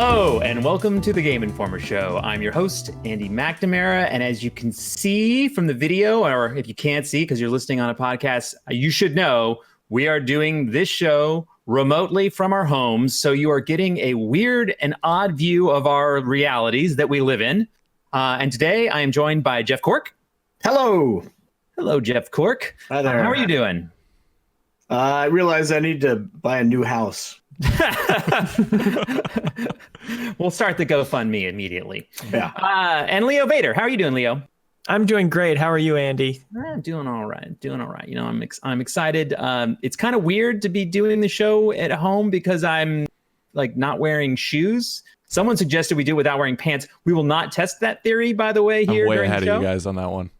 Hello, and welcome to the Game Informer Show. I'm your host, Andy McNamara, and as you can see from the video, or if you can't see because you're listening on a podcast, you should know we are doing this show remotely from our homes, so you are getting a weird and odd view of our realities that we live in. And today I am joined by Jeff Cork. Hello. Hello, Jeff Cork. Hi there. How are you doing? I realized I need to buy a new house. We'll start the GoFundMe immediately. Yeah. And Leo Vader, how are you doing, Leo? I'm doing great. How are you, Andy? I'm doing all right. You know, I'm excited. It's kind of weird to be doing the show at home because I'm like not wearing shoes. Someone suggested we do it without wearing pants. We will not test that theory, by the way, here. I'm way during ahead the show. of you guys on that one.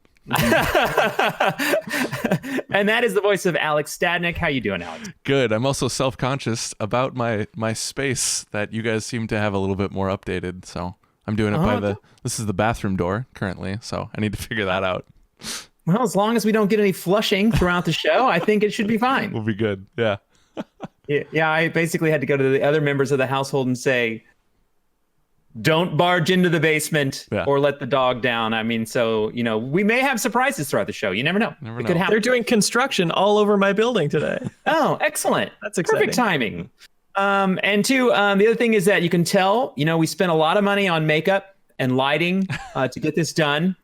And that is the voice of Alex Stadnick. How you doing, Alex? Good. I'm also self-conscious about my space that you guys seem to have a little bit more updated. So I'm doing it this is the bathroom door currently. So I need to figure that out. Well, as long as we don't get any flushing throughout the show, I think it should be fine. We'll be good. Yeah. Yeah, I basically had to go to the other members of the household and say, don't barge into the basement or let the dog down. I mean, so, you know, we may have surprises throughout the show. You never know. It could happen. They're doing construction all over my building today. Oh, excellent. That's exciting. Perfect timing. And two, the other thing is that you can tell, you know, we spent a lot of money on makeup and lighting to get this done.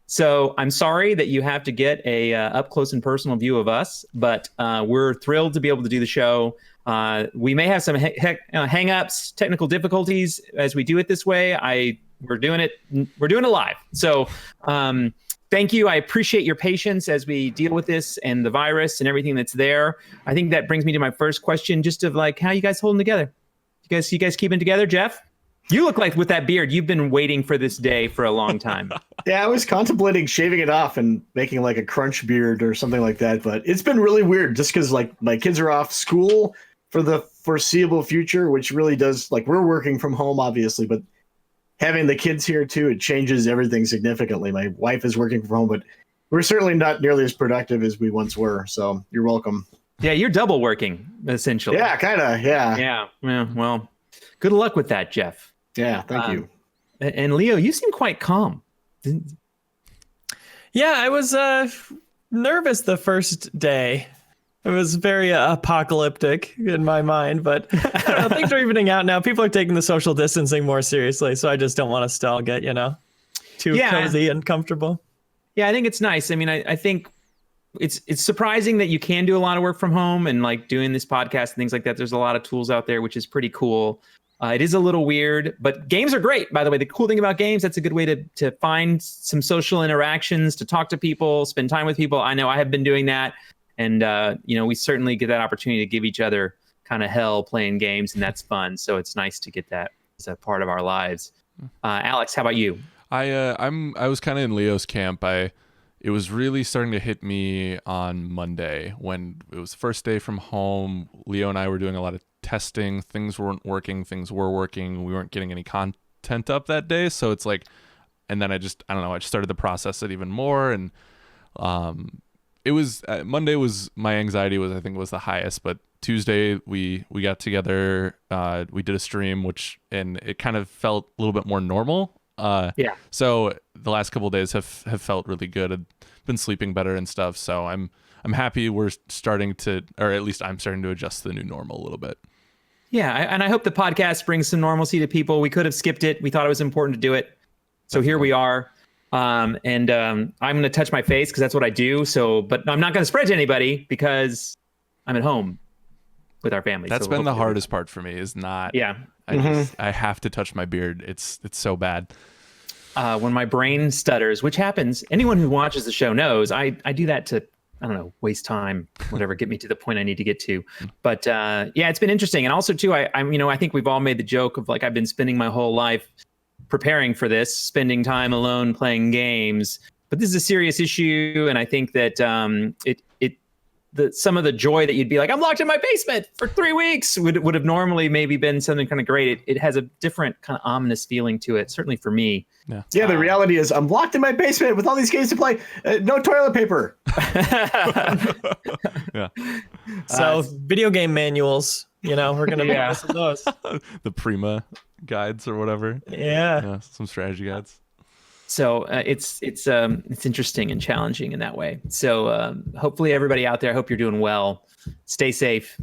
So I'm sorry that you have to get a up close and personal view of us, but we're thrilled to be able to do the show. We may have some hang-ups, technical difficulties as we do it this way. We're doing it live. So thank you. I appreciate your patience as we deal with this and the virus and everything that's there. I think that brings me to my first question, just of like, how you guys holding together? You guys keeping together, Jeff? You look like with that beard, you've been waiting for this day for a long time. Yeah, I was contemplating shaving it off and making like a crunch beard or something like that, but it's been really weird just because like my kids are off school for the foreseeable future, which really does, like, we're working from home, obviously, but having the kids here too, it changes everything significantly. My wife is working from home, but we're certainly not nearly as productive as we once were. So you're welcome. Yeah, you're double working, essentially. Yeah, kind of. Yeah. Yeah. Well, good luck with that, Jeff. Yeah, thank you. And Leo, you seem quite calm. Yeah, I was nervous the first day. It was very apocalyptic in my mind, but things are evening out now. People are taking the social distancing more seriously, so I just don't want us to all get, too cozy and comfortable. Yeah, I think it's nice. I mean, I think it's surprising that you can do a lot of work from home and like doing this podcast and things like that. There's a lot of tools out there, which is pretty cool. It is a little weird, but games are great. By the way, the cool thing about games, that's a good way to find some social interactions, to talk to people, spend time with people. I know I have been doing that. And, we certainly get that opportunity to give each other kind of hell playing games, and that's fun. So it's nice to get that as a part of our lives. Alex, how about you? I was kind of in Leo's camp. It was really starting to hit me on Monday when it was the first day from home. Leo and I were doing a lot of testing. Things weren't working. Things were working. We weren't getting any content up that day. So it's like, and then I just started to process it even more. And it was Monday was my anxiety was the highest, but Tuesday we got together. We did a stream, and it kind of felt a little bit more normal. So the last couple of days have felt really good. I've been sleeping better and stuff. So I'm happy we're starting to, or at least I'm starting to adjust to the new normal a little bit. Yeah, and I hope the podcast brings some normalcy to people. We could have skipped it. We thought it was important to do it. So here we are. I'm going to touch my face because that's what I do. So, but I'm not going to spread to anybody because I'm at home with our family. That's been the hardest part for me is not. Yeah. I have to touch my beard. It's so bad. When my brain stutters, which happens, anyone who watches the show knows I do that to, I don't know, waste time, whatever, get me to the point I need to get to. But yeah, it's been interesting. And also too, I think we've all made the joke of like, I've been spending my whole life preparing for this, spending time alone playing games, but this is a serious issue. And I think that some of the joy that you'd be like, I'm locked in my basement for 3 weeks would have normally maybe been something kind of great. It has a different kind of ominous feeling to it, certainly for me. Yeah, the reality is I'm locked in my basement with all these games to play. No toilet paper. Yeah. So video game manuals, we're going to make use of those. The Prima guides or whatever. Yeah. Some strategy guides. So it's interesting and challenging in that way. So hopefully everybody out there, I hope you're doing well. Stay safe.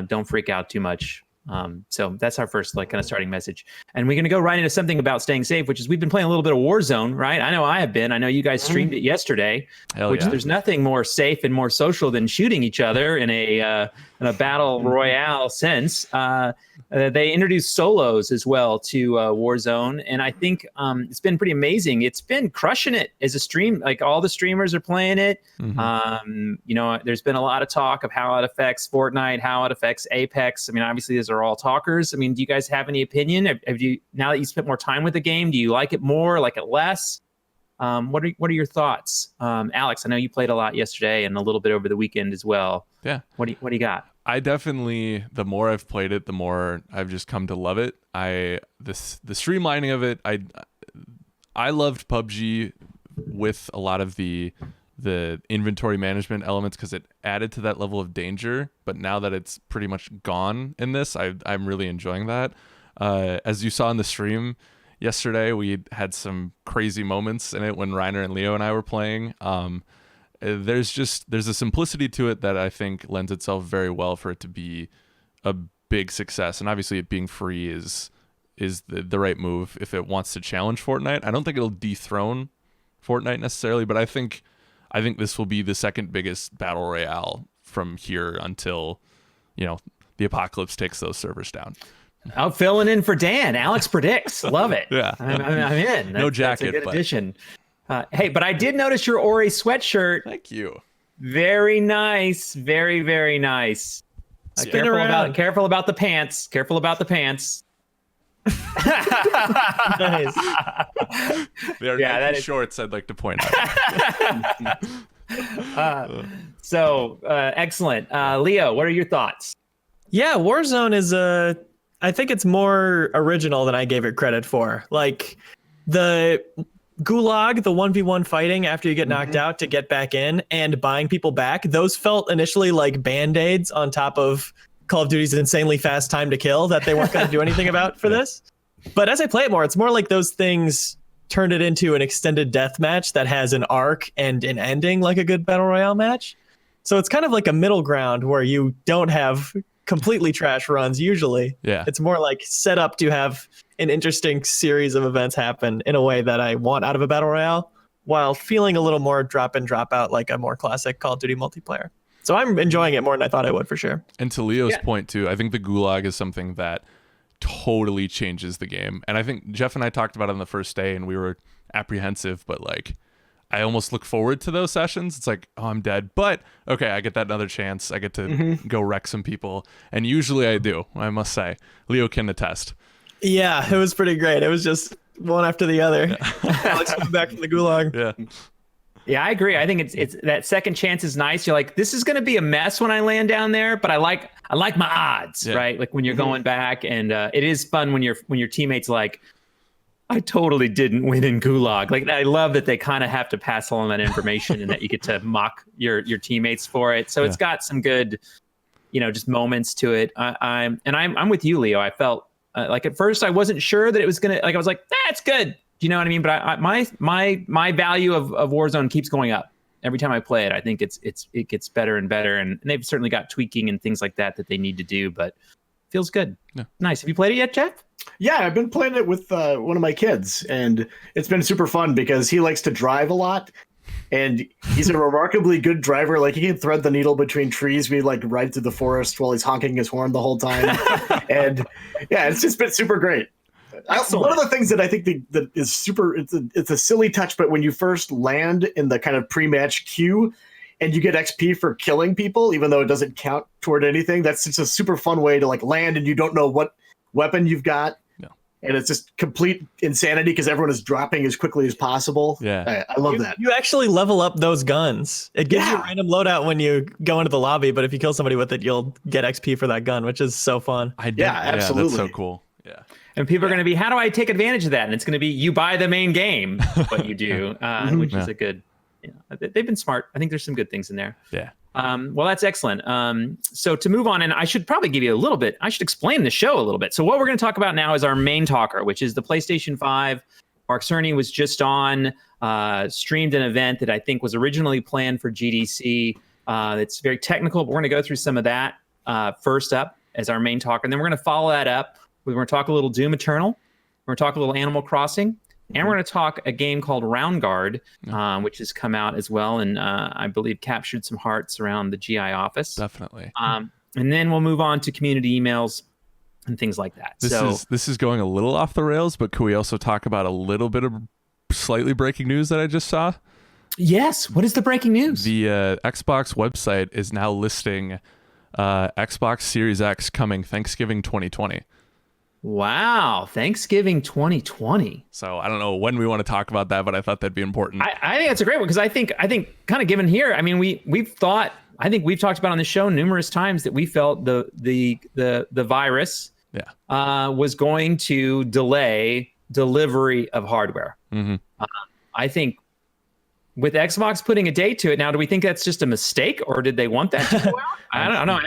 Don't freak out too much. So that's our first kind of starting message. And we're going to go right into something about staying safe, which is we've been playing a little bit of Warzone, right? I know I have been. I know you guys streamed it yesterday, there's nothing more safe and more social than shooting each other in a battle royale sense. They introduced solos as well to Warzone, and I think it's been pretty amazing. It's been crushing it as a stream. Like all the streamers are playing it. There's been a lot of talk of how it affects Fortnite, how it affects Apex. I mean, obviously these are all talkers. I mean, do you guys have any opinion? Have you, now that you spent more time with the game, do you like it more, like it less? What are your thoughts? Alex, I know you played a lot yesterday and a little bit over the weekend as well. Yeah. What do you got? I definitely, the more I've played it, the more I've just come to love it. The streamlining of it, I loved PUBG with a lot of the inventory management elements because it added to that level of danger. But now that it's pretty much gone in this, I'm really enjoying that. As you saw in the stream yesterday, we had some crazy moments in it when Reiner and Leo and I were playing. There's a simplicity to it that I think lends itself very well for it to be a big success. And obviously it being free is the right move if it wants to challenge Fortnite. I don't think it'll dethrone Fortnite necessarily, but I think this will be the second biggest battle royale from here until, the apocalypse takes those servers down. I'm filling in for Dan. Alex predicts. Love it. Yeah. I'm in. No jacket, that's a good addition. Hey, but I did notice your Ori sweatshirt. Thank you. Very nice. Very, very nice. Careful about the pants. Careful about the pants. Nice. They are Nike shorts, I'd like to point out. Excellent. Leo, what are your thoughts? Yeah, Warzone is I think it's more original than I gave it credit for. Like the Gulag, the 1v1 fighting after you get knocked out to get back in and buying people back, those felt initially like band-aids on top of Call of Duty's insanely fast time to kill that they weren't going to do anything about for this. But as I play it more, it's more like those things turned it into an extended death match that has an arc and an ending like a good battle royale match. So it's kind of like a middle ground where you don't have completely trash runs usually. Yeah. It's more like set up to have an interesting series of events happen in a way that I want out of a battle royale, while feeling a little more drop in, drop out like a more classic Call of Duty multiplayer. So I'm enjoying it more than I thought I would, for sure. And to Leo's point too, I think the Gulag is something that totally changes the game. And I think Jeff and I talked about it on the first day and we were apprehensive, but I almost look forward to those sessions. It's like, oh, I'm dead, but okay, I get that another chance. I get to go wreck some people. And usually I do, I must say. Leo can attest. Yeah, it was pretty great. It was just one after the other. Alex coming back from the Gulag. Yeah. Yeah, I agree. I think it's that second chance is nice. You're like, this is going to be a mess when I land down there, but I like my odds, right? Like when you're going back, and it is fun when your teammates like, I totally didn't win in Gulag. Like I love that they kind of have to pass along that information and that you get to mock your teammates for it. So it's got some good, just moments to it. I'm with you, Leo. I felt like at first I wasn't sure that it was gonna. Like I was like, that's good. Do you know what I mean? But my value of Warzone keeps going up every time I play it. I think it gets better and better, and they've certainly got tweaking and things like that they need to do. But it feels good. Yeah. Nice. Have you played it yet, Jeff? Yeah, I've been playing it with one of my kids, and it's been super fun because he likes to drive a lot, and he's a remarkably good driver. Like he can thread the needle between trees. We ride through the forest while he's honking his horn the whole time, and yeah, it's just been super great. One of the things that I think that is super, it's a silly touch, but when you first land in the kind of pre-match queue and you get XP for killing people, even though it doesn't count toward anything, that's just a super fun way to land and you don't know what weapon you've got. Yeah. And it's just complete insanity because everyone is dropping as quickly as possible. Yeah. I love that. You actually level up those guns. It gives you a random loadout when you go into the lobby, but if you kill somebody with it, you'll get XP for that gun, which is so fun. Absolutely. Yeah, that's so cool. Yeah. And people are going to be, how do I take advantage of that? And it's going to be, you buy the main game, what you do, which is a good they've been smart. I think there's some good things in there. Yeah. Well, that's excellent. So to move on, and I should probably give you a little bit, I should explain the show a little bit. So what we're going to talk about now is our main talker, which is the PlayStation 5. Mark Cerny was just on, streamed an event that I think was originally planned for GDC. It's very technical, but we're going to go through some of that first up as our main talker. And then we're going to follow that up. We're going to talk a little Doom Eternal. We're going to talk a little Animal Crossing. And we're going to talk a game called Roundguard, which has come out as well, and I believe captured some hearts around the GI office. Definitely. And then we'll move on to community emails and things like that. This is going a little off the rails, but could we also talk about a little bit of slightly breaking news that I just saw? Yes. What is the breaking news? The Xbox website is now listing Xbox Series X coming Thanksgiving 2020. Wow, Thanksgiving 2020. So I don't know when we want to talk about that, but I thought that'd be important. I think that's a great one because I think kind of given here, I mean, we've talked about on the show numerous times that we felt the virus was going to delay delivery of hardware. Mm-hmm. I think with Xbox putting a date to it now, do we think that's just a mistake or did they want that to go out? I don't know.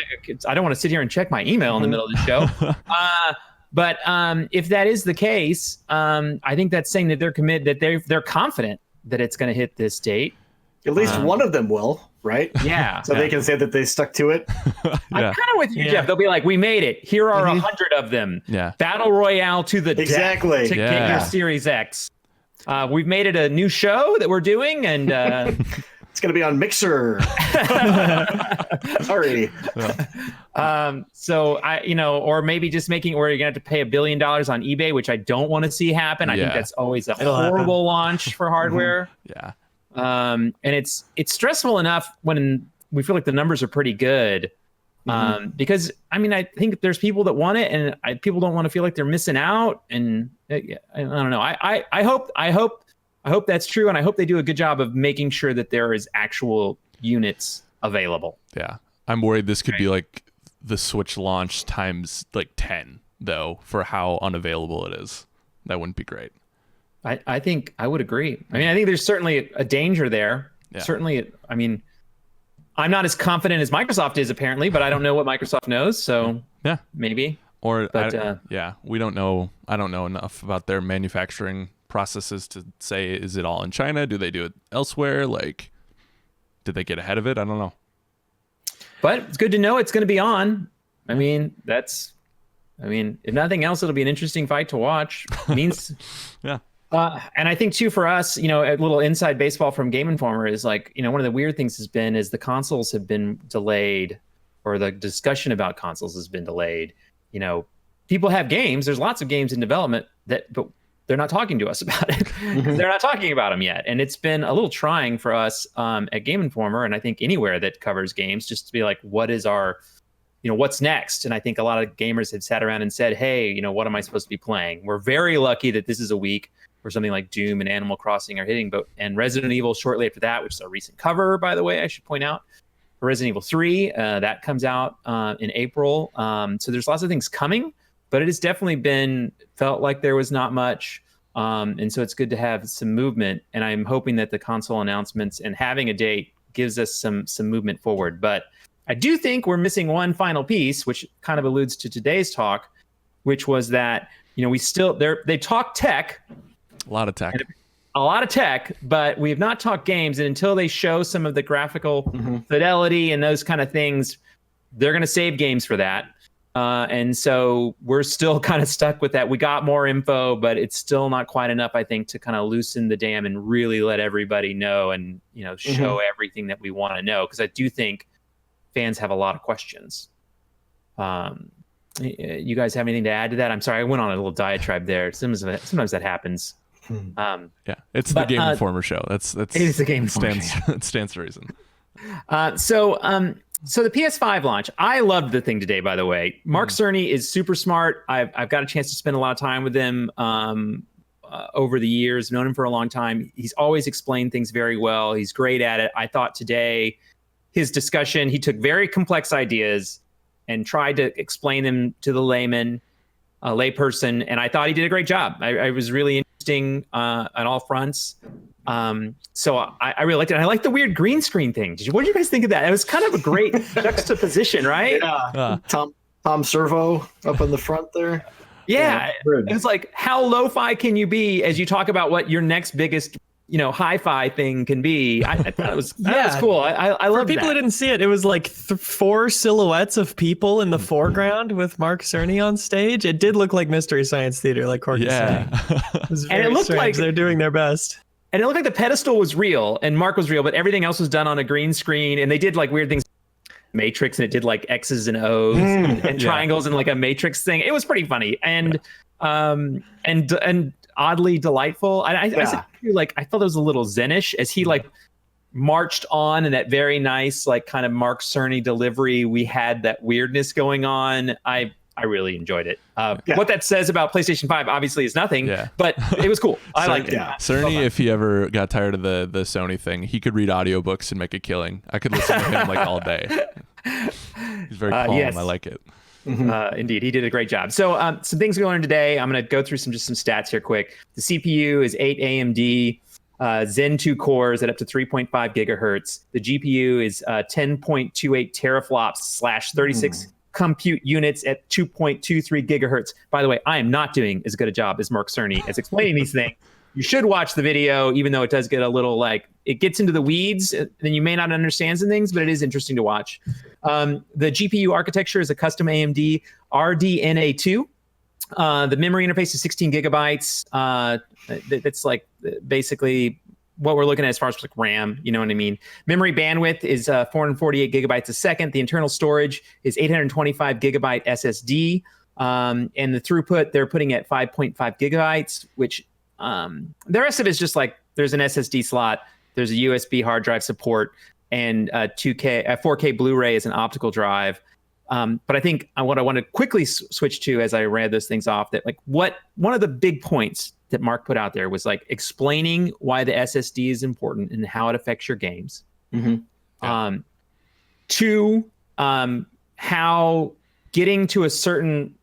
I don't want to sit here and check my email in the middle of the show. But if that is the case, I think that's saying that they're committed, that they're confident that it's going to hit this date. At least one of them will, right? Yeah. So they can say that they stuck to it. I'm kind of with you, Jeff. They'll be like, we made it. Here are 100 of them. Yeah. Battle Royale to the death to get your Series X. We've made it a new show that we're doing, and it's going to be on Mixer. Sorry. So or maybe just making where you're going to have to pay $1 billion on eBay, which I don't want to see happen. I think that's always a horrible launch for hardware. Yeah. And it's stressful enough when we feel like the numbers are pretty good. Because I mean, I think there's people that want it, and people don't want to feel like they're missing out. And I don't know. I hope that's true, and I hope they do a good job of making sure that there is actual units available. Yeah, I'm worried this could be like the Switch launch times like 10, though, for how unavailable it is. That wouldn't be great. I think I would agree. I mean, I think there's certainly a danger there. Yeah. Certainly, I mean, I'm not as confident as Microsoft is apparently, but I don't know what Microsoft knows. So maybe. We don't know. I don't know enough about their manufacturing processes to say, is it all in China? Do they do it elsewhere? Like, did they get ahead of it? I don't know. But it's good to know it's going to be on. I mean, if nothing else, it'll be an interesting fight to watch. It means, yeah. And I think too, for us, a little inside baseball from Game Informer is like, one of the weird things has been is the consoles have been delayed, or the discussion about consoles has been delayed. People have games. There's lots of games in development but they're not talking to us about it. They're not talking about them yet. And it's been a little trying for us at Game Informer, and I think anywhere that covers games, just to be like, what is our, what's next? And I think a lot of gamers have sat around and said, hey, what am I supposed to be playing? We're very lucky that this is a week where something like Doom and Animal Crossing are hitting, and Resident Evil shortly after that, which is a recent cover, by the way, I should point out. Resident Evil 3, that comes out in April. So there's lots of things coming, but it has definitely felt like there was not much. And so it's good to have some movement. And I'm hoping that the console announcements and having a date gives us some movement forward. But I do think we're missing one final piece, which kind of alludes to today's talk, which was that, they talk tech. A lot of tech, but we have not talked games. And until they show some of the graphical fidelity and those kind of things, they're going to save games for that. And so we're still kind of stuck with that. We got more info, but it's still not quite enough, I think, to kind of loosen the dam and really let everybody know and, show everything that we want to know. Because I do think fans have a lot of questions. You guys have anything to add to that? I'm sorry, I went on a little diatribe there. Sometimes that happens. It's the Game Informer show. It is the Game Informer show. It stands to reason. So the PS5 launch, I loved the thing today, by the way. Mark Cerny is super smart. I've got a chance to spend a lot of time with him over the years, known him for a long time. He's always explained things very well. He's great at it. I thought today his discussion, he took very complex ideas and tried to explain them to the layperson, and I thought he did a great job. I was really interesting on all fronts. So I really liked it. And I like the weird green screen thing. What did you guys think of that? It was kind of a great juxtaposition, right? Yeah. Tom Servo up in the front there. Yeah. It's like, how lo-fi can you be as you talk about what your next biggest, hi-fi thing can be? I thought it was, that was cool. I love For people who didn't see it, it was like 4 silhouettes of people in the foreground with Mark Cerny on stage. It did look like Mystery Science Theater, like Corky saying. It was very looked strange. like They're doing their best. And it looked like the pedestal was real and Mark was real, but everything else was done on a green screen. And they did like weird things, Matrix, and it did like X's and O's and triangles and like a Matrix thing. It was pretty funny and oddly delightful. I said, like, I felt it was a little zen-ish as he like marched on in that very nice, like kind of Mark Cerny delivery. We had that weirdness going on. I really enjoyed it. What that says about PlayStation 5 obviously is nothing, but it was cool. I liked it. Cerny, if he ever got tired of the Sony thing, he could read audiobooks and make a killing. I could listen to him like all day. He's very calm. Yes. I like it. Indeed, he did a great job. So some things we learned today. I'm going to go through some stats here quick. The CPU is 8 AMD Zen 2 cores at up to 3.5 gigahertz. The GPU is 10.28 teraflops / 36 compute units at 2.23 gigahertz. By the way, I am not doing as good a job as Mark Cerny as explaining these things. You should watch the video, even though it does get a little like, it gets into the weeds, then you may not understand some things, but it is interesting to watch. The GPU architecture is a custom AMD RDNA2. The memory interface is 16 gigabytes. That's like basically what we're looking at as far as like RAM, you know what I mean? Memory bandwidth is 448 gigabytes a second. The internal storage is 825 gigabyte SSD. And the throughput they're putting at 5.5 gigabytes, which the rest of it is just like there's an SSD slot, there's a USB hard drive support, and 4K Blu-ray is an optical drive. But I think what I want to quickly switch to as I read those things off, that like one of the big points that Mark put out there was like explaining why the SSD is important and how it affects your games. Two, how getting to a certain,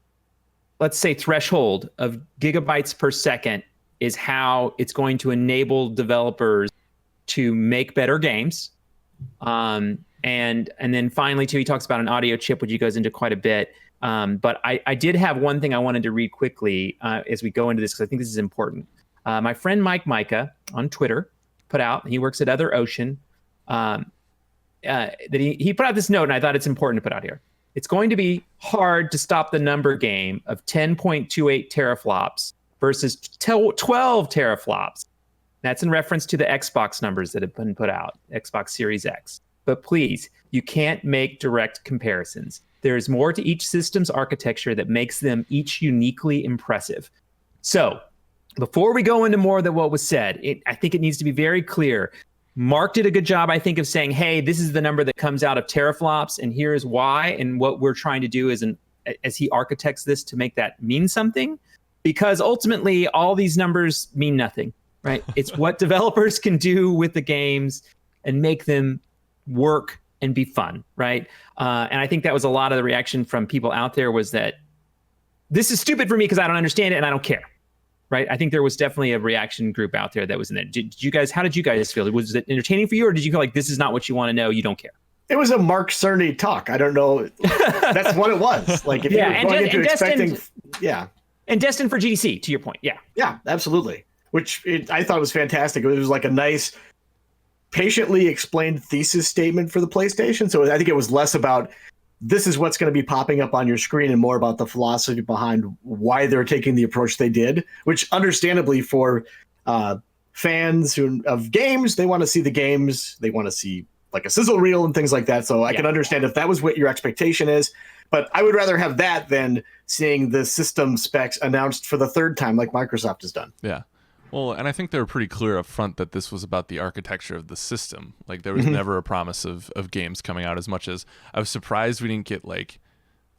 let's say, threshold of gigabytes per second is how it's going to enable developers to make better games. And then finally, too, he talks about an audio chip, which he goes into quite a bit. But I did have one thing I wanted to read quickly as we go into this, because I think this is important. My friend Mike Micah on Twitter put out, he works at Other Ocean, that he put out this note, and I thought it's important to put out here. It's going to be hard to stop the number game of 10.28 teraflops versus 12 teraflops. That's in reference to the Xbox numbers that have been put out, Xbox Series X. But please, you can't make direct comparisons. There is more to each system's architecture that makes them each uniquely impressive. So before we go into more than what was said, I think it needs to be very clear. Mark did a good job, I think, of saying, hey, this is the number that comes out of teraflops, and here's why. And what we're trying to do is, as he architects this, to make that mean something. Because ultimately, all these numbers mean nothing, right? It's what developers can do with the games and make them work and be fun, right? And I think that was a lot of the reaction from people out there, was that this is stupid for me because I don't understand it and I don't care, right? I think there was definitely a reaction group out there that was in it. How did you guys feel? Was it entertaining for you, or did you feel like this is not what you want to know, you don't care? It was a Mark Cerny talk. I don't know. That's what it was. Like if you're going into expecting, and destined for GDC, to your point. Yeah, absolutely. Which I thought was fantastic. It was like a nice, patiently explained thesis statement for the PlayStation. So I think it was less about this is what's going to be popping up on your screen and more about the philosophy behind why they're taking the approach they did, which understandably for fans of games, they want to see the games. They want to see like a sizzle reel and things like that. So I can understand if that was what your expectation is. But I would rather have that than seeing the system specs announced for the third time like Microsoft has done. Yeah. Well, and I think they were pretty clear up front that this was about the architecture of the system. Like there was never a promise of games coming out, as much as I was surprised we didn't get like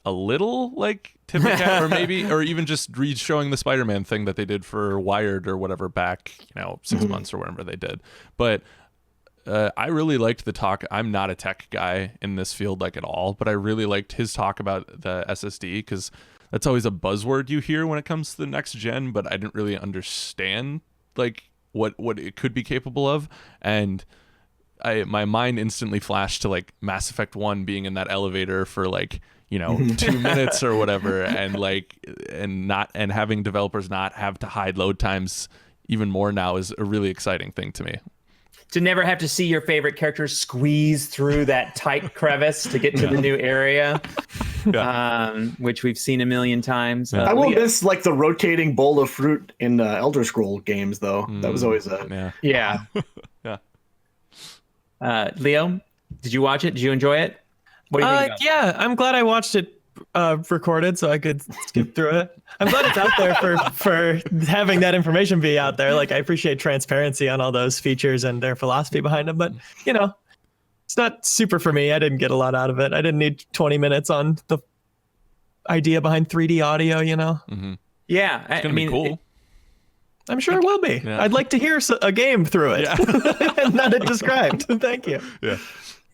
a little like tip of cat, or even just showing the Spider-Man thing that they did for Wired or whatever back, 6 months or whatever they did. But I really liked the talk. I'm not a tech guy in this field like at all, but I really liked his talk about the SSD, because that's always a buzzword you hear when it comes to the next gen, but I didn't really understand like what it could be capable of. And my mind instantly flashed to like Mass Effect 1 being in that elevator for like, 2 minutes or whatever, and having developers not have to hide load times even more now is a really exciting thing to me. To never have to see your favorite character squeeze through that tight crevice to get to the new area, which we've seen a million times. I will miss like the rotating bowl of fruit in Elder Scroll games, though. That was always yeah. Leo, did you watch it? Did you enjoy it? What do you think about it? Yeah, I'm glad I watched it recorded so I could skip through it. I'm glad it's out there for having that information be out there. Like, I appreciate transparency on all those features and their philosophy behind them, but it's not super for me. I didn't get a lot out of it. I didn't need 20 minutes on the idea behind 3D audio, Mm-hmm. Yeah, it's gonna be cool. I'm sure it will be. Yeah. I'd like to hear a game through it, and not it described. Thank you.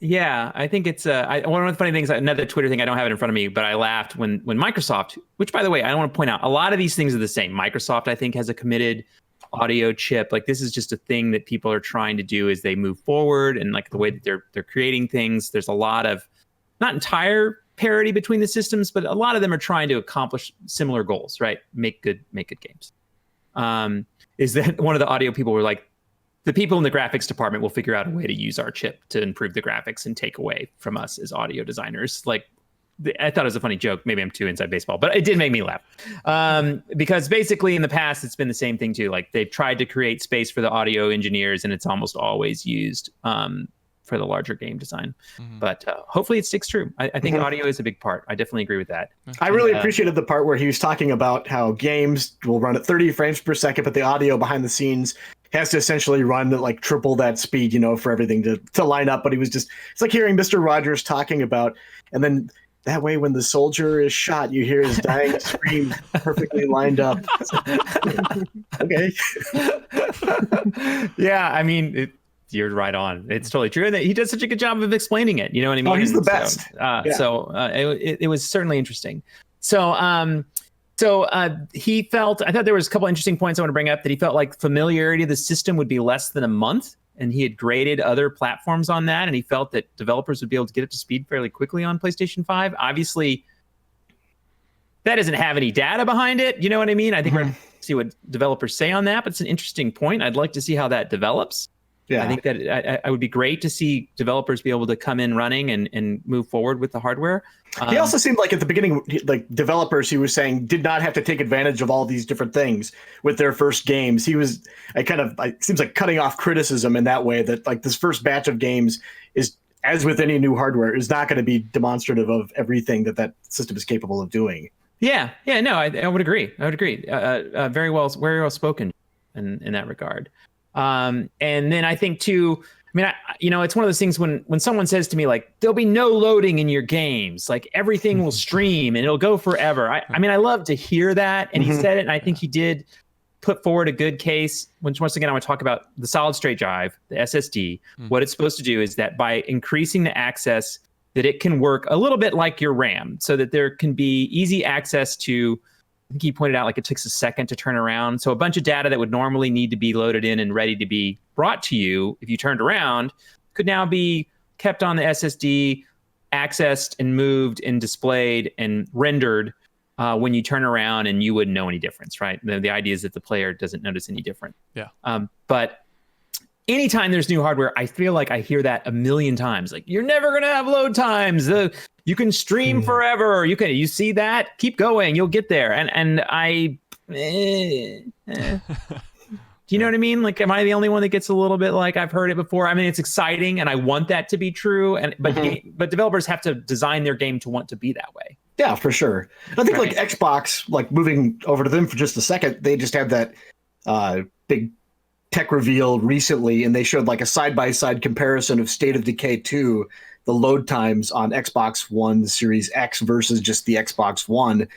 Yeah, I think it's one of the funny things. Another Twitter thing, I don't have it in front of me, but I laughed when Microsoft, which by the way, I want to point out, a lot of these things are the same. Microsoft, I think, has a committed audio chip. Like, this is just a thing that people are trying to do as they move forward, and like the way that they're creating things. There's a lot of not entire parity between the systems, but a lot of them are trying to accomplish similar goals, right? Make good games. Is that one of the audio people were like, the people in the graphics department will figure out a way to use our chip to improve the graphics and take away from us as audio designers. Like, I thought it was a funny joke. Maybe I'm too inside baseball, but it did make me laugh. Because basically in the past, it's been the same thing too. Like, they've tried to create space for the audio engineers, and it's almost always used for the larger game design. Mm-hmm. But hopefully it sticks true. I think audio is a big part. I definitely agree with that. I really appreciated the part where he was talking about how games will run at 30 frames per second, but the audio behind the scenes has to essentially run at like triple that speed, for everything to line up. But it's like hearing Mr. Rogers talking about, and then that way when the soldier is shot, you hear his dying scream perfectly lined up. Okay. Yeah, I mean, you're right on. It's totally true. And he does such a good job of explaining it. You know what I mean? Oh, he's the best. So it was certainly interesting. So he felt, I thought there was a couple interesting points I want to bring up, that he felt like familiarity of the system would be less than a month, and he had graded other platforms on that, and he felt that developers would be able to get up to speed fairly quickly on PlayStation 5. Obviously, that doesn't have any data behind it. You know what I mean? I think we're going to see what developers say on that, but it's an interesting point. I'd like to see how that develops. Yeah, I think that I would be great to see developers be able to come in running and move forward with the hardware. He also seemed like at the beginning, like developers, he was saying, did not have to take advantage of all these different things with their first games. He was it seems like cutting off criticism in that way, that like this first batch of games is, as with any new hardware, is not going to be demonstrative of everything that system is capable of doing. No, I would agree. Very well spoken in that regard. And then I think too, I mean, it's one of those things when someone says to me, like, there'll be no loading in your games, like everything will stream and it'll go forever. I mean, I love to hear that. And he said it, and I think he did put forward a good case. Once again, I want to talk about the solid state drive, the SSD. What it's supposed to do is that by increasing the access, that it can work a little bit like your RAM, so that there can be easy access to, I think he pointed out, like, it takes a second to turn around. So a bunch of data that would normally need to be loaded in and ready to be brought to you if you turned around could now be kept on the SSD, accessed and moved and displayed and rendered when you turn around, and you wouldn't know any difference, right? The idea is that the player doesn't notice any different. Yeah. But anytime there's new hardware, I feel like I hear that a million times. Like, you're never going to have load times. You can stream forever. You see that? Keep going. You'll get there. And I, do you know what I mean? Like, am I the only one that gets a little bit like, I've heard it before? I mean, it's exciting and I want that to be true. But developers have to design their game to want to be that way. Yeah, for sure. I think like Xbox, like moving over to them for just a second, they just had that big tech reveal recently, and they showed like a side-by-side comparison of State of Decay 2, the load times on Xbox One Series X versus just the Xbox One.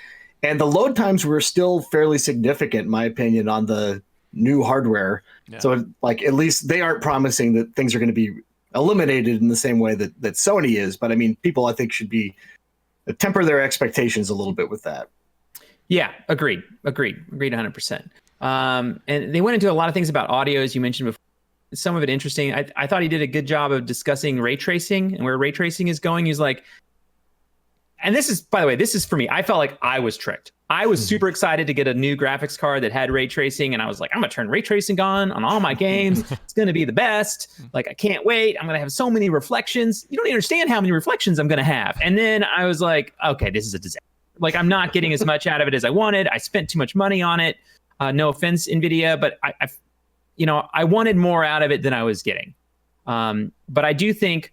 And the load times were still fairly significant, in my opinion, on the new hardware. Yeah. So like, at least they aren't promising that things are going to be eliminated in the same way that Sony is. But I mean, people, I think, should be temper their expectations a little bit with that. Yeah, agreed 100%. And they went into a lot of things about audio, as you mentioned before. Some of it interesting. I thought he did a good job of discussing ray tracing and where ray tracing is going. He's like, and this is, by the way, this is for me. I felt like I was tricked. I was super excited to get a new graphics card that had ray tracing, and I was like, I'm gonna turn ray tracing on all my games. It's gonna be the best. Like, I can't wait. I'm gonna have so many reflections. You don't understand how many reflections I'm gonna have. And then I was like, okay, this is a disaster. Like, I'm not getting as much out of it as I wanted. I spent too much money on it. No offense, NVIDIA, but I wanted more out of it than I was getting. But I do think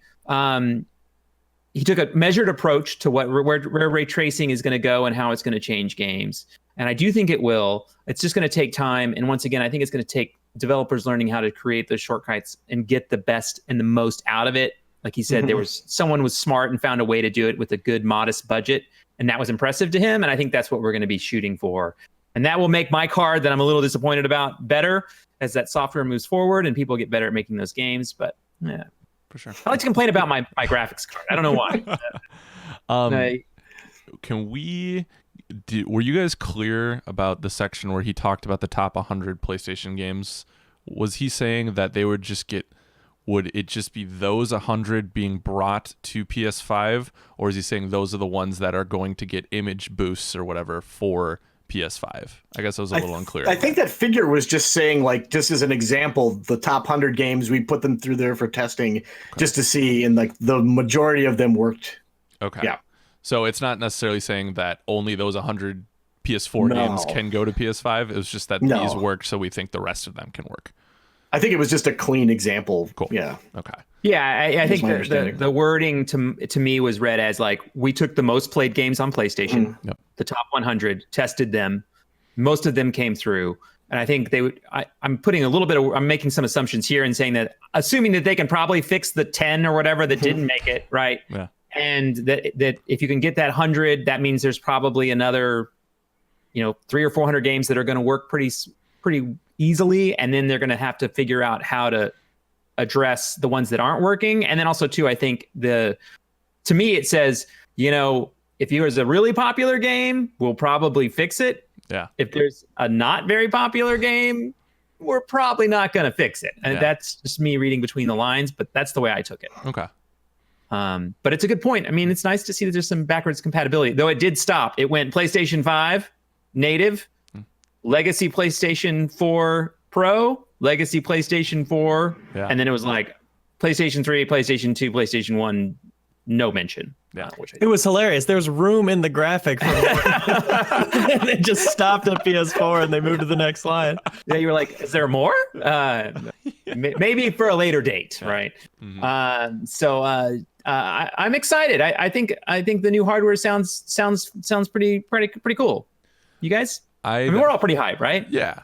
he took a measured approach to where ray tracing is going to go and how it's going to change games. And I do think it will. It's just going to take time. And once again, I think it's going to take developers learning how to create those shortcuts and get the best and the most out of it. Like he said, someone was smart and found a way to do it with a good, modest budget. And that was impressive to him. And I think that's what we're going to be shooting for. And that will make my card that I'm a little disappointed about better as that software moves forward and people get better at making those games. But yeah, For sure. I like to complain about my graphics card. I don't know why. Were you guys clear about the section where he talked about the top 100 PlayStation games? Was he saying that they would it just be those 100 being brought to PS5, or is he saying those are the ones that are going to get image boosts or whatever for PS5? I guess I was a little unclear. I think that figure was just saying, like, just as an example, the top 100 games, we put them through there for testing just to see, and like the majority of them worked. Okay. Yeah. So it's not necessarily saying that only those 100 PS4 games can go to PS5. It was just that these work, so we think the rest of them can work. I think it was just a clean example. Cool. Yeah. Okay. Yeah, I think the wording to me was read as like, we took the most played games on PlayStation, the top 100, tested them. Most of them came through. And I think I'm putting I'm making some assumptions here and saying that, assuming that they can probably fix the 10 or whatever that didn't make it, right? Yeah. And that if you can get that 100, that means there's probably another, 300 or 400 games that are going to work pretty easily. And then they're going to have to figure out how to address the ones that aren't working. And then also too, I think to me, it says, if there's a really popular game, we'll probably fix it. Yeah. If there's a not very popular game, we're probably not going to fix it. And that's just me reading between the lines, but that's the way I took it. Okay. But it's a good point. I mean, it's nice to see that there's some backwards compatibility, though it did stop. It went PlayStation 5 native, legacy PlayStation 4 Pro, legacy PlayStation 4, and then it was like PlayStation 3, PlayStation 2, PlayStation 1, no mention. Yeah, it was hilarious. There was room in the graphic for and they just stopped at PS4 and they moved to the next line. Yeah, you were like, is there more? Maybe for a later date, right? Mm-hmm. I'm excited. I think the new hardware sounds pretty cool. You guys? I mean, we're all pretty hyped, right? Yeah.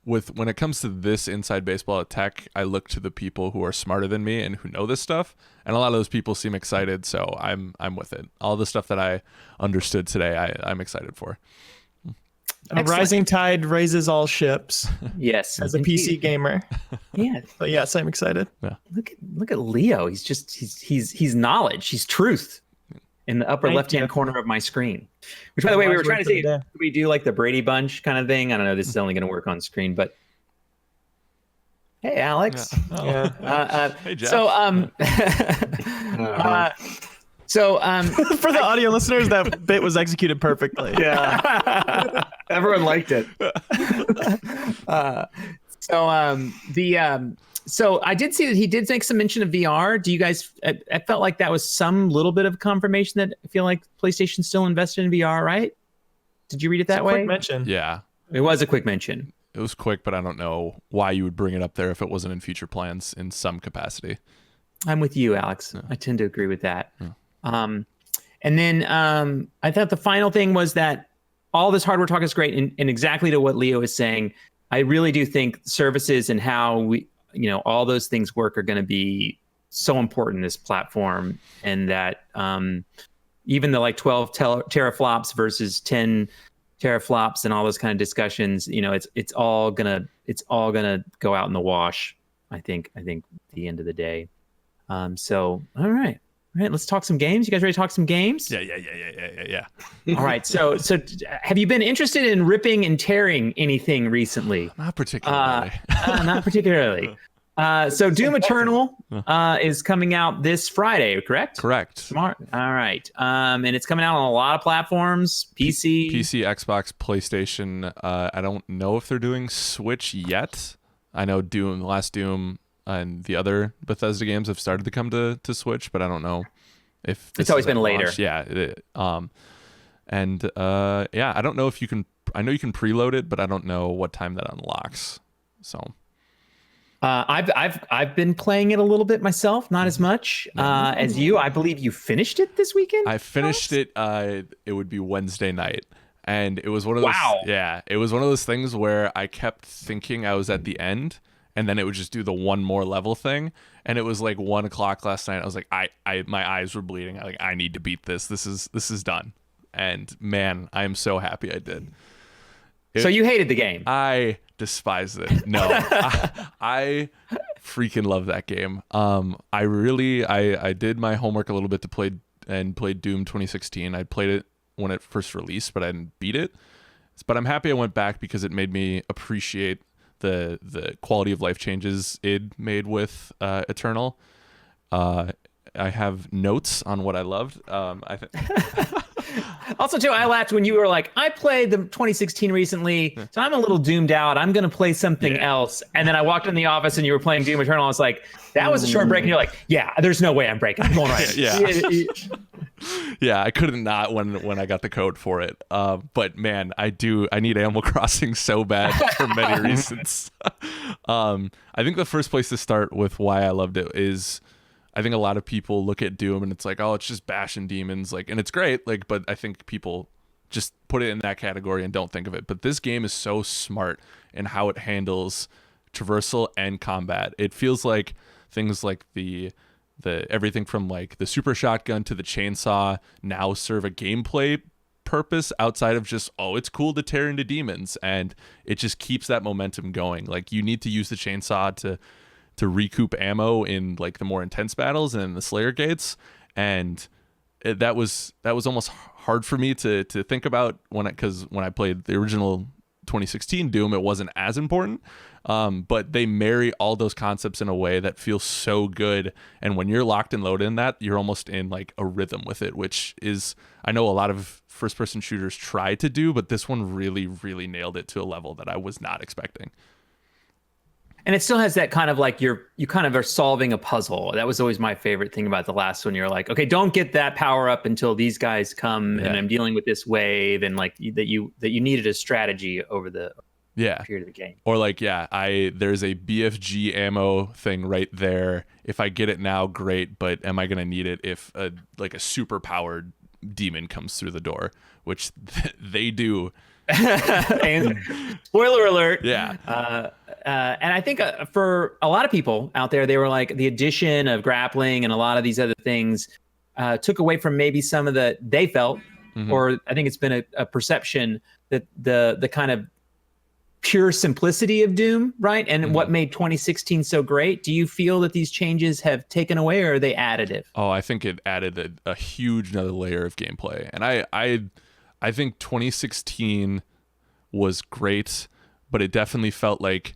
When it comes to this inside baseball at tech, I look to the people who are smarter than me and who know this stuff, and a lot of those people seem excited, so I'm with it. All the stuff that I understood today, I'm excited for. A rising tide raises all ships. Yes, as a PC gamer. Yeah, but yes, I'm excited. Yeah. Look at Leo. He's knowledge. He's truth. In the upper left-hand corner of my screen. Which, by the way, we were trying to say, could we do like the Brady Bunch kind of thing? I don't know. This is only going to work on screen, but hey, Alex. Yeah. Hey, Jeff. So, for the audio listeners, that bit was executed perfectly. Yeah. Everyone liked it. So I did see that he did make some mention of VR. Do you guys? I felt like that was some little bit of confirmation that I feel like PlayStation's still invested in VR, right? Did you read it that way? Quick mention. Yeah, it was a quick mention. It was quick, but I don't know why you would bring it up there if it wasn't in future plans in some capacity. I'm with you, Alex. Yeah. I tend to agree with that. Yeah. And then I thought the final thing was that all this hardware talk is great, and exactly to what Leo is saying. I really do think services and how we, all those things work are going to be so important in this platform, and that even the like 12 teraflops versus 10 teraflops and all those kind of discussions, it's all gonna go out in the wash. I think at the end of the day. So all right. right, let's talk some games. You guys ready to talk some games? Yeah. All right. So have you been interested in ripping and tearing anything recently? Not particularly. Not particularly. So Doom Eternal is coming out this Friday, correct? Correct. Tomorrow. All right. And it's coming out on a lot of platforms, PC. Xbox, PlayStation. I don't know if they're doing Switch yet. I know Doom, the last Doom, and the other Bethesda games have started to come to Switch, but I don't know if it's always been later. Yeah. I don't know if you can. I know you can preload it, but I don't know what time that unlocks. So. I've been playing it a little bit myself, not as much as you. I believe you finished it this weekend. I finished it. It would be Wednesday night, and it was one of those. Wow. Yeah, it was one of those things where I kept thinking I was at the end, and then it would just do the one more level thing, and it was like 1:00 last night. I was like, my eyes were bleeding. I need to beat this. This is done, and man, I am so happy I did. So you hated the game. I despise it. No, I freaking love that game. I did my homework a little bit to play Doom 2016. I played it when it first released, but I didn't beat it. But I'm happy I went back because it made me appreciate the quality of life changes it made with Eternal. I have notes on what I loved. Also, too, I laughed when you were like, I played the 2016 recently, so I'm a little doomed out. I'm going to play something else. And then I walked in the office and you were playing Doom Eternal. I was like, that was a short break. And you're like, yeah, there's no way I'm breaking. I'm going right. Yeah, I couldn't not when I got the code for it. But man, I need Animal Crossing so bad for many reasons. I think the first place to start with why I loved it is I think a lot of people look at Doom and it's like, oh, it's just bashing demons, and it's great, but I think people just put it in that category and don't think of it. But this game is so smart in how it handles traversal and combat. It feels like things like the everything from like the super shotgun to the chainsaw now serve a gameplay purpose outside of just, oh, it's cool to tear into demons, and it just keeps that momentum going. Like, you need to use the chainsaw to recoup ammo in like the more intense battles and in the Slayer gates, and that was almost hard for me to think about because when I played the original 2016 Doom, it wasn't as important, but they marry all those concepts in a way that feels so good, and when you're locked and loaded in that, you're almost in like a rhythm with it, which is, I know a lot of first person shooters try to do, but this one really nailed it to a level that I was not expecting. And it still has that kind of like you kind of are solving a puzzle. That was always my favorite thing about the last one. You're like, okay, don't get that power up until these guys come, and I'm dealing with this wave, and like that you needed a strategy over the period of the game. Or like, there's a BFG ammo thing right there. If I get it now, great, but am I gonna need it if a super powered demon comes through the door, which they do. And spoiler alert. Yeah. And I think for a lot of people out there, they were like, the addition of grappling and a lot of these other things took away from maybe some of they felt, or I think it's been a perception that the kind of pure simplicity of Doom, right? And what made 2016 so great. Do you feel that these changes have taken away, or are they additive? Oh, I think it added a huge another layer of gameplay. And I think 2016 was great, but it definitely felt like,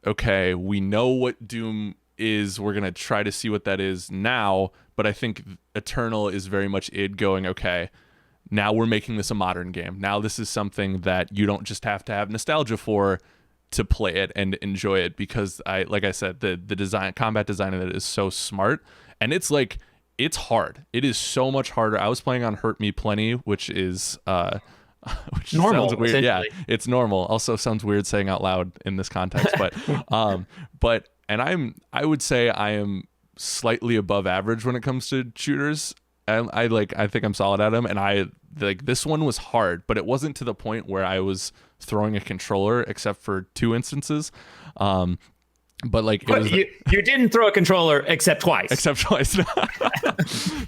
okay, we know what Doom is. We're going to try to see what that is now. But I think Eternal is very much it going, okay, now we're making this a modern game. Now this is something that you don't just have to have nostalgia for to play it and enjoy it, because like I said, the combat design of it is so smart, and it's like, it's hard. It is so much harder. I was playing on Hurt Me Plenty, which is which normal, sounds weird. Yeah, it's normal. Also sounds weird saying out loud in this context, but I would say I am slightly above average when it comes to shooters. I think I'm solid at them, and this one was hard, but it wasn't to the point where I was throwing a controller, except for 2 instances. But you didn't throw a controller except twice.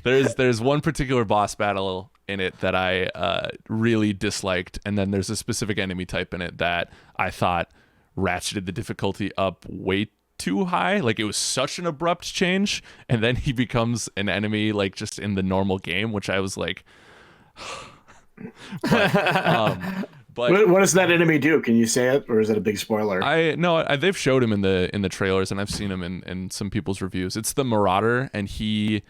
There's one particular boss battle in it that I really disliked, and then there's a specific enemy type in it that I thought ratcheted the difficulty up way too high. Like it was such an abrupt change, and then he becomes an enemy like just in the normal game, which I was like but what does that enemy do? Can you say it, or is it a big spoiler? They've showed him in the trailers, and I've seen him in some people's reviews. It's the Marauder, and he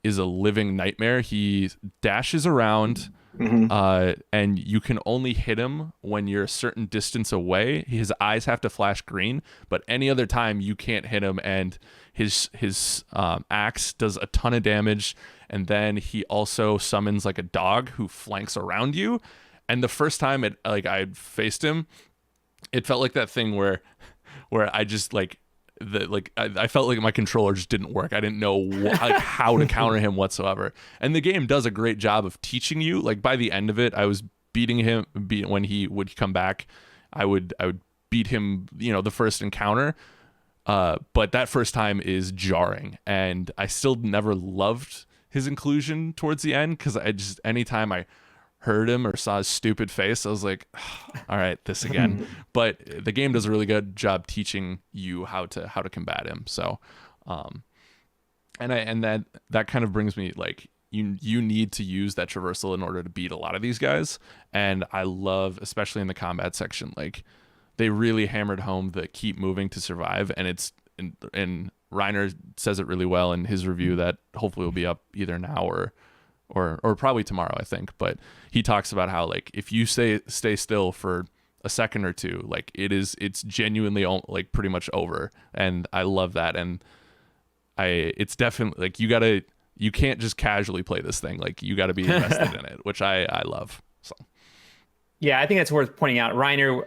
is a living nightmare. He dashes around, and you can only hit him when you're a certain distance away. His eyes have to flash green, but any other time you can't hit him. And his axe does a ton of damage, and then he also summons like a dog who flanks around you. And the first time I faced him, it felt like that thing where I just I felt like my controller just didn't work. I didn't know how to counter him whatsoever. And the game does a great job of teaching you. Like by the end of it, I was beating him. When he would come back, I would beat him. The first encounter. But that first time is jarring, and I still never loved his inclusion towards the end, because anytime I heard him or saw his stupid face, I was like, all right, this again. But the game does a really good job teaching you how to combat him. So and that kind of brings me, like, you need to use that traversal in order to beat a lot of these guys. And I love, especially in the combat section, like they really hammered home the keep moving to survive. And it's and Reiner says it really well in his review that hopefully will be up either now or probably tomorrow, I think. But he talks about how, like, if you stay still for a second or two, like it's genuinely like pretty much over. And I love that. And it's definitely like you can't just casually play this thing. Like you got to be invested in it, which I love. So. Yeah, I think that's worth pointing out. Reiner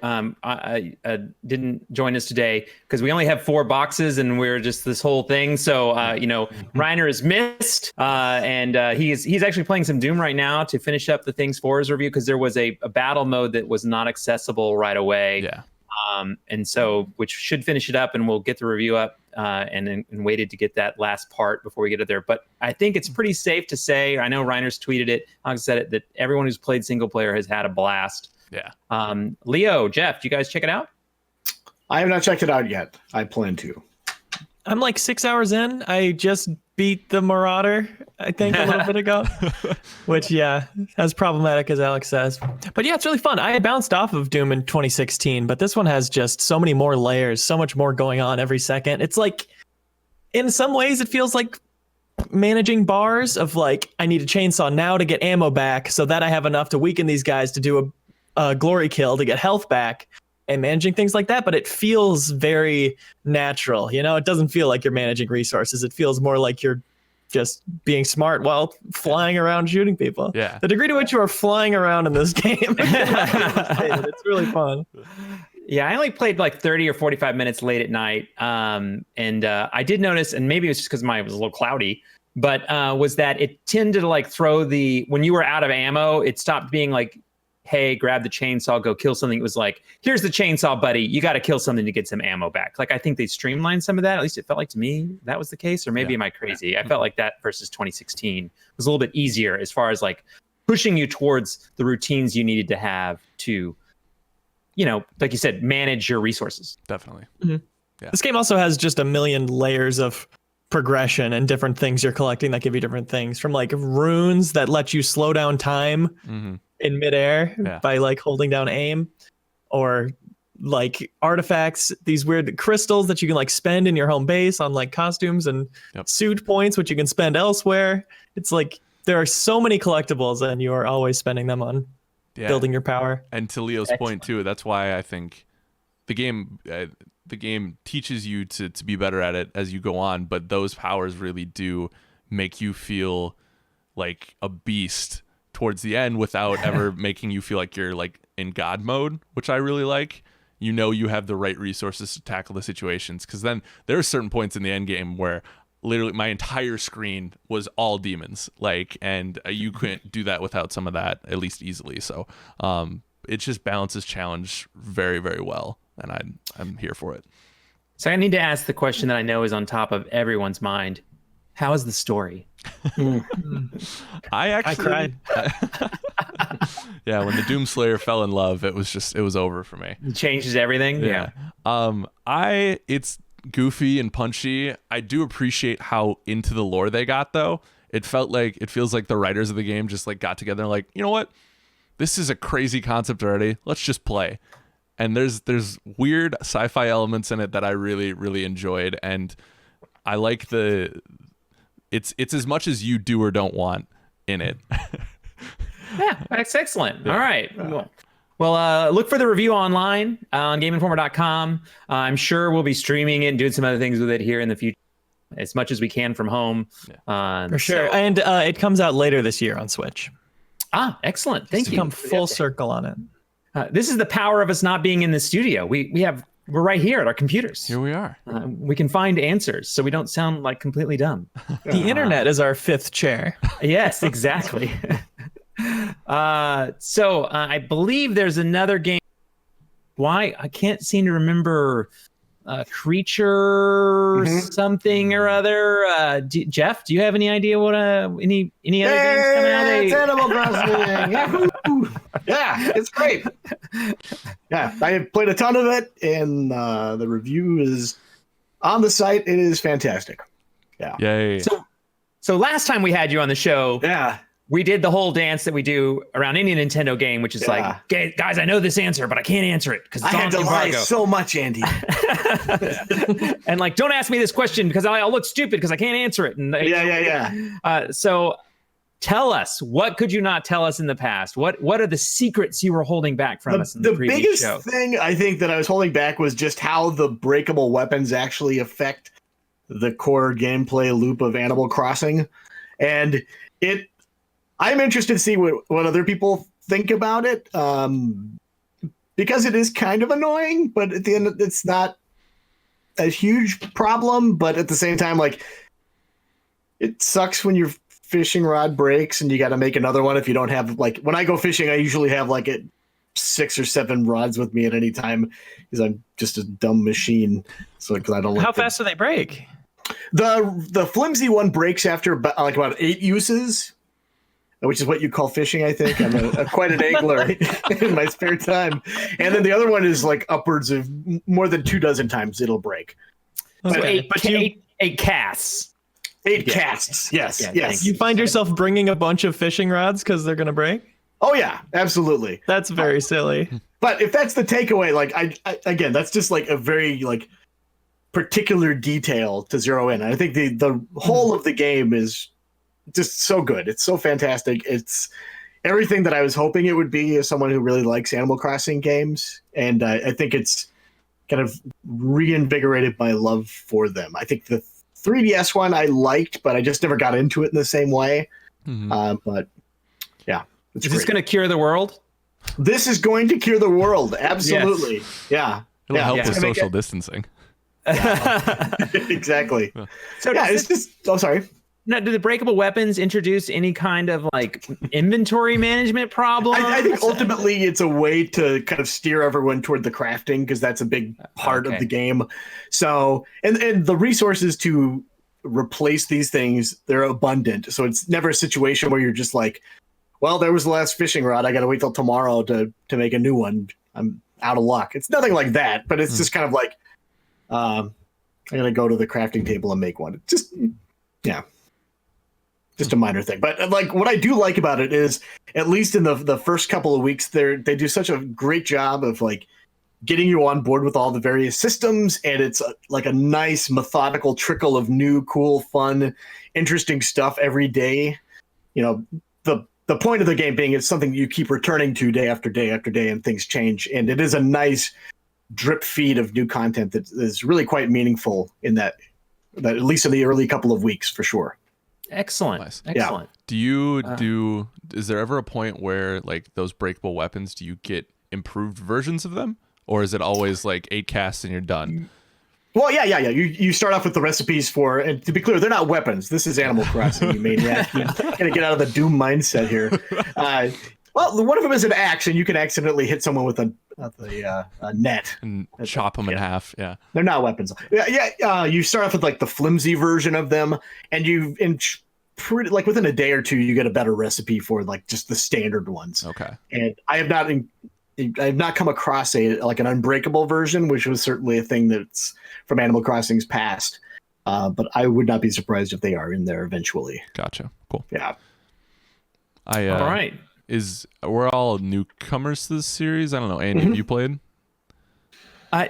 didn't join us today because we only have 4 boxes and we're just this whole thing. So, Reiner is missed, and he's actually playing some Doom right now to finish up the things for his review, because there was a battle mode that was not accessible right away. Yeah. And so, which should finish it up, and we'll get the review up, and waited to get that last part before we get it there. But I think it's pretty safe to say, I know Reiner's tweeted it, Alex said it, that everyone who's played single player has had a blast. Yeah. Leo, Jeff, do you guys check it out? I have not checked it out yet. I plan to. I'm like 6 hours in. I just beat the Marauder, I think, a little bit ago, which, yeah, as problematic as Alex says. But yeah, it's really fun. I had bounced off of Doom in 2016, but this one has just so many more layers, so much more going on every second. It's like, in some ways, it feels like managing bars of like, I need a chainsaw now to get ammo back so that I have enough to weaken these guys to do a glory kill to get health back, and managing things like that. But it feels very natural. It doesn't feel like you're managing resources. It feels more like you're just being smart while flying around shooting people. Yeah. The degree to which you are flying around in this game, it's really fun. Yeah, I only played like 30 or 45 minutes late at night. And I did notice, and maybe it was just because it was a little cloudy, but was that it tended to like throw when you were out of ammo, it stopped being like, hey, grab the chainsaw, go kill something. It was like, here's the chainsaw, buddy. You got to kill something to get some ammo back. Like, I think they streamlined some of that. At least it felt like to me that was the case. Or maybe am I crazy? I felt like that versus 2016 was a little bit easier as far as like pushing you towards the routines you needed to have to, like you said, manage your resources. Definitely. Mm-hmm. Yeah. This game also has just a million layers of progression and different things you're collecting that give you different things, from like runes that let you slow down time in midair by like holding down aim, or like artifacts, these weird crystals that you can like spend in your home base on like costumes and suit points, which you can spend elsewhere. It's like there are so many collectibles and you are always spending them on building your power. And to Leo's point too, that's why I think the game teaches you to be better at it as you go on, but those powers really do make you feel like a beast towards the end without ever making you feel like you're like in God mode, which I really like. You have the right resources to tackle the situations, because then there are certain points in the end game where literally my entire screen was all demons, and you couldn't do that without some of that, at least easily. So it just balances challenge very, very well, and I'm here for it. So I need to ask the question that I know is on top of everyone's mind. How is the story? I cried. Yeah, when the Doomslayer fell in love, it was over for me. It changes everything. Yeah. goofy and punchy. I do appreciate how into the lore they got, though. It feels like the writers of the game just like got together and like, you know what? This is a crazy concept already. Let's just play. And there's weird sci-fi elements in it that I really, really enjoyed. And I like it's as much as you do or don't want in it. Yeah, that's excellent. All right. Well, look for the review online on GameInformer.com. I'm sure we'll be streaming it and doing some other things with it here in the future, as much as we can from home. For sure. And it comes out later this year on Switch. Excellent. Thank you. Come full circle on it. This is the power of us not being in the studio. We're right here at our computers. Here we are. We can find answers, so we don't sound like completely dumb. The internet is our fifth chair. Yes, exactly. So I believe there's another game. Why I can't seem to remember. Creature something or other. Jeff, do you have any idea what any other games coming out? It's Animal Crossing. Yahoo! Yeah, it's great. Yeah, I have played a ton of it, and the review is on the site. It is fantastic. Yeah. Yay. So last time we had you on the show, we did the whole dance that we do around any Nintendo game, which is like, guys, I know this answer, but I can't answer it because I had to lie so much, Andy. And like, don't ask me this question because I'll look stupid because I can't answer it. And so tell us, what could you not tell us in the past? What are the secrets you were holding back from us in the previous show? The biggest thing I think that I was holding back was just how the breakable weapons actually affect the core gameplay loop of Animal Crossing. And I'm interested to see what other people think about it, because it is kind of annoying, but at the end, it's not a huge problem. But at the same time, like, it sucks when your fishing rod breaks and you got to make another one if you don't have, like, when I go fishing, I usually have like 6 or 7 rods with me at any time because I'm just a dumb machine. So because I don't. How fast do they break? The flimsy one breaks after about 8 uses. Which is what you call fishing, I think. I'm quite an angler in my spare time. And then the other one is like upwards of more than 24 times it'll break. Okay. Eight casts. 8 casts. Yes. You find yourself bringing a bunch of fishing rods because they're going to break? Oh, yeah, absolutely. That's very silly. But if that's the takeaway, like, I again, that's just like a very like particular detail to zero in. I think the whole of the game is just so good. It's so fantastic. It's everything that I was hoping it would be as someone who really likes Animal Crossing games. And I think it's kind of reinvigorated my love for them. I think the 3DS one I liked, but I just never got into it in the same way. But yeah. Is this going to cure the world? This is going to cure the world. Absolutely. Yes. Yeah. It'll help with social distancing. Exactly. So it's just, sorry. Now, do the breakable weapons introduce any kind of like inventory management problem? I think ultimately it's a way to kind of steer everyone toward the crafting because that's a big part of the game. So, and the resources to replace these things, they're abundant. So it's never a situation where you're just like, well, there was the last fishing rod. I got to wait till tomorrow to make a new one. I'm out of luck. It's nothing like that, but it's just kind of like, I'm going to go to the crafting table and make one. It's just, just a minor thing. But like what I do like about it is, at least in the first couple of weeks, they do such a great job of like getting you on board with all the various systems. And it's like a nice methodical trickle of new, cool, fun, interesting stuff every day. You know, the point of the game being it's something you keep returning to day after day after day, and things change. And it is a nice drip feed of new content that is really quite meaningful in that at least in the early couple of weeks, for sure. Excellent. Nice. Excellent. Is there ever a point where like those breakable weapons, do you get improved versions of them? Or is it always like 8 casts and you're done? Well, yeah. You start off with the recipes for, and to be clear, they're not weapons. This is Animal Crossing, you maniac. You're gonna get out of the Doom mindset here. Well, one of them is an axe, and you can accidentally hit someone with a net And chop them in half. Yeah. They're not weapons. You start off with like the flimsy version of them, and pretty like within a day or two, you get a better recipe for like just the standard ones. Okay. And I have not I've not come across an unbreakable version, which was certainly a thing that's from Animal Crossing's past. But I would not be surprised if they are in there eventually. Gotcha. Cool. Yeah. All right. We're all newcomers to this series. I don't know. Andy, have you played?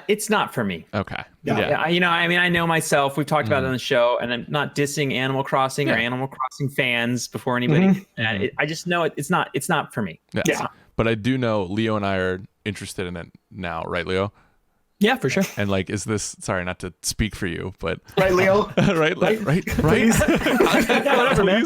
It's not for me. Okay. Yeah. I know myself. We've talked about it on the show, and I'm not dissing Animal Crossing or Animal Crossing fans before anybody. I just know it's not for me. Yeah. But I do know Leo and I are interested in it now, right, Leo? Yeah, for sure. And like, is this, sorry, not to speak for you, but Right, Leo? right. Whatever, man.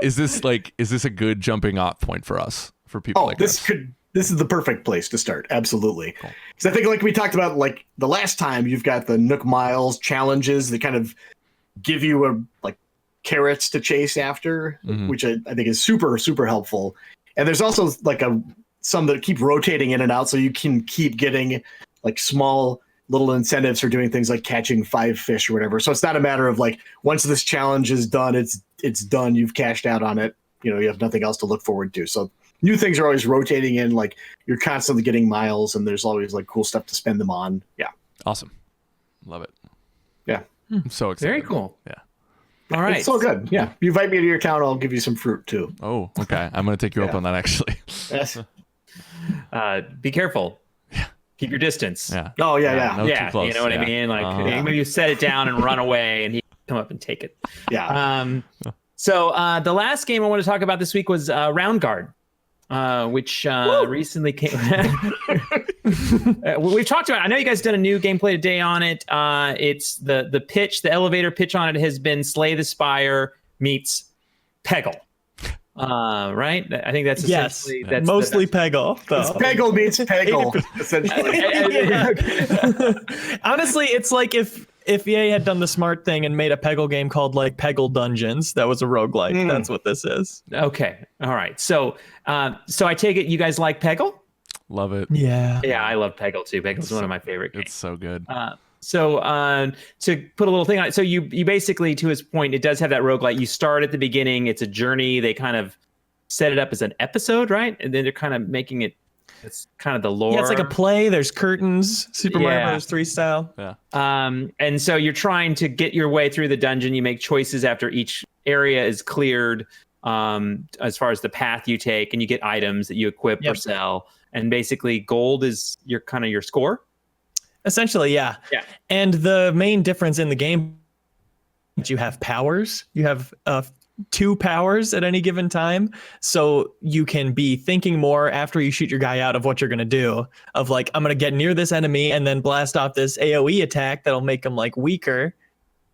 Is this a good jumping off point for us, for people like us? This is the perfect place to start. Absolutely. Because I think, like we talked about, like the last time, you've got the Nook Miles challenges that kind of give you carrots to chase after, which I think is super, super helpful. And there's also some that keep rotating in and out, so you can keep getting like small little incentives for doing things like catching 5 fish or whatever. So it's not a matter of like, once this challenge is done, it's done. You've cashed out on it. You have nothing else to look forward to. So new things are always rotating in. Like, you're constantly getting miles, and there's always like cool stuff to spend them on. Yeah. Awesome. Love it. Yeah. I'm so excited. Very cool. Yeah. All right. It's so good. Yeah. You invite me to your town, I'll give you some fruit too. Oh, okay. I'm going to take you up on that, actually. Yes. Be careful. Keep your distance. Yeah. Oh, yeah. No, too close. You know what I mean? Like, maybe you set it down and run away, and he come up and take it. Yeah. So the last game I want to talk about this week was Roundguard, which recently came. We've talked about it. I know you guys done a new gameplay today on it. It's the elevator pitch on it has been Slay the Spire meets Peggle. Right? I think that's essentially that's mostly Peggle. It's Peggle meets Peggle, essentially. Honestly, it's like if EA had done the smart thing and made a Peggle game called like Peggle Dungeons, that was a roguelike. That's what this is. Okay. All right. So I take it you guys like Peggle? Love it. Yeah. Yeah, I love Peggle too. Peggle's one of my favorite games. It's so good. So to put a little thing on it, so you basically, to his point, it does have that roguelike. You start at the beginning, it's a journey. They kind of set it up as an episode, right? And then they're kind of making it, it's kind of the lore. Yeah, it's like a play. There's curtains, Super Mario Bros. 3 style. Yeah. And so you're trying to get your way through the dungeon. You make choices after each area is cleared, as far as the path you take, and you get items that you equip or sell. And basically gold is your score. Essentially, yeah. Yeah. And the main difference in the game is you have powers. You have 2 powers at any given time. So you can be thinking more after you shoot your guy out of what you're going to do. Of like, I'm going to get near this enemy and then blast off this AoE attack that'll make them like weaker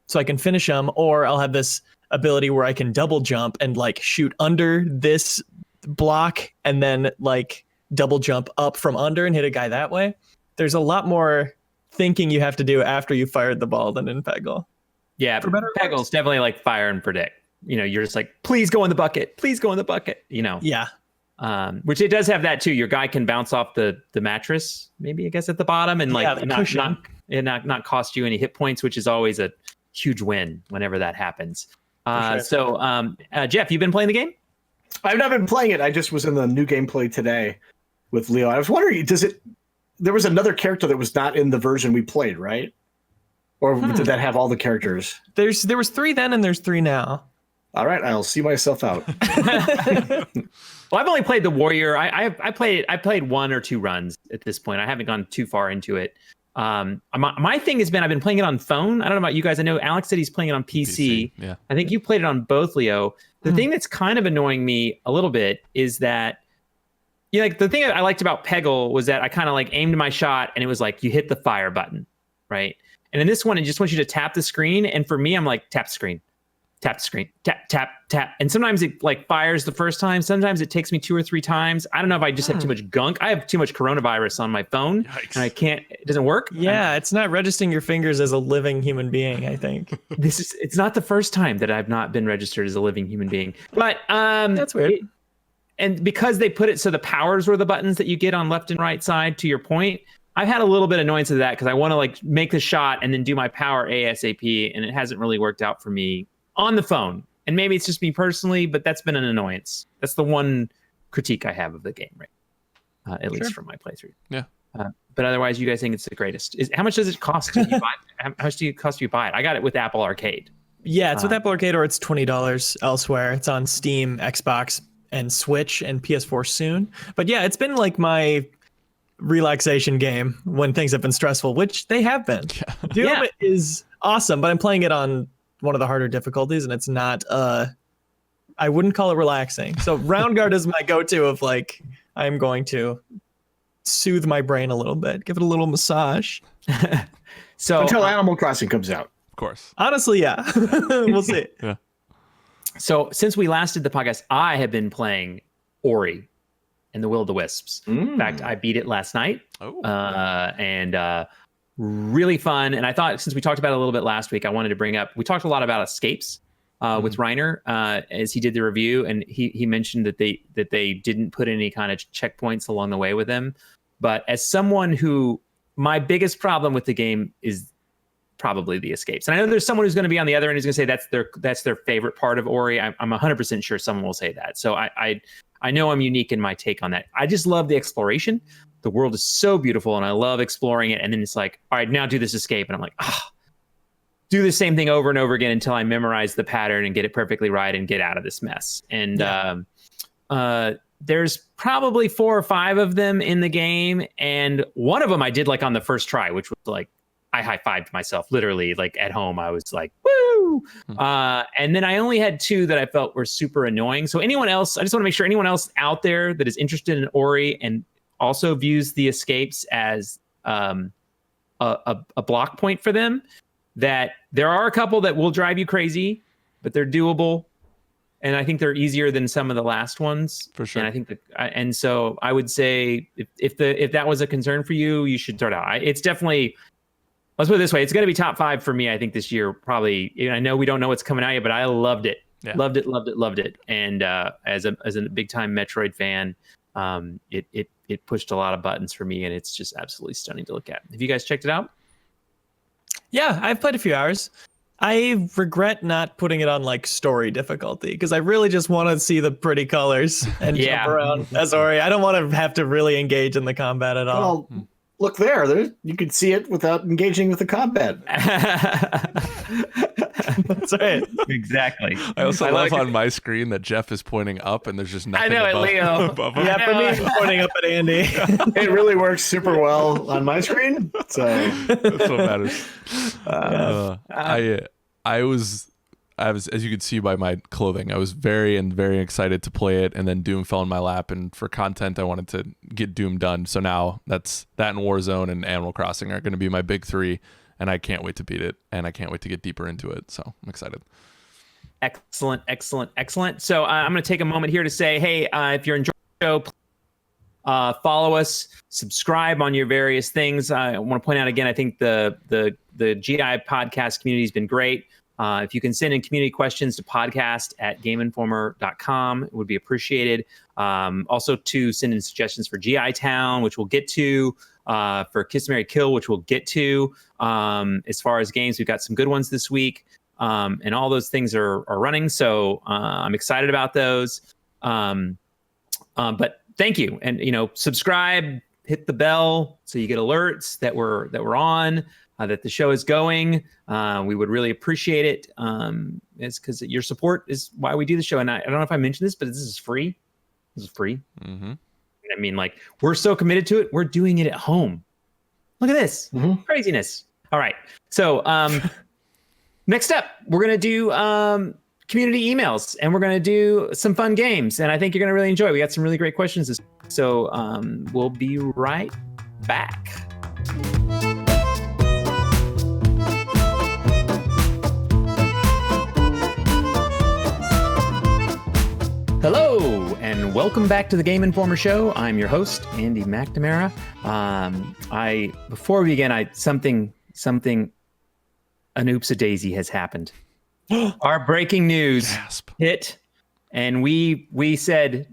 so I can finish them. Or I'll have this ability where I can double jump and like shoot under this block and then like double jump up from under and hit a guy that way. There's a lot more thinking you have to do after you fired the ball than in Peggle. Yeah, Peggle's definitely like fire and predict. You're just like, please go in the bucket. Please go in the bucket. Yeah. Which it does have that too. Your guy can bounce off the mattress, maybe I guess at the bottom, and like not cost you any hit points, which is always a huge win whenever that happens. Sure. So Jeff, you've been playing the game? I've not been playing it. I just was in the new gameplay today with Leo. I was wondering, there was another character that was not in the version we played, right? Or did that have all the characters? There was 3 then and there's 3 now. All right, I'll see myself out. Well, I've only played the warrior. I played 1 or 2 runs at this point. I haven't gone too far into it. My thing has been I've been playing it on phone. I don't know about you guys. I know Alex said he's playing it on PC. Yeah. I think you played it on both, Leo. The thing that's kind of annoying me a little bit is that the thing I liked about Peggle was that I kind of like aimed my shot and it was like you hit the fire button, right? And in this one, it just wants you to tap the screen. And for me, I'm like, tap the screen, tap, tap. And sometimes it like fires the first time. Sometimes it takes me 2 or 3 times. I don't know if I just have too much gunk. I have too much coronavirus on my phone. Yikes. And it doesn't work. Yeah, it's not registering your fingers as a living human being, I think. It's not the first time that I've not been registered as a living human being. But that's weird. And because they put it so the powers were the buttons that you get on left and right side, to your point, I've had a little bit of annoyance of that because I want to like make the shot and then do my power ASAP, and it hasn't really worked out for me on the phone. And maybe it's just me personally, but that's been an annoyance. That's the one critique I have of the game, right? at least from my playthrough. Yeah. But otherwise, you guys think it's the greatest. How much does it cost to you buy? How much do it cost you to buy it? I got it with Apple Arcade. Yeah, it's with Apple Arcade, or it's $20 elsewhere. It's on Steam, Xbox, and Switch, and PS4 soon. But yeah, it's been like my relaxation game when things have been stressful, which they have been. Doom is awesome, but I'm playing it on one of the harder difficulties, and it's not. I wouldn't call it relaxing. So Roundguard is my go-to of like I'm going to soothe my brain a little bit, give it a little massage. So until Animal Crossing comes out. Of course. Honestly, yeah. We'll see. Yeah. So since we last did the podcast, I have been playing Ori and the Will of the Wisps. In fact, I beat it last night. And really fun. And I thought since we talked about it a little bit last week, I wanted to bring up, we talked a lot about escapes with Reiner as he did the review. And he mentioned that they didn't put any kind of checkpoints along the way with them. But as someone who, my biggest problem with the game is probably the escapes. And I know there's someone who's going to be on the other end who's going to say that's their favorite part of Ori. I'm 100% sure someone will say that. So I know I'm unique in my take on that. I just love the exploration. The world is so beautiful and I love exploring it. And then it's like, all right, now do this escape. And I'm like, do the same thing over and over again until I memorize the pattern and get it perfectly right and get out of this mess. And there's probably 4 or 5 of them in the game. And one of them I did like on the first try, which was like, I high-fived myself literally like at home. I was like, woo! And then I only had 2 that I felt were super annoying. So anyone else, I just want to make sure anyone else out there that is interested in Ori and also views the escapes as a block point for them, that there are a couple that will drive you crazy, but they're doable. And I think they're easier than some of the last ones. For sure. And I think and so I would say if that was a concern for you, you should start out. It's definitely, let's put it this way. It's going to be top 5 for me, I think, this year. Probably. I know we don't know what's coming out yet, but I loved it. Yeah. Loved it. And as a big time Metroid fan, it pushed a lot of buttons for me, and it's just absolutely stunning to look at. Have you guys checked it out? Yeah, I've played a few hours. I regret not putting it on like story difficulty because I really just want to see the pretty colors and jump around as Ori. I don't want to have to really engage in the combat at all. Well, look there. You could see it without engaging with the combat. That's right. Exactly. I also love on my screen that Jeff is pointing up and there's just nothing above, Leo. Above him. Yeah, for me, it's pointing up at Andy. It really works super well on my screen. So that's what matters. I was, as you could see by my clothing, I was very excited to play it, and then Doom fell in my lap, and for content, I wanted to get Doom done. So now that and Warzone and Animal Crossing are going to be my big 3, and I can't wait to beat it, and I can't wait to get deeper into it. So I'm excited. Excellent. So I'm going to take a moment here to say, hey, if you're enjoying the show, follow us, subscribe on your various things. I want to point out again, I think the GI podcast community has been great. If you can send in community questions to podcast@gameinformer.com, it would be appreciated. Also to send in suggestions for GI Town, which we'll get to, for Kiss, Marry, Kill, which we'll get to. As far as games, we've got some good ones this week. And all those things are running. So I'm excited about those. But thank you. And, subscribe, hit the bell so you get alerts that we're on. That the show is going. We would really appreciate it. It's because your support is why we do the show. And I don't know if I mentioned this, but this is free. Mm-hmm. I mean, like, we're so committed to it. We're doing it at home. Look at this craziness. All right. So next up, we're going to do community emails, and we're going to do some fun games. And I think you're going to really enjoy. We got some really great questions this week. So we'll be right back. Hello, and welcome back to the Game Informer Show. I'm your host, Andy McNamara. Before we begin, something an oops-a-daisy has happened. Our breaking news hit, and we said,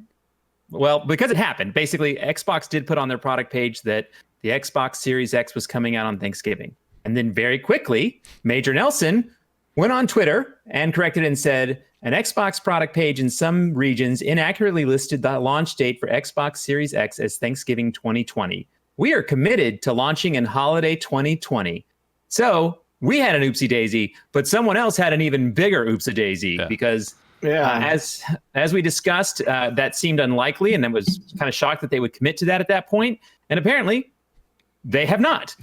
well, because it happened, basically, Xbox did put on their product page that the Xbox Series X was coming out on Thanksgiving. And then very quickly, Major Nelson went on Twitter and corrected and said, an Xbox product page in some regions inaccurately listed the launch date for Xbox Series X as Thanksgiving 2020. We are committed to launching in holiday 2020. So we had an oopsie daisy, but someone else had an even bigger oopsie daisy because as we discussed, that seemed unlikely, and I was kind of shocked that they would commit to that at that point. And apparently they have not.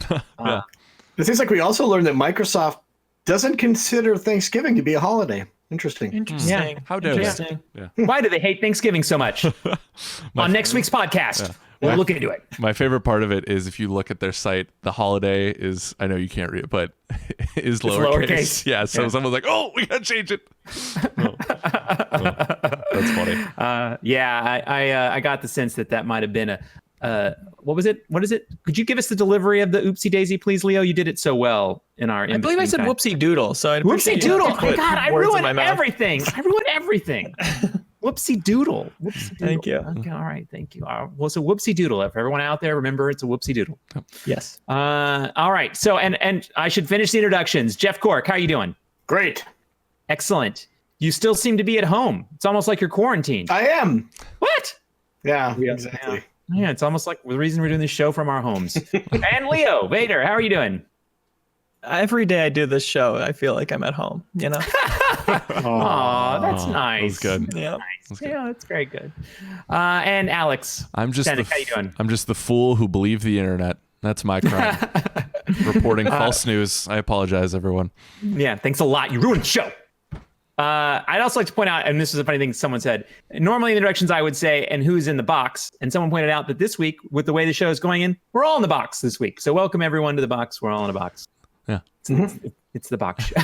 It seems like we also learned that Microsoft doesn't consider Thanksgiving to be a holiday. Interesting. Yeah. How dare they? Yeah. Why do they hate Thanksgiving so much? On next week's podcast, we'll look into it. My favorite part of it is if you look at their site, the holiday is, I know you can't read it, but is lowercase. Yeah, so someone's like, oh, we got to change it. That's funny. I got the sense that might have been what was it? What is it? Could you give us the delivery of the oopsie daisy, please, Leo? You did it so well in our. I believe I said whoopsie doodle. So whoopsie doodle. Oh my God, I ruined everything. Whoopsie doodle. Thank you. Okay, all right, thank you. Well, so whoopsie doodle. If everyone out there, remember it's a whoopsie doodle. Yes. All right. So and I should finish the introductions. Jeff Cork, how are you doing? Great. Excellent. You still seem to be at home. It's almost like you're quarantined. I am. What? Yeah, exactly. Yeah, it's almost like the reason we're doing this show from our homes. And Leo Vader, how are you doing? Every day I do this show, I feel like I'm at home, you know? Aw, that's nice. That was good. Yeah. Yeah, that's very good. And Alex, I'm just Danik, how you doing? I'm just the fool who believed the internet. That's my crime. Reporting false news. I apologize, everyone. Yeah, thanks a lot. You ruined the show. I'd also like to point out, and this is a funny thing someone said, normally in the directions I would say, and who's in the box? And someone pointed out that this week, with the way the show is going in, we're all in the box this week. So welcome everyone to the box. We're all in a box. Yeah. It's the box show.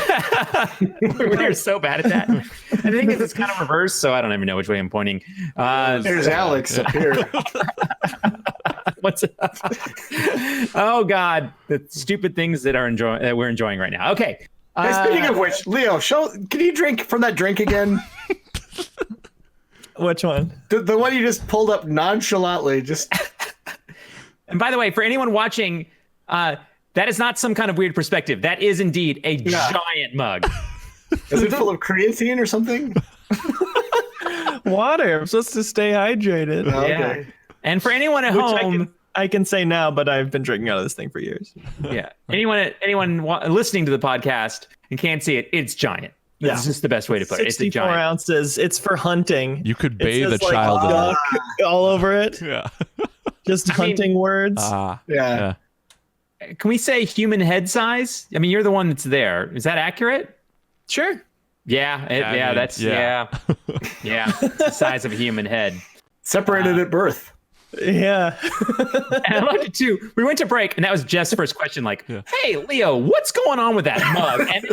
We're so bad at that. I think it's kind of reversed, so I don't even know which way I'm pointing. There's Alex up here. What's up? Oh, God. The stupid things that we're enjoying right now. Okay. Hey, speaking of which, Leo, can you drink from that drink again? Which one? The one you just pulled up nonchalantly. And by the way, for anyone watching, that is not some kind of weird perspective. That is indeed a giant mug. Is it full of creatine or something? Water. I'm supposed to stay hydrated. Oh, okay. Yeah. And for anyone at home, I can say now, but I've been drinking out of this thing for years. Yeah. Anyone listening to the podcast and can't see it, it's giant. This is just the best way to put it. It's a 64 giant. ounces. It's for hunting. You could bathe a It says, child in duck all over it. Yeah. Just hunting words. Yeah. Can we say human head size? I mean, you're the one that's there. Is that accurate? Sure. Yeah. It's the size of a human head. Separated at birth. Yeah. And I loved it too. We went to break, and that was Jeff's first question. Like, hey, Leo, what's going on with that mug? And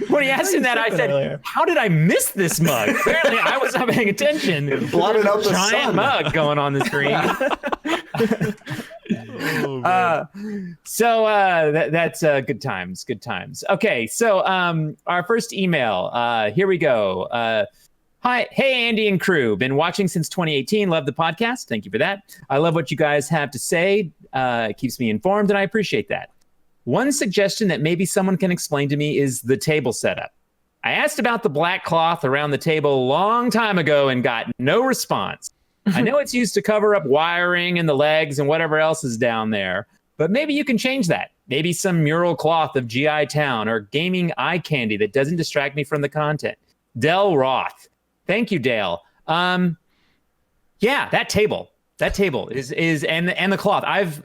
when he asked him that, I said, how did I miss this mug? Apparently, I was not paying attention. It blotted out the giant sun. mug going on the screen. That's good times. Good times. Okay, so our first email. Here we go. Hi, hey, Andy and crew. Been watching since 2018. Love the podcast. Thank you for that. I love what you guys have to say. It keeps me informed, and I appreciate that. One suggestion that maybe someone can explain to me is the table setup. I asked about the black cloth around the table a long time ago and got no response. I know it's used to cover up wiring and the legs and whatever else is down there, but maybe you can change that. Maybe some mural cloth of GI Town or gaming eye candy that doesn't distract me from the content. Del Roth. Thank you, Dale. Yeah, that table is and the cloth. I've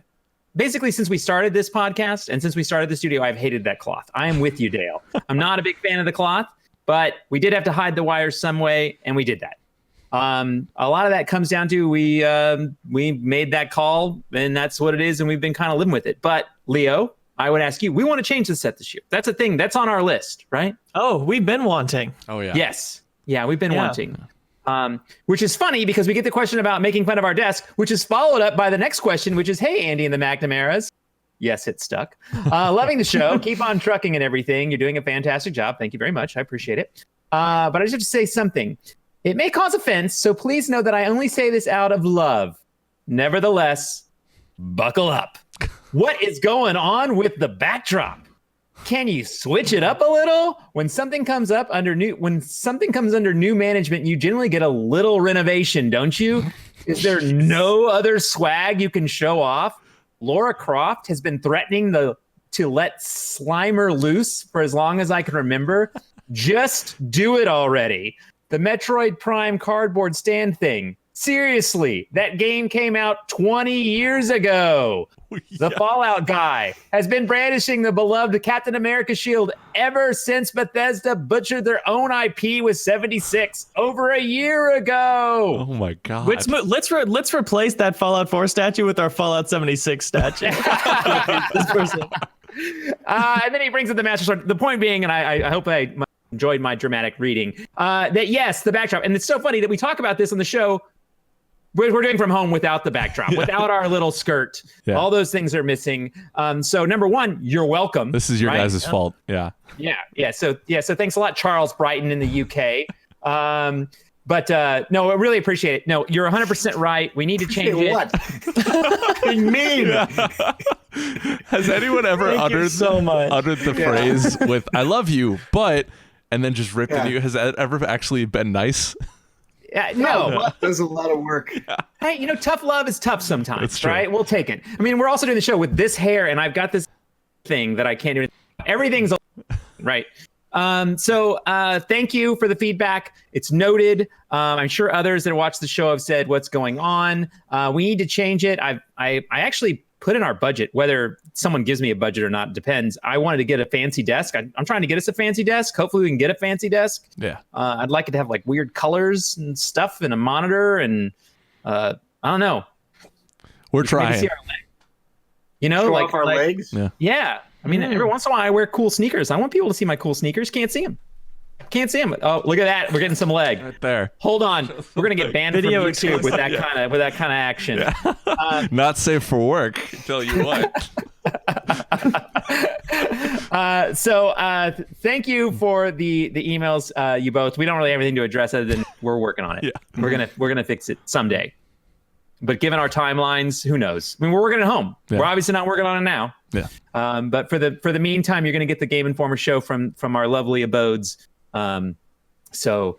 basically, since we started this podcast and since we started the studio, I've hated that cloth. I am with you, Dale. I'm not a big fan of the cloth, but we did have to hide the wires some way, and we did that. A lot of that comes down to we made that call, and that's what it is, and we've been kind of living with it. But Leo, I would ask you, we want to change the set this year. That's a thing. That's on our list, right? Oh, we've been wanting. Oh, yeah. Yes. Yeah, we've been wanting. Which is funny because we get the question about making fun of our desk, which is followed up by the next question, which is, hey, Andy and the McNamaras. Yes, it stuck. Loving the show. Keep on trucking and everything. You're doing a fantastic job. Thank you very much. I appreciate it. But I just have to say something. It may cause offense, so please know that I only say this out of love. Nevertheless, buckle up. What is going on with the backdrop? can you switch it up a little? When something comes under new management, you generally get a little renovation, don't you? Is there no other swag you can show off? Laura Croft has been threatening to let Slimer loose for as long as I can remember. Just do it already. The Metroid Prime cardboard stand thing. Seriously, that game came out 20 years ago. The Fallout guy has been brandishing the beloved Captain America shield ever since Bethesda butchered their own IP with 76 over a year ago. Oh my god! Let's replace that Fallout 4 statue with our Fallout 76 statue. This person. And then he brings up the Master Sword. The point being, and I hope I enjoyed my dramatic reading, that yes, the backdrop. And it's so funny that we talk about this on the show. We're doing from home without the backdrop, without our little skirt. Yeah. All those things are missing. So number one, you're welcome. This is your guys' fault. Yeah. So thanks a lot, Charles Brighton in the UK. But no, I really appreciate it. No, you're 100% right. We need to change it. What? You mean? Has anyone ever uttered the phrase with "I love you," but and then just ripped at you? Has that ever actually been nice? No. There's a lot of work. Hey, tough love is tough sometimes, right? We'll take it. I mean, we're also doing the show with this hair, and I've got this thing that I can't do. Everything's right. So thank you for the feedback. It's noted. I'm sure others that watch the show have said what's going on. We need to change it. I actually put in our budget, whether someone gives me a budget or not, depends. I wanted to get a fancy desk. I'm trying to get us a fancy desk. Hopefully we can get a fancy desk. Yeah. I'd like it to have like weird colors and stuff and a monitor and I don't know. We're trying. See our leg. Show off our legs? Yeah. I mean, every once in a while I wear cool sneakers. I want people to see my cool sneakers. Can't see them. Oh, look at that. We're getting some leg. Right there. Hold on. We're going to get banned from YouTube with that kind of action. Yeah. Not safe for work. Tell you what. So thank you for the emails, you both. We don't really have anything to address other than we're working on it. Yeah. We're gonna fix it someday. But given our timelines, who knows? I mean, we're working at home. Yeah. We're obviously not working on it now. Yeah. But for the meantime, you're going to get the Game Informer show from our lovely abodes. So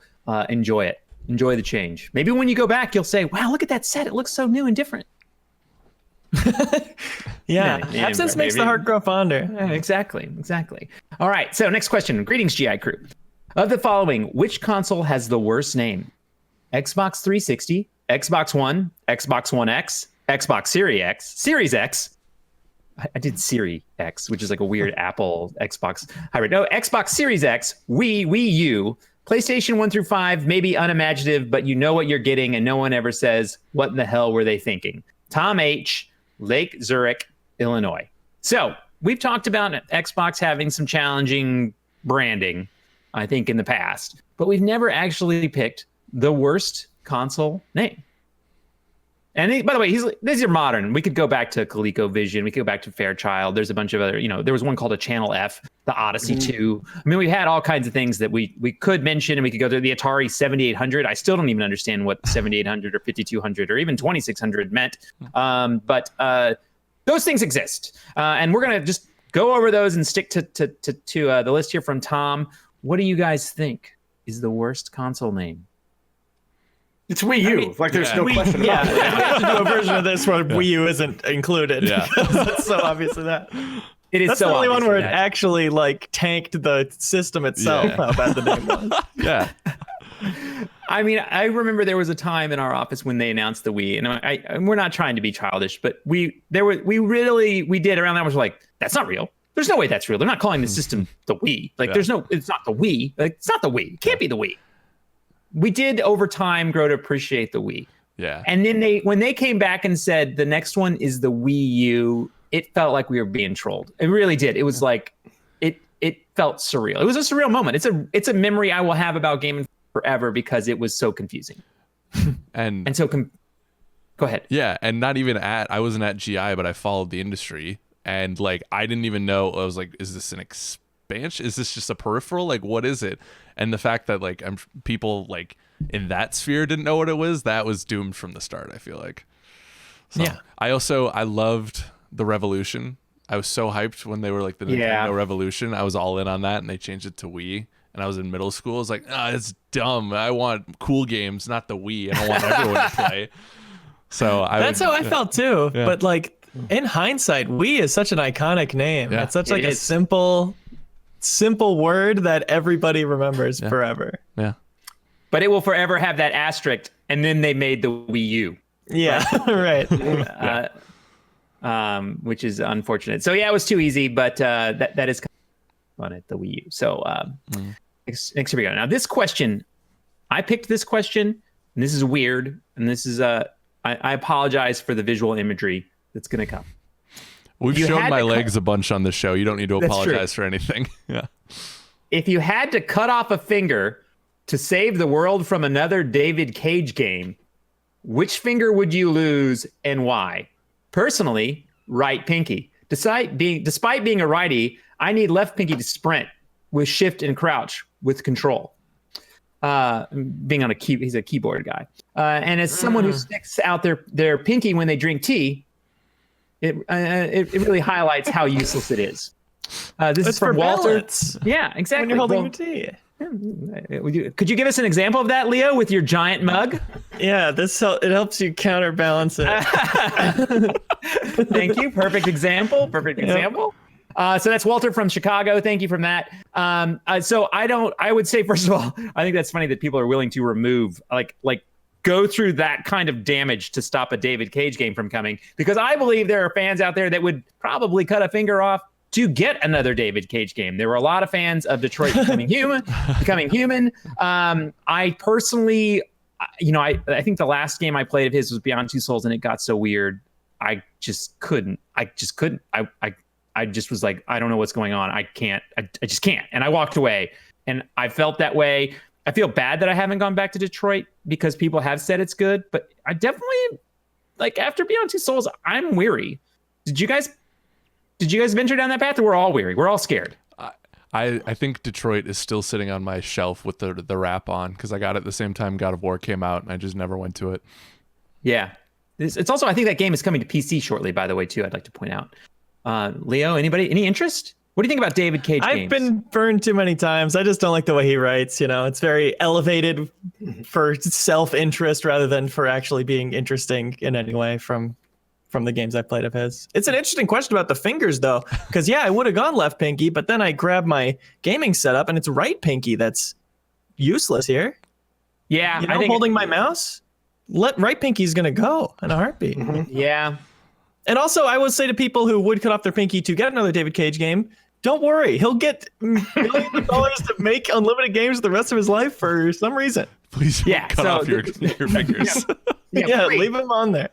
enjoy it. Enjoy the change. Maybe when you go back, you'll say, "Wow, look at that set. It looks so new and different." Absence makes the heart grow fonder. Yeah, exactly. All right. So next question. Greetings, GI crew. Of the following, which console has the worst name? Xbox 360, Xbox One, Xbox One X, Xbox Series X. I did Siri X, which is like a weird Apple Xbox hybrid. No, Xbox Series X, Wii U, PlayStation 1 through 5, maybe unimaginative, but you know what you're getting, and no one ever says, what in the hell were they thinking? Tom H., Lake Zurich, Illinois. So we've talked about Xbox having some challenging branding, I think, in the past, but we've never actually picked the worst console name. And by the way, these are modern. We could go back to ColecoVision. We could go back to Fairchild. There's a bunch of other, there was one called a Channel F, the Odyssey 2. I mean, we had all kinds of things that we could mention, and we could go through the Atari 7800. I still don't even understand what 7800 or 5200 or even 2600 meant. But those things exist. And we're going to just go over those and stick to the list here from Tom. What do you guys think is the worst console name? It's Wii U. There's no question about it. We have to do a version of this where Wii U isn't included. Yeah. It's so obviously that. It is. That's so the only one where that. it actually tanked the system itself. Yeah. How bad the name was. Yeah. I mean, I remember there was a time in our office when they announced the Wii, and we're not trying to be childish, but we did around that was like, that's not real. There's no way that's real. They're not calling the system the Wii. It's not the Wii. It's not the Wii. It can't be the Wii. We did over time grow to appreciate the Wii. Yeah. And then when they came back and said the next one is the Wii U, it felt like we were being trolled. It really did. It was like it felt surreal. It was a surreal moment. It's a memory I will have about gaming forever because it was so confusing. And so go ahead. Yeah, and not even I wasn't at GI, but I followed the industry, and I didn't even know. I was like, is this an expansion? Is this just a peripheral? What is it? And the fact that people in that sphere didn't know what it was, that was doomed from the start, I feel like. So, yeah. I loved the Revolution I was so hyped when they were like the Yeah. Nintendo Revolution. I was all in on that, and they changed it to Wii. And I was in middle school. I was like, it's dumb. I want cool games, not the Wii. I don't want everyone to play. So That's how I felt too. Yeah. But like in hindsight, Wii is such an iconic name. Yeah. It's such like It a is. simple word that everybody remembers forever. Yeah. But it will forever have that asterisk. And then they made the Wii U. Yeah, right. Which is unfortunate. So yeah, it was too easy, but that is kind of fun at the Wii U. So next here we go. Now this question, I picked this question, and this is weird, and this is I apologize for the visual imagery that's going to come. We've You shown had my to legs a bunch on this show. You don't need to That's true. apologize for anything. Yeah. If you had to cut off a finger to save the world from another David Cage game, which finger would you lose and why? Personally, right pinky. Despite being a righty, I need left pinky to sprint with shift and crouch with control. Being on he's a keyboard guy. And as someone who sticks out their pinky when they drink tea, it really highlights how useless it is. This is from for Walter. balance. Yeah, exactly. When you're holding Well, your tea. could you give us an example of that, Leo, with your giant mug? Yeah, it helps you counterbalance it. Thank you. Perfect example. So that's Walter from Chicago. Thank you from that. So I would say, first of all, I think that's funny that people are willing to remove, like go through that kind of damage to stop a David Cage game from coming, because I believe there are fans out there that would probably cut a finger off to get another David Cage game. There were a lot of fans of Detroit Becoming Human. I personally, I think the last game I played of his was Beyond Two Souls, and it got so weird. I just couldn't. I just was like, I don't know what's going on. I just can't. And I walked away, and I felt that way. I feel bad that I haven't gone back to Detroit because people have said it's good, but I definitely, like, after Beyond Two Souls, I'm weary. Did you guys venture down that path, or we're all weary? We're all scared. I think Detroit is still sitting on my shelf with the wrap on, because I got it at the same time God of War came out, and I just never went to it. Yeah. It's also, I think that game is coming to PC shortly, by the way, too, I'd like to point out. Leo, any interest? What do you think about David Cage games? I've been burned too many times. I just don't like the way he writes. It's very elevated for self-interest rather than for actually being interesting in any way from the games I've played of his. It's an interesting question about the fingers, though, because I would have gone left pinky, but then I grabbed my gaming setup and it's right pinky that's useless here. Yeah, I think holding my mouse, right pinky's gonna go in a heartbeat. Yeah. And also, I would say to people who would cut off their pinky to get another David Cage game, don't worry. He'll get millions of dollars to make unlimited games the rest of his life for some reason. Please cut off your fingers. Yeah, leave him on there.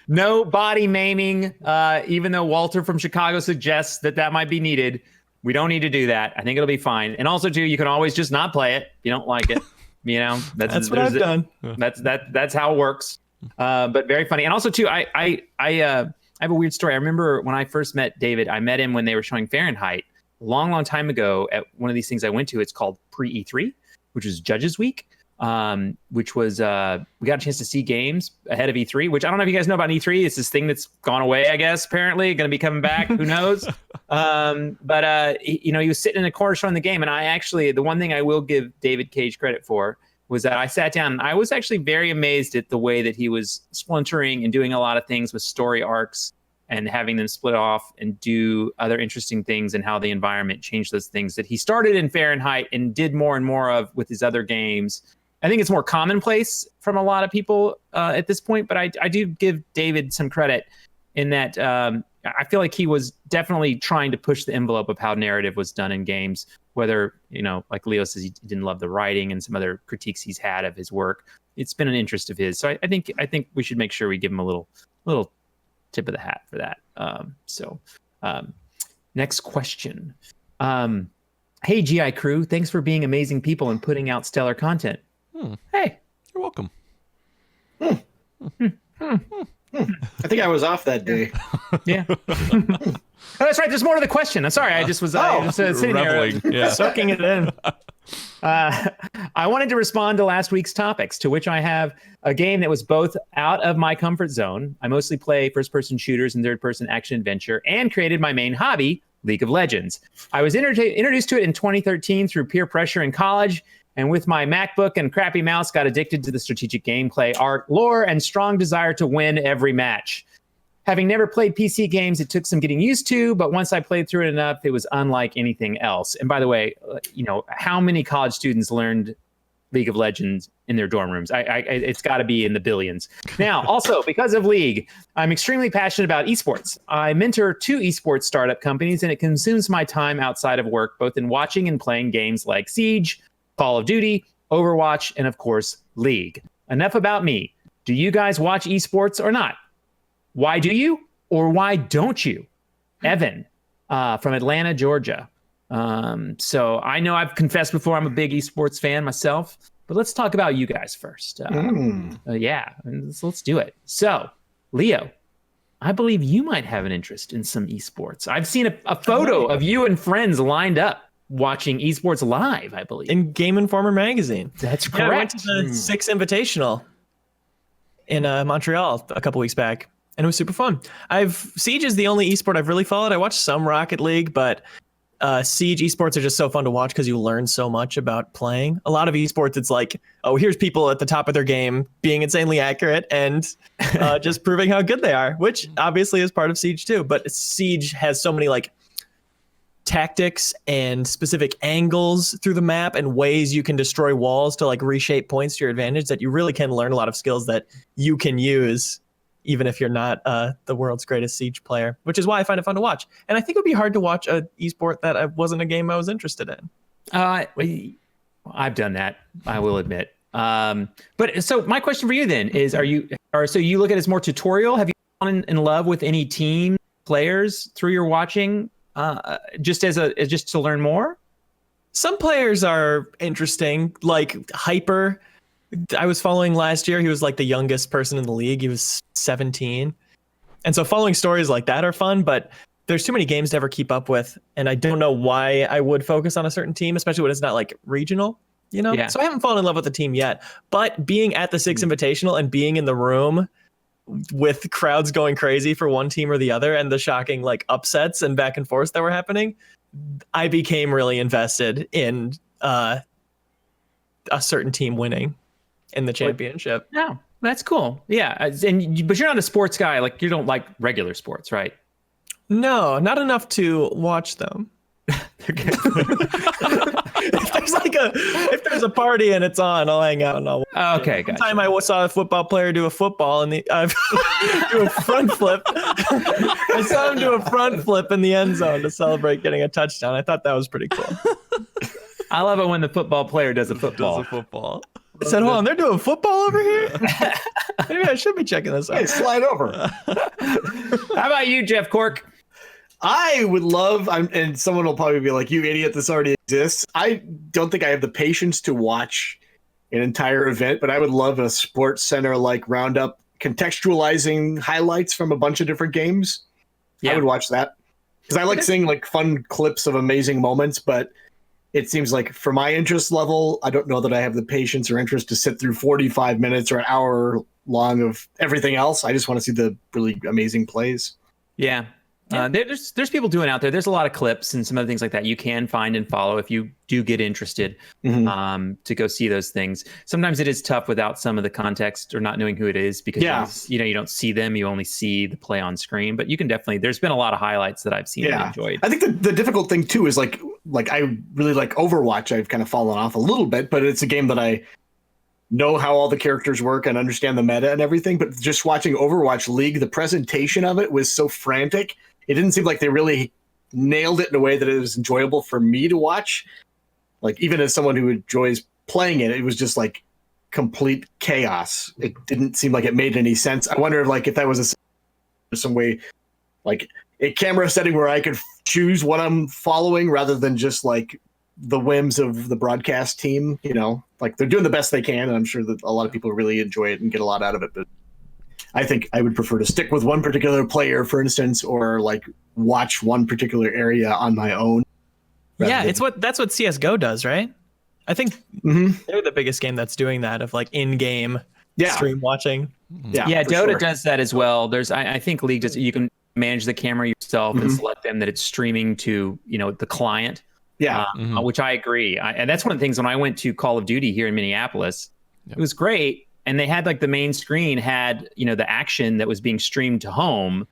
No body maiming, even though Walter from Chicago suggests that might be needed. We don't need to do that. I think it'll be fine. And also, too, you can always just not play it if you don't like it. That's what I've done. That's how it works. But very funny. And also, too, I have a weird story. I remember when I first met David, I met him when they were showing Fahrenheit a long time ago at one of these things I went to. It's called Pre-E3, which is Judges Week, which was we got a chance to see games ahead of E3, which I don't know if you guys know about E3. It's this thing that's gone away, I guess, apparently. Going to be coming back. Who knows? But he was sitting in a corner showing the game. And the one thing I will give David Cage credit for was that I sat down and I was actually very amazed at the way that he was splintering and doing a lot of things with story arcs and having them split off and do other interesting things, and how the environment changed those things that he started in Fahrenheit and did more and more of with his other games. I think it's more commonplace from a lot of people at this point, but I do give David some credit in that I feel like he was definitely trying to push the envelope of how narrative was done in games, whether, like Leo says, he didn't love the writing and some other critiques he's had of his work. It's been an interest of his. So I think we should make sure we give him a little tip of the hat for that. Next question. Hey, GI crew, thanks for being amazing people and putting out stellar content. Hey. You're welcome. I think I was off that day. Yeah. Oh, that's right. There's more to the question. I'm sorry. I just was sitting reveling. there. Yeah. Sucking it in. I wanted to respond to last week's topics, to which I have a game that was both out of my comfort zone. I mostly play first-person shooters and third-person action-adventure, and created my main hobby, League of Legends. I was introduced to it in 2013 through peer pressure in college, and with my MacBook and crappy mouse, got addicted to the strategic gameplay, art, lore, and strong desire to win every match. Having never played PC games, it took some getting used to, but once I played through it enough, it was unlike anything else. And by the way, how many college students learned League of Legends in their dorm rooms? It's got to be in the billions. Now, also, because of League, I'm extremely passionate about esports. I mentor 2 esports startup companies, and it consumes my time outside of work, both in watching and playing games like Siege, Call of Duty, Overwatch, and of course, League. Enough about me. Do you guys watch esports or not? Why do you, or why don't you? Evan from Atlanta, Georgia. So I know I've confessed before I'm a big esports fan myself, but let's talk about you guys first. Yeah, let's do it. So, Leo, I believe you might have an interest in some esports. I've seen a photo of you and friends lined up watching esports live, I believe. In Game Informer magazine. That's correct. Yeah, I went to the 6 Invitational in Montreal a couple weeks back. And it was super fun. Siege is the only esport I've really followed. I watched some Rocket League, but Siege esports are just so fun to watch because you learn so much about playing. A lot of esports, it's like, oh, here's people at the top of their game being insanely accurate and just proving how good they are, which obviously is part of Siege too. But Siege has so many like tactics and specific angles through the map and ways you can destroy walls to like reshape points to your advantage that you really can learn a lot of skills that you can use even if you're not the world's greatest Siege player, which is why I find it fun to watch. And I think it would be hard to watch an esport that wasn't a game I was interested in. I've done that, I will admit. But so my question for you then is, so you look at it as more tutorial? Have you fallen in love with any team players through your watching, just to learn more? Some players are interesting, like Hyper. I was following last year. He was like the youngest person in the league. He was 17. And so following stories like that are fun, but there's too many games to ever keep up with. And I don't know why I would focus on a certain team, especially when it's not like regional, Yeah. So I haven't fallen in love with the team yet. But being at the 6 Invitational and being in the room with crowds going crazy for one team or the other and the shocking like upsets and back and forth that were happening, I became really invested in a certain team winning in the championship. No, that's cool. Yeah, but you're not a sports guy. Like you don't like regular sports, right? No, not enough to watch them. if there's a party and it's on, I'll hang out and I'll watch okay. One time I saw a football player do a football and do a front flip. I saw him do a front flip in the end zone to celebrate getting a touchdown. I thought that was pretty cool. I love it when the football player does a football. I said, hold on, they're doing football over here? Maybe I should be checking this out. Hey, slide over. How about you, Jeff Cork? I would love, and someone will probably be like, you idiot, this already exists. I don't think I have the patience to watch an entire event, but I would love a sports center like roundup contextualizing highlights from a bunch of different games. Yeah. I would watch that because I like seeing like fun clips of amazing moments, but it seems like for my interest level, I don't know that I have the patience or interest to sit through 45 minutes or an hour long of everything else. I just want to see the really amazing plays. Yeah. There's people doing out there. There's a lot of clips and some other things like that you can find and follow if you do get interested to go see those things. Sometimes it is tough without some of the context or not knowing who it is because you don't see them. You only see the play on screen. But you can definitely. There's been a lot of highlights that I've seen and enjoyed. I think the difficult thing too is like I really like Overwatch. I've kind of fallen off a little bit, but it's a game that I know how all the characters work and understand the meta and everything. But just watching Overwatch League, the presentation of it was so frantic. It didn't seem like they really nailed it in a way that it was enjoyable for me to watch. Like, even as someone who enjoys playing it, it was just like complete chaos. It didn't seem like it made any sense. I wonder if that was some way, like a camera setting where I could choose what I'm following rather than just like the whims of the broadcast team, like they're doing the best they can. And I'm sure that a lot of people really enjoy it and get a lot out of it. But I think I would prefer to stick with one particular player, for instance, or like watch one particular area on my own. Yeah, that's what CS:GO does, right? I think Mhm. they're the biggest game that's doing that of like in-game Yeah. stream watching. Yeah, for Dota sure. does that as well. I think League does. You can manage the camera yourself and select them that it's streaming to the client. Yeah. Which I agree. And that's one of the things when I went to Call of Duty here in Minneapolis, it was great. And they had like the main screen had the action that was being streamed to home.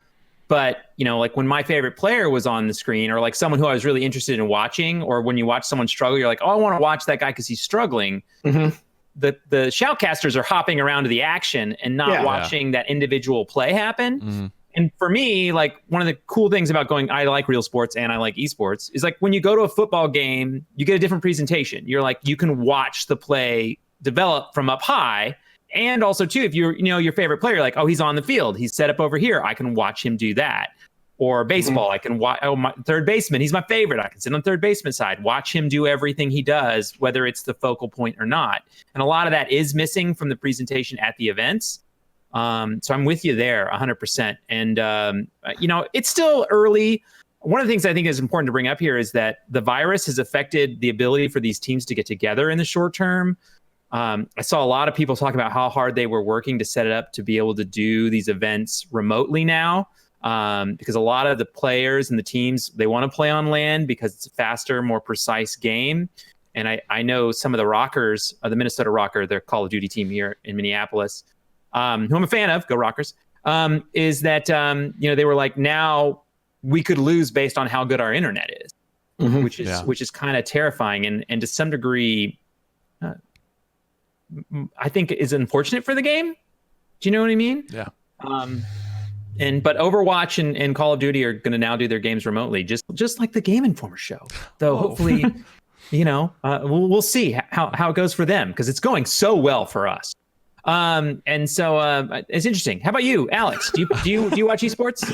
But like when my favorite player was on the screen, or like someone who I was really interested in watching, or when you watch someone struggle, you're like, oh, I want to watch that guy because he's struggling. The shoutcasters are hopping around to the action and not watching that individual play happen. And for me, like one of the cool things about I like real sports and I like esports, is like when you go to a football game, you get a different presentation. You're like, you can watch the play develop from up high. And also too, if you're your favorite player, like, oh, he's on the field, he's set up over here, I can watch him do that. Or baseball, I can watch, my third baseman, he's my favorite, I can sit on third baseman side, watch him do everything he does, whether it's the focal point or not. And a lot of that is missing from the presentation at the events. So I'm with you there 100%. And it's still early. One of the things I think is important to bring up here is that the virus has affected the ability for these teams to get together in the short term. I saw a lot of people talk about how hard they were working to set it up to be able to do these events remotely now, because a lot of the players and the teams, they want to play on LAN because it's a faster, more precise game. And I know some of the Rockers, the Minnesota Rocker, their Call of Duty team here in Minneapolis, who I'm a fan of, go Rockers, is that they were like, now we could lose based on how good our internet is, which is kind of terrifying, and to some degree, I think is unfortunate for the game. Do you know what I mean? Yeah. But Overwatch and Call of Duty are going to now do their games remotely, just like the Game Informer show. Though hopefully, we'll see how it goes for them, because it's going so well for us. And so it's interesting. How about you, Alex? Do you watch esports?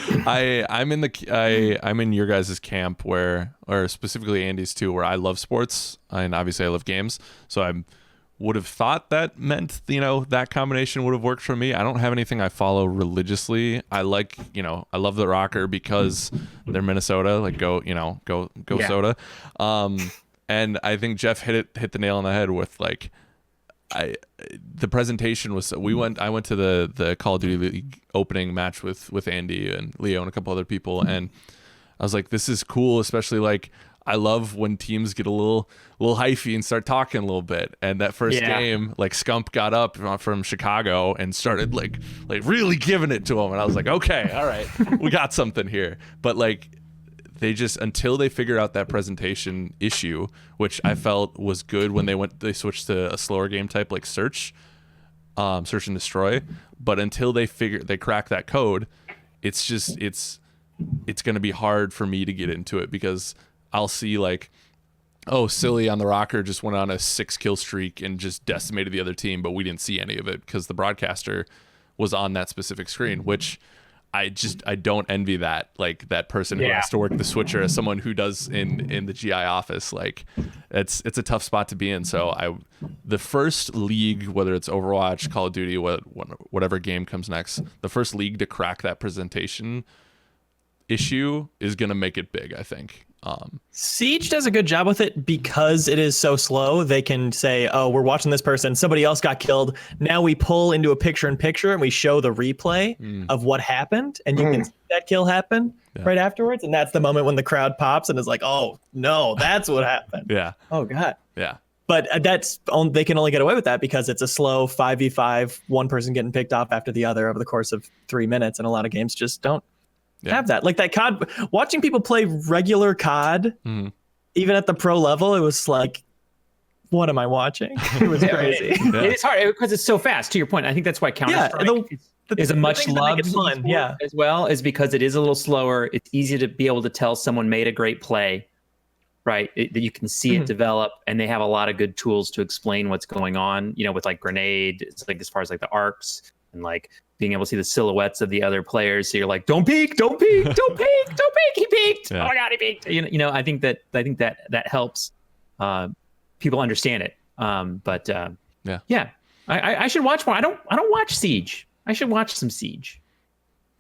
I'm in your guys' camp or specifically Andy's too, where I love sports and obviously I love games. So I would have thought that meant that combination would have worked for me. I don't have anything I follow religiously. I like I love the Rocker because they're Minnesota. Like go Soda. And I think Jeff hit the nail on the head with like. The presentation was I went to the Call of Duty League opening match with Andy and Leo and a couple other people, and I was like, this is cool, especially like I love when teams get a little hyphy and start talking a little bit. And that first game, like Scump got up from Chicago and started like really giving it to him, and I was like, okay, all right, we got something here. But like they just, until they figure out that presentation issue, which I felt was good when they switched to a slower game type like search and destroy. But until they crack that code, it's going to be hard for me to get into it, because I'll see like, oh, Silly on the Rocker just went on a 6-kill streak and just decimated the other team, but we didn't see any of it because the broadcaster was on that specific screen, which I don't envy that, like that person who has to work the switcher as someone who does in the GI office. Like it's a tough spot to be in. So the first league, whether it's Overwatch, Call of Duty, whatever game comes next, the first league to crack that presentation issue is going to make it big, I think. Siege does a good job with it because it is so slow. They can say, oh, we're watching this person, somebody else got killed. Now we pull into a picture-in-picture and we show the replay of what happened, and you can see that kill happen right afterwards. And that's the moment when the crowd pops and is like, oh, no, that's what happened. Yeah. Oh, God. Yeah. But they can only get away with that because it's a slow 5v5, one person getting picked off after the other over the course of 3 minutes. And a lot of games just don't have that. Like that COD, watching people play regular COD, even at the pro level, it was like, what am I watching? It was crazy. It is hard because it's so fast. To your point, I think that's why Counter-Strike is a much loved fun, as well, is because it is a little slower. It's easy to be able to tell someone made a great play, right? That you can see it develop, and they have a lot of good tools to explain what's going on. With like grenade, it's like as far as like the arcs and like being able to see the silhouettes of the other players. So you're like, don't peek, don't peek, don't peek, don't peek. He peeked. Yeah. Oh my God, he peeked. I think that helps people understand it. I should watch more. I don't watch Siege. I should watch some Siege.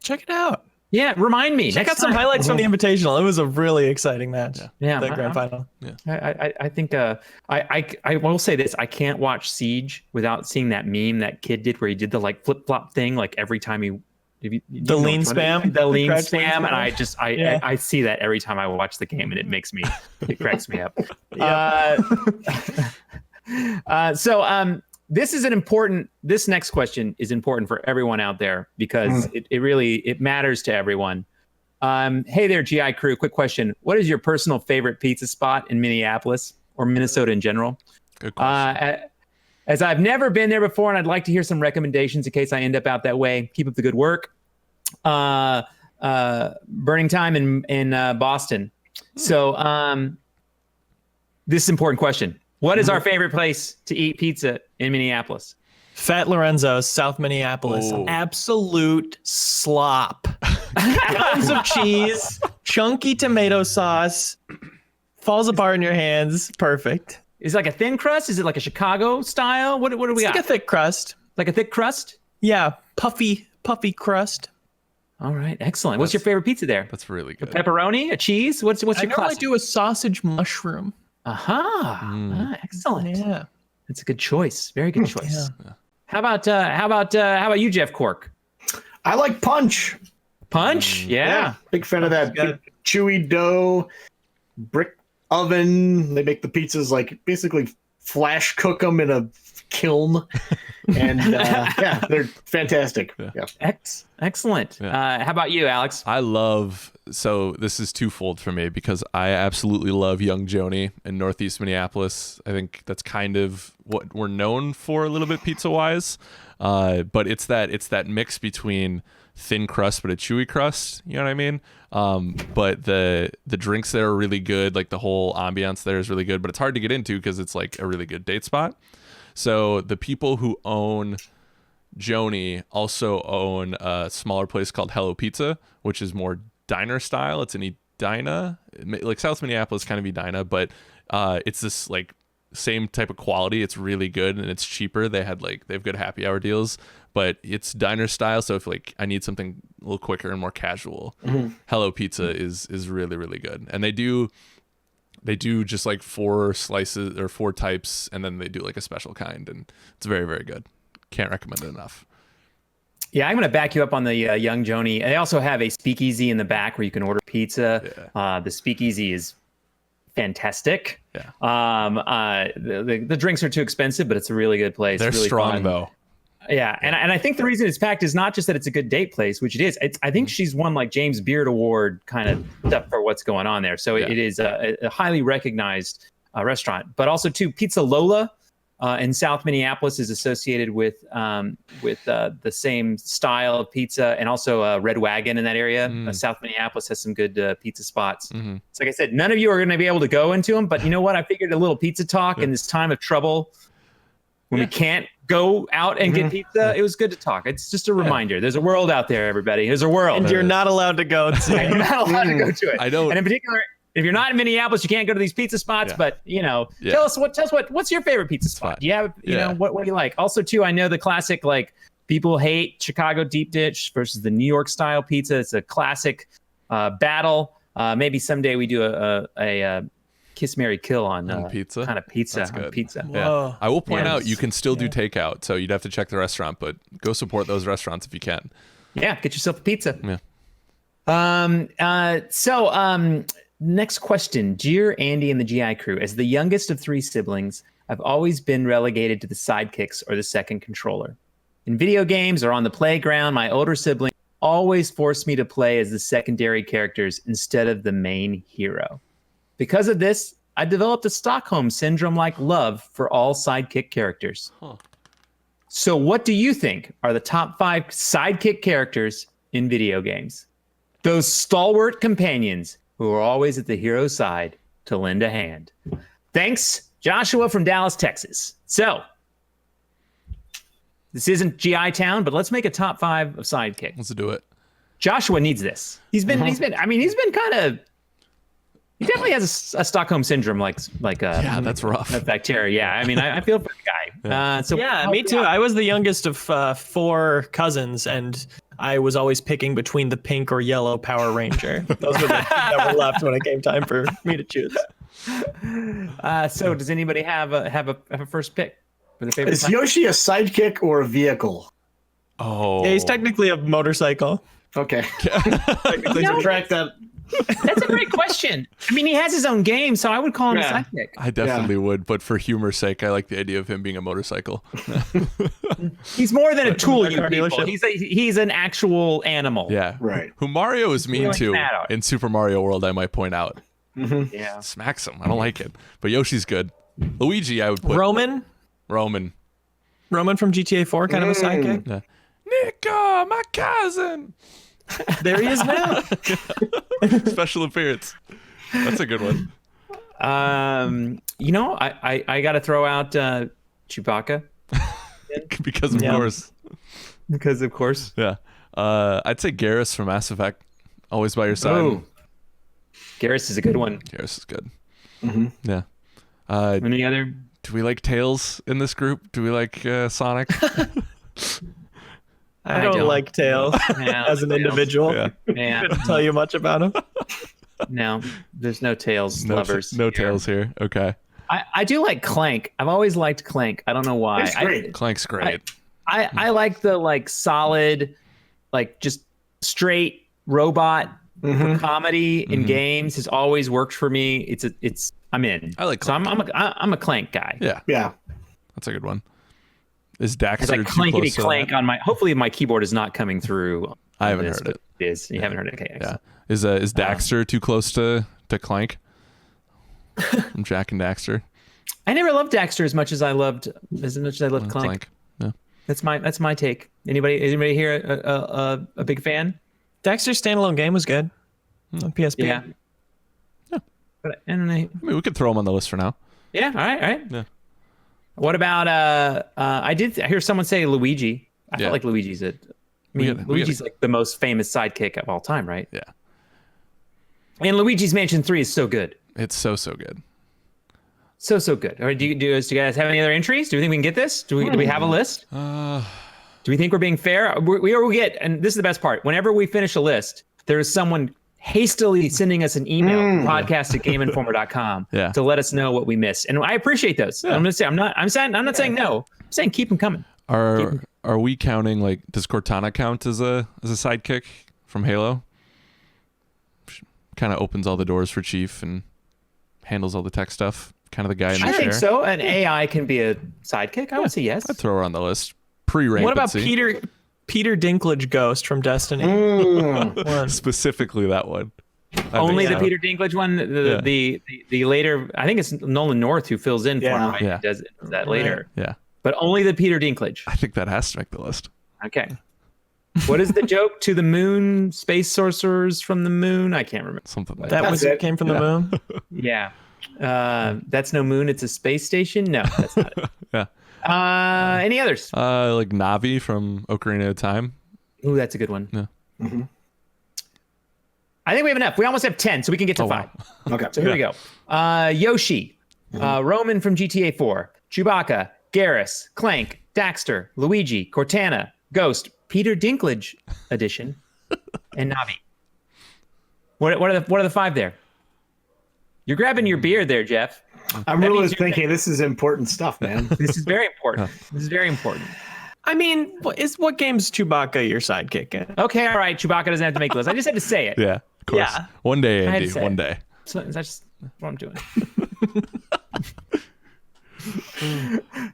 Check it out. Yeah, remind me. Check next out some time. highlights from the Invitational. It was a really exciting match. Yeah, The grand final. I think I will say this. I can't watch Siege without seeing that meme that kid did where he did the like flip flop thing like every time he. The lean spam. The lean crouch spam, and I see that every time I watch the game, and it cracks me up. This is this next question is important for everyone out there because it really matters to everyone. Hey there, GI crew. Quick question. What is your personal favorite pizza spot in Minneapolis or Minnesota in general? Good question. As I've never been there before, and I'd like to hear some recommendations in case I end up out that way. Keep up the good work. Burning time in Boston. So this is an important question. What is our favorite place to eat pizza in Minneapolis? Fat Lorenzo's, South Minneapolis. Oh. Absolute slop. Tons of cheese, chunky tomato sauce, falls apart in your hands. Perfect. Is it like a thin crust? Is it like a Chicago style? What do we It's got? like a thick crust. Like a thick crust? Yeah, puffy crust. All right, excellent. What's your favorite pizza there? That's really A good. pepperoni? A cheese? What's I your normally classic? do a sausage mushroom. Aha! Excellent. Yeah. That's a good choice. Very good choice. Yeah. How about you, Jeff Cork? I like Punch. Punch? Yeah. Big fan of that big, chewy dough, brick oven. They make the pizzas like basically flash cook them in a kiln, and they're fantastic. Yeah. Excellent. Yeah. How about you, Alex? So this is twofold for me because I absolutely love Young Joni in Northeast Minneapolis. I think that's kind of what we're known for a little bit pizza wise. But it's that mix between thin crust but a chewy crust, you know what I mean? But the drinks there are really good, like the whole ambiance there is really good, but it's hard to get into because it's like a really good date spot. So the people who own Joni also own a smaller place called Hello Pizza, which is more diner style. It's an Edina, like South Minneapolis kind of Edina, but it's this like same type of quality. It's really good and it's cheaper. They have good happy hour deals, but it's diner style. So if like I need something a little quicker and more casual, Hello Pizza is really, really good. And they do just like 4 slices or 4 types, and then they do like a special kind, and it's very, very good. Can't recommend it enough. Yeah, I'm going to back you up on the Young Joni. They also have a speakeasy in the back where you can order pizza. Yeah. The speakeasy is fantastic. Yeah. The drinks are too expensive, but it's a really good place. They're really strong fun. though. Yeah, and I think the reason it's packed is not just that it's a good date place, which it is. I think she's won like James Beard Award kind of stuff for what's going on there. So it is a highly recognized restaurant. But also too, Pizza Lola in South Minneapolis is associated with the same style of pizza, and also Red Wagon in that area. South Minneapolis has some good pizza spots. So like I said, none of you are going to be able to go into them, but you know what? I figured a little pizza talk in this time of trouble when we can't go out and get pizza, it was good to talk. It's just a reminder. There's a world out there, everybody. There's a world. And you're not allowed to go to. You're not allowed to go to it. I don't. And in particular, if you're not in Minneapolis, you can't go to these pizza spots. But tell us what's your favorite pizza spot? Do you have you know what do you like? Also, too, I know the classic like people hate Chicago deep dish versus the New York style pizza. It's a classic battle. Maybe someday we do a Kiss, Marry, Kill on pizza. Kind of pizza. That's on good. pizza. Whoa. I will point out you can still do takeout, so you'd have to check the restaurant, but go support those restaurants if you can. Yeah, get yourself a pizza. Yeah. Next question. Dear Andy and the GI crew, as the youngest of 3 siblings, I've always been relegated to the sidekicks or the second controller. In video games or on the playground, my older sibling always forced me to play as the secondary characters instead of the main hero. Because of this, I developed a Stockholm Syndrome-like love for all sidekick characters. So what do you think are the top 5 sidekick characters in video games? Those stalwart companions who are always at the hero's side to lend a hand. Thanks, Joshua from Dallas, Texas. So, this isn't GI Town, but let's make a top 5 of sidekick. Let's do it. Joshua needs this. He's been kind of. He definitely has a Stockholm syndrome, like that's rough. A bacteria. Yeah, I mean, I feel for the guy. Me too. I was the youngest of 4 cousins, and I was always picking between the pink or yellow Power Ranger. Those were the that were left when it came time for me to choose. So does anybody have a first pick for the favorite? Is Yoshi a sidekick or a vehicle? Oh, Yeah, he's technically a motorcycle. Okay. Technically, Track that. That's a great question. I mean, he has his own game, so I would call him Yeah. a sidekick. I definitely would, but for humor's sake, I like the idea of him being a motorcycle. He's more than a tool, Like you car people. dealership. He's an actual animal. Yeah. Right. Who Mario is mean like to that. in Super Mario World, I might point out. Yeah. Smacks him. I don't like it. But Yoshi's good. Luigi, I would put Roman Roman. from GTA 4, kind of a sidekick. Yeah. Nico, my cousin. There he is now. Special appearance. That's a good one. I got to throw out Chewbacca Because of Yeah. course. because, of course. Yeah. I'd say Garrus from Mass Effect. Always by your side. Oh, Garrus is a good one. Garrus is good. Mm-hmm. Yeah. Any other? Do we like Tails in this group? Do we like Sonic? I don't like Tails Yeah, as an Tails. individual. Yeah. Yeah. Couldn't tell you much about him. No, there's no Tails No, lovers. no here. Tails here. Okay. I do like Clank. I've always liked Clank. I don't know why. It's great. Clank's great. I like the solid, just straight robot comedy in games has always worked for me. I'm in. I like So Clank. I'm a Clank guy. Yeah. Yeah. That's a good one. Is It's Daxter like too clankety close to clank that? on my. Hopefully my keyboard is not coming through. I haven't this, heard but it. It is. You haven't heard it. Okay. Yeah. excellent. Is Daxter too close to Clank? From Jack and Daxter. I never loved Daxter as much as I loved Clank. Yeah. That's my take. Anybody here a big fan? Dexter's standalone game was good on PSP. Yeah. But I don't know. I mean, we could throw him on the list for now. Yeah. All right. Yeah. What about I hear someone say Luigi. I Yeah. felt like Luigi's we gotta- Luigi's like the most famous sidekick of all time, right? Yeah. And Luigi's Mansion 3 is so good. It's so good. So good. All right, do you guys have any other entries? Do we think we can get this? Do we have a list? Do we think we're being fair? We get, and this is the best part. Whenever we finish a list, there is someone hastily sending us an email to podcast@gameinformer.com Yeah. to let us know what we missed, and I appreciate those. I'm gonna say I'm not saying no. I'm saying keep them coming. Are we counting does Cortana count as a sidekick from Halo? Kind of opens all the doors for Chief and handles all the tech stuff. Kind of the guy in the I chair. think so. An AI can be a sidekick. I would say yes. I'd throw her on the list. Pre-rampancy. What about Peter Dinklage Ghost from Destiny? One. Specifically that one. Only the so. Peter Dinklage one. The later. I think it's Nolan North who fills in for him. Right? Yeah. Does that later. Yeah. But only the Peter Dinklage. I think that has to make the list. Okay. What is the joke? To the moon, space sorcerers from the moon? I can't remember. Something like That that. wizard it. came from the moon. Yeah. That's no moon. It's a space station. No, that's not it. Yeah. Any others? Like Navi from Ocarina of Time. Ooh, that's a good one. Yeah. I think we have enough. We almost have 10, so we can get to 5. Okay. So here we go. Yoshi, Roman from GTA 4, Chewbacca, Garrus, Clank, Daxter, Luigi, Cortana, Ghost, Peter Dinklage edition, and Navi. What are the 5 there? You're grabbing your beard there, Jeff. I'm That really means you're thinking this is important stuff, man. This is very important. This is very important. I mean, what game's Chewbacca your sidekick in? Okay, all right. Chewbacca doesn't have to make the list. I just had to say it. Yeah. Of course. Yeah. One day, I had to Andy. say One it. day. So that's just what I'm doing.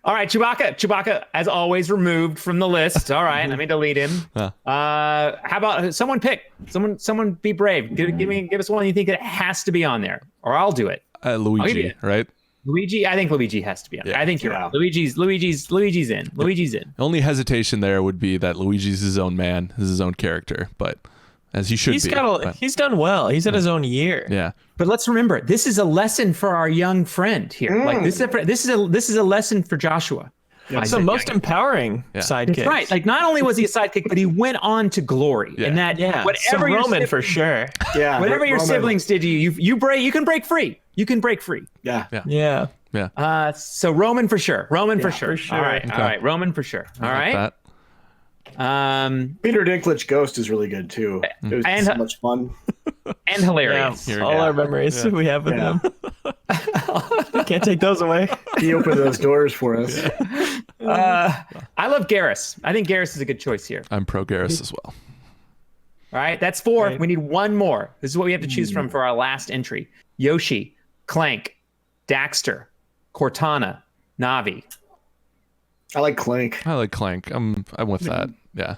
All right, Chewbacca, as always, removed from the list. All right, let me delete him. Yeah. How about someone pick? Someone be brave. Give us one you think that has to be on there, or I'll do it. give you Luigi, it. right? Luigi, I think Luigi has to be on. Yeah. I think you're Yeah. right. Luigi's in. Luigi's in. The only hesitation there would be that Luigi's his own man, is his own character, but as he should He's be. got he's done well. He's had his own year. Yeah. But let's remember, this is a lesson for our young friend here. Like this is a lesson for Joshua. It's the most empowering sidekick. That's right. Like not only was he a sidekick, but he went on to glory. Yeah. And that Yeah, whatever some your Roman sib- for sure. Yeah. whatever your Roman. siblings did to you, you can break free. You can break free. Yeah. Yeah. Yeah. So Roman for sure. Roman for sure. for sure. All right. Okay. All right. Roman for sure. All I like right. that. Peter Dinklage Ghost is really good too. It was And- so much fun. And hilarious. Yeah, all our memories we have with Yeah. him. Can't take those away. He opened those doors for us. I love Garrus. I think Garrus is a good choice here. I'm pro Garrus as well. All right, that's 4. Right. We need one more. This is what we have to choose from for our last entry. Yoshi, Clank, Daxter, Cortana, Navi. I like Clank. I like Clank. I'm with that. Yeah.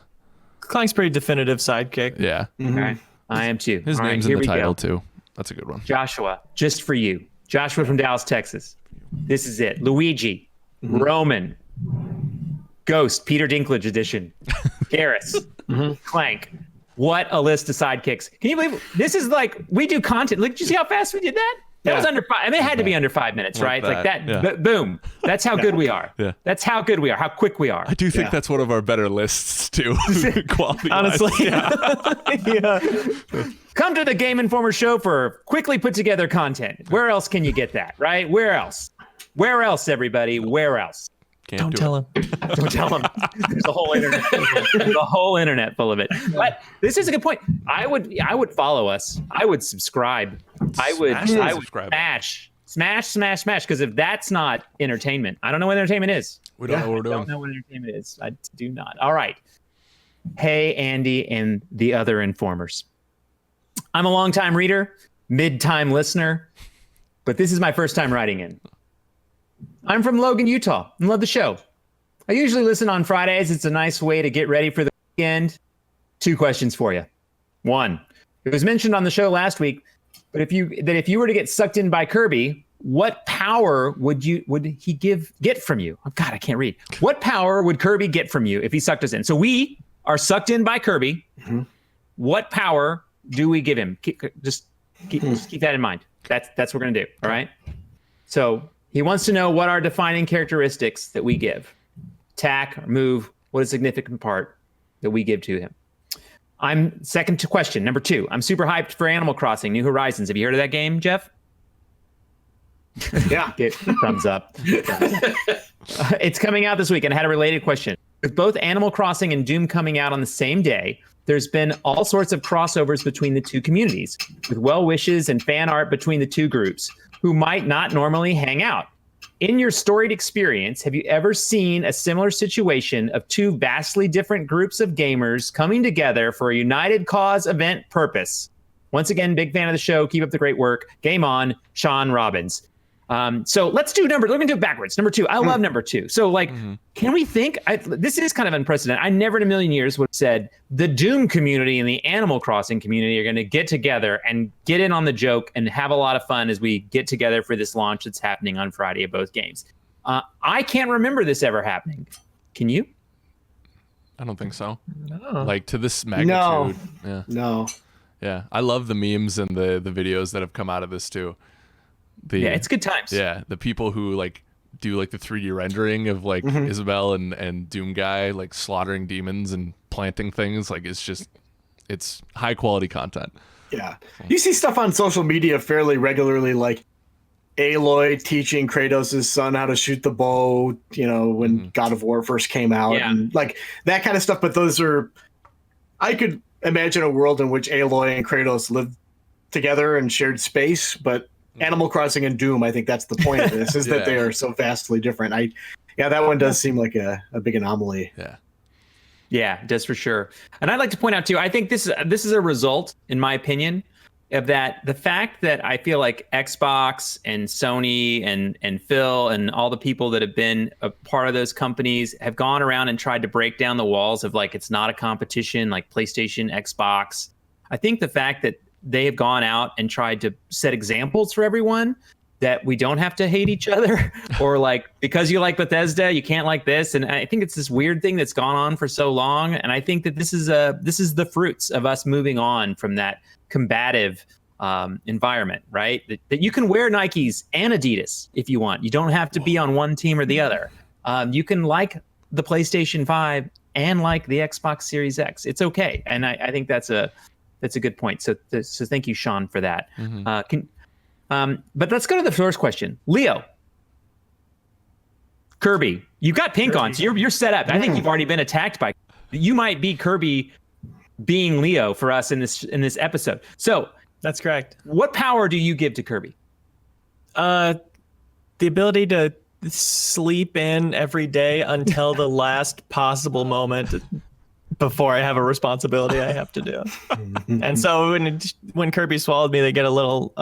Clank's pretty definitive sidekick. Yeah. Okay. I am too. His All right, name's here in the we title go. too. That's a good one. Joshua, just for you. Joshua from Dallas, Texas. This is it. Luigi, Roman, Ghost, Peter Dinklage edition, Garrus, Clank. What a list of sidekicks. Can you believe this is like, we do content. Look, did you see how fast we did that? That was under 5. I mean, it had to be under 5 minutes, Like right? It's like that, that. yeah. Boom. That's how good we are. Yeah. That's how good we are. How quick we are. I do think that's one of our better lists too. Quality. Honestly, yeah. Come to the Game Informer show for quickly put together content. Where else can you get that, right? Where else? Where else, everybody? Where else? Can't Don't do tell it. him. Don't tell them. There's a whole internet. There's a whole internet full of it. But this is a good point. I would follow us. I would subscribe. I would subscribe. smash. Because if that's not entertainment, I don't know what entertainment is. We don't know what we're I doing. don't know what entertainment is. I do not. All right. Hey, Andy and the other informers. I'm a longtime reader, mid-time listener, but this is my first time writing in. I'm from Logan, Utah, and love the show. I usually listen on Fridays. It's a nice way to get ready for the weekend. 2 questions for you. 1, it was mentioned on the show last week, but if you were to get sucked in by Kirby, what power would he get from you? Oh God, I can't read. What power would Kirby get from you if he sucked us in? So we are sucked in by Kirby. Mm-hmm. What power do we give him? Just keep that in mind. That's what we're gonna do. All right. So he wants to know what are defining characteristics that we give. Attack or move, what is a significant part that we give to him. I'm second to question. Number 2, I'm super hyped for Animal Crossing, New Horizons. Have you heard of that game, Jeff? Yeah. Get thumbs up. It's coming out this week, and I had a related question. With both Animal Crossing and Doom coming out on the same day, there's been all sorts of crossovers between the 2 communities, with well wishes and fan art between the 2 groups who might not normally hang out. In your storied experience, have you ever seen a similar situation of 2 vastly different groups of gamers coming together for a united cause, event, purpose? Once again, big fan of the show. Keep up the great work. Game on, Sean Robbins. So let's do we're going to do it backwards. Number 2. I love number 2. So can we think, this is kind of unprecedented. I never in a million years would have said the Doom community and the Animal Crossing community are going to get together and get in on the joke and have a lot of fun as we get together for this launch that's happening on Friday of both games. I can't remember this ever happening. Can you? I don't think so. No. Like to this magnitude. No. Yeah. No. Yeah. I love the memes and the videos that have come out of this too. Yeah, it's good times. Yeah, the people who like do like the 3D rendering of like Isabel and Doom Guy like slaughtering demons and planting things, like it's high quality content. Yeah. You see stuff on social media fairly regularly, like Aloy teaching Kratos' son how to shoot the bow, when God of War first came out, and like that kind of stuff. But I could imagine a world in which Aloy and Kratos lived together and shared space, but Animal Crossing and Doom, I think that's the point of this, is that they are so vastly different. That one does seem like a big anomaly. Yeah, it does for sure. And I'd like to point out too, I think this is a result, in my opinion, of the fact that I feel like Xbox and Sony and Phil and all the people that have been a part of those companies have gone around and tried to break down the walls of like, it's not a competition like PlayStation, Xbox. I think the fact that they have gone out and tried to set examples for everyone that we don't have to hate each other or like, because you like Bethesda, you can't like this. And I think it's this weird thing that's gone on for so long. And I think that this is the fruits of us moving on from that combative environment, right? That you can wear Nikes and Adidas if you want. You don't have to be on one team or the other. You can like the PlayStation 5 and like the Xbox Series X. It's okay. And I think that's a good point. So thank you, Sean, for that. But let's go to the first question. Leo, Kirby, you've got pink on, so you're set up. I think you've already been attacked by. you might be Kirby being Leo for us in this episode. So That's correct. what power do you give to Kirby? The ability to sleep in every day until the last possible moment before I have a responsibility I have to do. And so when Kirby swallowed me, they get a little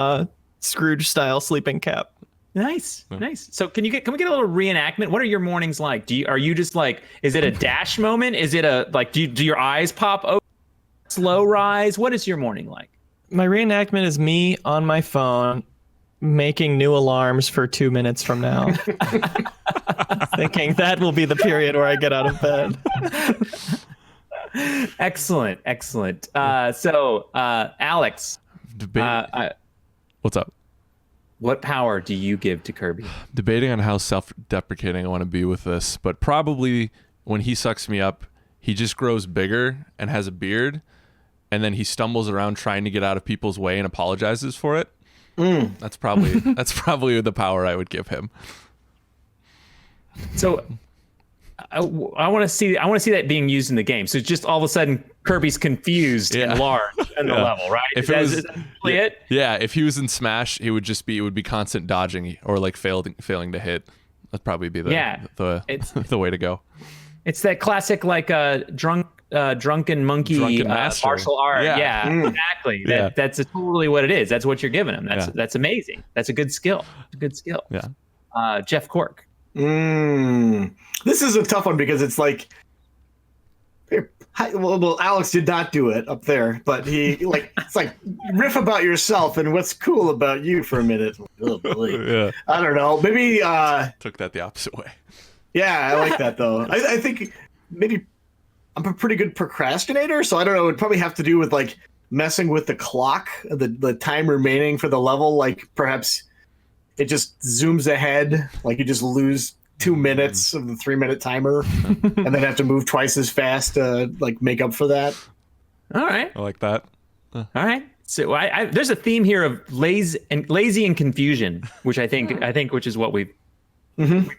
Scrooge style sleeping cap. Nice. So can we get a little reenactment? What are your mornings like? Are you just like, is it a dash moment? Is it a like, do your eyes pop open? Slow rise? What is your morning like? My reenactment is me on my phone making new alarms for 2 minutes from now. Thinking that will be the period where I get out of bed. Excellent. So Alex, What's up? what power do you give to Kirby? Debating on how self-deprecating I want to be with this, but probably when he sucks me up, he just grows bigger and has a beard, and then he stumbles around trying to get out of people's way and apologizes for it. That's probably the power I would give him. So I want to see that being used in the game. So just all of a sudden Kirby's confused and large in the level, right? If is that it? Yeah, if he was in Smash, it would be constant dodging or like failing to hit. That'd probably be the way to go. It's that classic like drunken monkey martial art. Yeah, exactly. That's totally what it is. That's what you're giving him. That's amazing. That's a good skill. Yeah. Jeff Cork. This is a tough one because it's like, well, Alex did not do it up there, but it's like riff about yourself and what's cool about you for a minute. Oh, boy. I don't know. Maybe took that the opposite way. Yeah, I like that though. I think maybe I'm a pretty good procrastinator, so I don't know. It would probably have to do with like messing with the clock, the time remaining for the level. Like perhaps it just zooms ahead, like you just lose 2 minutes of the 3-minute timer, and then have to move twice as fast to like make up for that. All right, I like that. All right. So there's a theme here of lazy and confusion, which I think which is what we've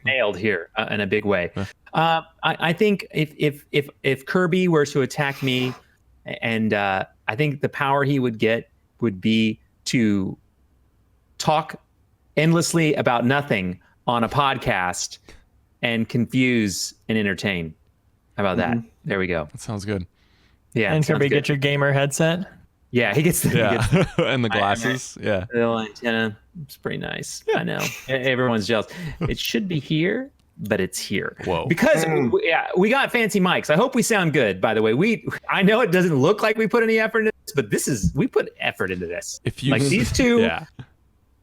nailed here in a big way. I think if Kirby were to attack me, and I think the power he would get would be to talk endlessly about nothing on a podcast and confuse and entertain. How about that? There we go. That sounds good. Yeah. And Kirby, get your gamer headset. Yeah, he gets and the glasses. The little antenna. It's pretty nice. I know. Everyone's jealous. It should be here, but it's here. Whoa. Because we got fancy mics. I hope we sound good, by the way. I know it doesn't look like we put any effort into this, but we put effort into this. If you like these two, yeah.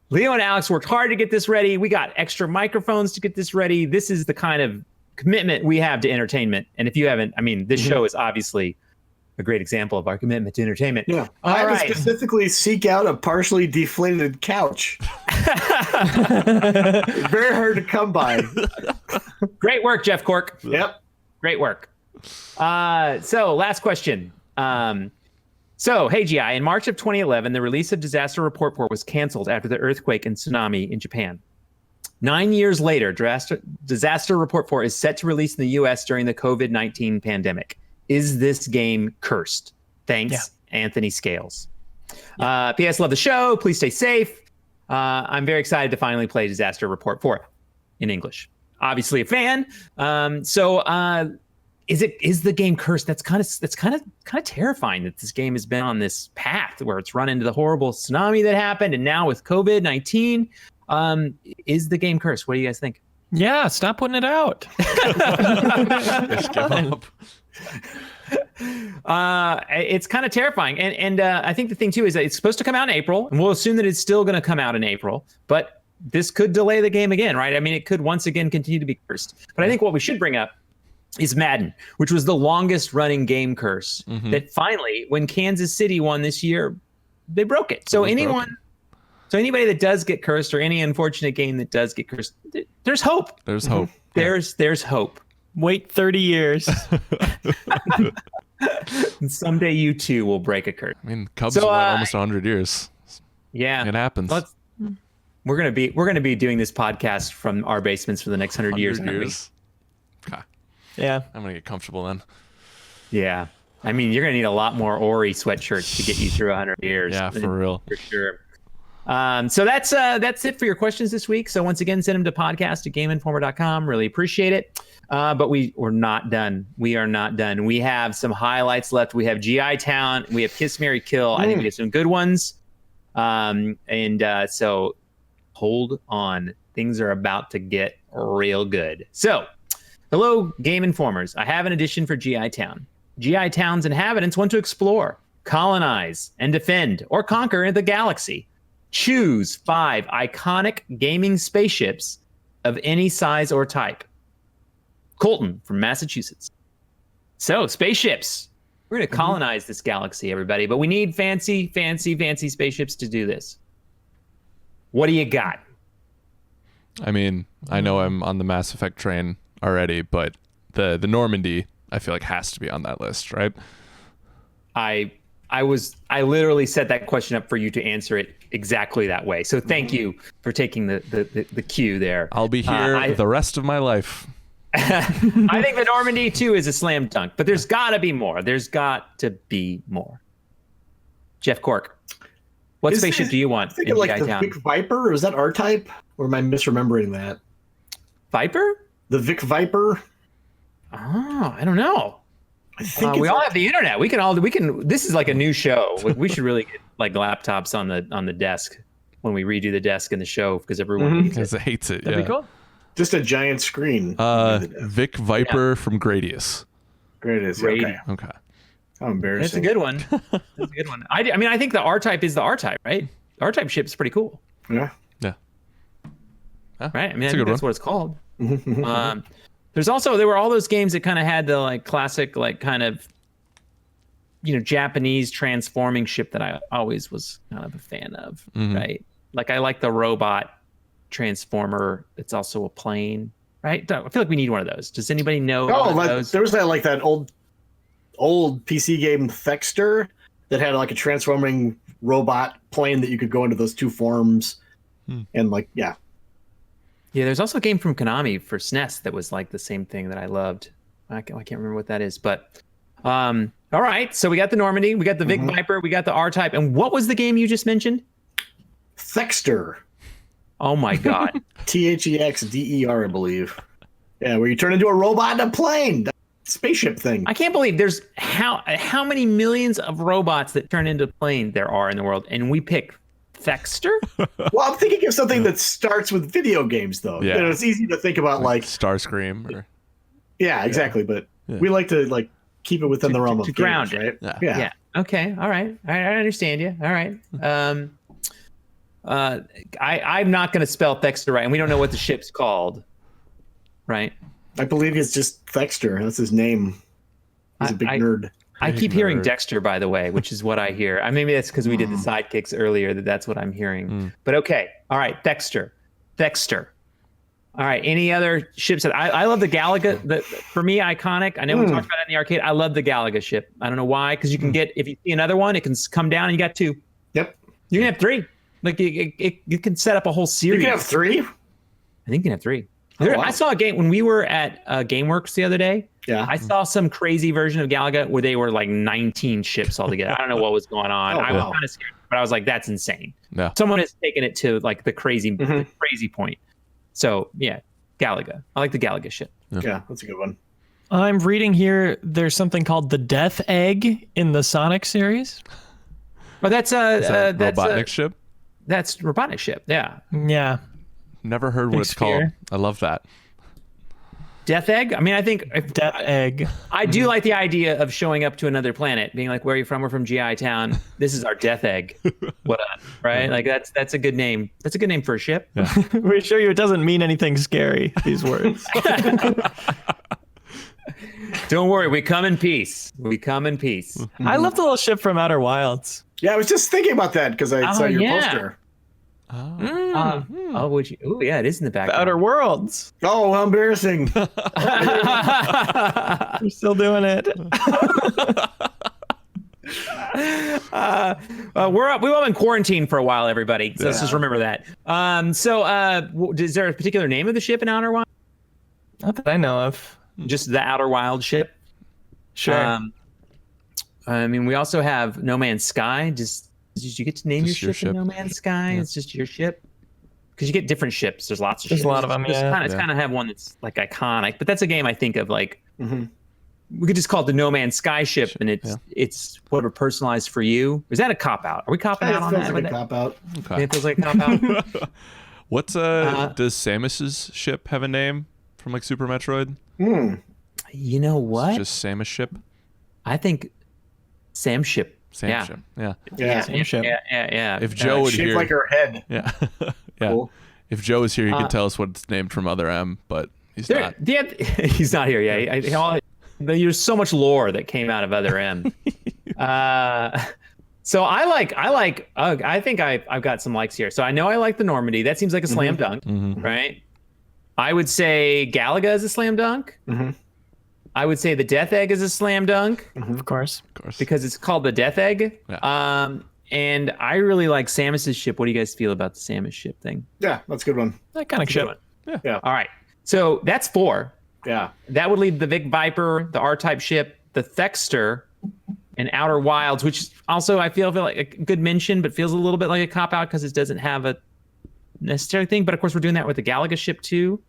Leo and Alex worked hard to get this ready. We got extra microphones to get this ready. This is the kind of commitment we have to entertainment. And if you haven't, I mean, this show is obviously a great example of our commitment to entertainment. Yeah. I would specifically seek out a partially deflated couch. Very hard to come by. Great work, Jeff Cork. Yep. Great work. So last question. Hey, GI, in March of 2011, the release of Disaster Report 4 was canceled after the earthquake and tsunami in Japan. 9 years later, Disaster Report 4 is set to release in the US during the COVID-19 pandemic. Is this game cursed? Thanks, Anthony Scales. P.S. Love the show. Please stay safe. I'm very excited to finally play Disaster Report 4 in English. Obviously a fan. Is the game cursed? That's kind of terrifying that this game has been on this path where it's run into the horrible tsunami that happened, and now with COVID-19, is the game cursed? What do you guys think? Yeah, stop putting it out. Just give up. It's kind of terrifying, and I think the thing too is that it's supposed to come out in April, and we'll assume that it's still going to come out in April, but this could delay the game again, right? I mean, it could once again continue to be cursed. But I think what we should bring up is Madden, which was the longest running game curse that finally, when Kansas City won this year, they broke it. So anybody that does get cursed, or any unfortunate game that does get cursed, there's hope. There's hope. There's hope. Wait 30 years. And someday you too will break a curse. I mean, Cubs went almost 100 years. Yeah, it happens. We're gonna be doing this podcast from our basements for the next 100 years. Okay. Yeah, I'm gonna get comfortable then. Yeah. I mean, you're going to need a lot more Ori sweatshirts to get you through 100 years. Yeah, for real. For sure. So that's it for your questions this week. So once again, send them to podcast@gameinformer.com. Really appreciate it. But we're not done. We are not done. We have some highlights left. We have GI Town. We have Kiss, Marry, Kill. I think we have some good ones. So hold on. Things are about to get real good. So, hello, Game Informers. I have an addition for GI Town. GI Town's inhabitants want to explore, colonize, and defend or conquer the galaxy. Choose 5 iconic gaming spaceships of any size or type. Colton from Massachusetts. So, spaceships. We're going to colonize this galaxy, everybody, but we need fancy spaceships to do this. What do you got? I mean, I know I'm on the Mass Effect train already, but the Normandy, I feel like, has to be on that list, right? I literally set that question up for you to answer it exactly that way. So thank you for taking the cue there. I'll be here the rest of my life. I think the Normandy too is a slam dunk, but there's got to be more. There's got to be more. Jeff Cork, what spaceship do you want in like the Town? Vic Viper, or is that R-Type? Or am I misremembering that? Viper? The Vic Viper? Oh, I don't know. I think we all have the internet. We can. This is like a new show. We should really get like laptops on the desk when we redo the desk in the show because everyone Because it hates it. That'd be cool. Just a giant screen. Vic Viper from Gradius. Gradius. Okay. How embarrassing. That's a good one. That's a good one. I mean, I think the R-Type is the R-Type, right? The R-Type ship is pretty cool. Yeah. Right. I mean, I think that's what it's called. There were all those games that kind of had the like classic, like kind of, Japanese transforming ship that I always was kind of a fan of. Right. Like I like the robot transformer. It's also a plane. Right. I feel like we need one of those. Does anybody know? Those? There was that old PC game Thexter that had like a transforming robot plane that you could go into those two forms. And Yeah, there's also a game from Konami for SNES that was like the same thing that I loved. I can't remember what that is, but all right. So we got the Normandy, we got the Vic Viper, we got the R-Type, and what was the game you just mentioned? Thexter. Oh my god. THEXDER, I believe. Yeah, where you turn into a robot in a plane, that spaceship thing. I can't believe there's how many millions of robots that turn into plane there are in the world, and we pick Thexter? Well, I'm thinking of something that starts with video games, though. Yeah. It's easy to think about like Starscream. Yeah, exactly. But we like to keep it within the realm of games, ground right? it. Yeah. Okay. All right. I understand you. All right. I'm not going to spell Thexter right, and we don't know what the ship's called. Right. I believe it's just Thexter. That's his name. He's a big nerd. I keep hearing Dexter, by the way, which is what I hear. Maybe that's because we did the sidekicks earlier that's what I'm hearing. But okay. All right. Dexter. All right. Any other ships? I love the Galaga. For me, iconic. I know we talked about it in the arcade. I love the Galaga ship. I don't know why. Because you can get, if you see another one, it can come down and you got 2. Yep. You can have 3. Like you can set up a whole series. You can have 3? I think you can have 3. Oh, wow. I saw a game when we were at GameWorks the other day. Yeah. I saw some crazy version of Galaga where they were like 19 ships altogether. I don't know what was going on. I was kind of scared, but I was like, that's insane. Yeah. Someone has taken it to like the crazy point. So yeah, Galaga. I like the Galaga ship. Yeah, that's a good one. I'm reading here there's something called the Death Egg in the Sonic series. Oh, that's Robotnik ship? That's Robotnik ship. Yeah. Yeah. Never heard what it's called. I love that. Death Egg? I mean, I think Death Egg. I do like the idea of showing up to another planet, being like, where are you from? We're from GI Town. This is our Death Egg. What up? Right? Like that's a good name. That's a good name for a ship. Yeah. We assure you it doesn't mean anything scary, these words. Don't worry, we come in peace. I love the little ship from Outer Wilds. Yeah, I was just thinking about that because I saw your poster. Oh, would you? Oh, yeah, it is in the background. Outer Worlds. Oh, how embarrassing. We're still doing it. We've all been quarantined for a while, everybody. So let's just remember that. Is there a particular name of the ship in Outer Wild? Not that I know of. Just the Outer Wild ship? Sure. I mean, we also have No Man's Sky. Did you get to name Just your your ship in ship. No Man's Sky? Yeah. It's just your ship. Because you get different ships. There's lots of There's ships. a lot of them, yeah. It's kind of have one that's like iconic, but that's a game I think of like Mm-hmm. we could just call it the No Man's Sky ship, and it's whatever personalized for you. Is that a cop out? Are we copping out on Feels that? like a cop out. Okay. It feels like a cop out. What's does Samus's ship have a name from like Super Metroid? You know what? It's just Samus ship. I think Sam ship. Sam Yeah. ship. Yeah. Yeah. Same ship. Yeah. If Joe would Shaped hear, like her head. yeah, yeah. Cool. If Joe was here, he could tell us what it's named from Other M, but he's not. He's not here. Yeah, there's so much lore that came out of Other M. So I think I've got some likes here. So I know I like the Normandy. That seems like a slam dunk, right? I would say Galaga is a slam dunk. I would say the Death Egg is a slam dunk Of course. Of course. because it's called the Death Egg. Yeah. And I really like Samus's ship. What do you guys feel about the Samus ship thing? Yeah, that's a good one. That kind of ship. All right. So that's 4. Yeah. That would leave the Vic Viper, the R-type ship, the Thexter, and Outer Wilds, which also I feel like a good mention, but feels a little bit like a cop-out because it doesn't have a necessary thing. But of course, we're doing that with the Galaga ship too.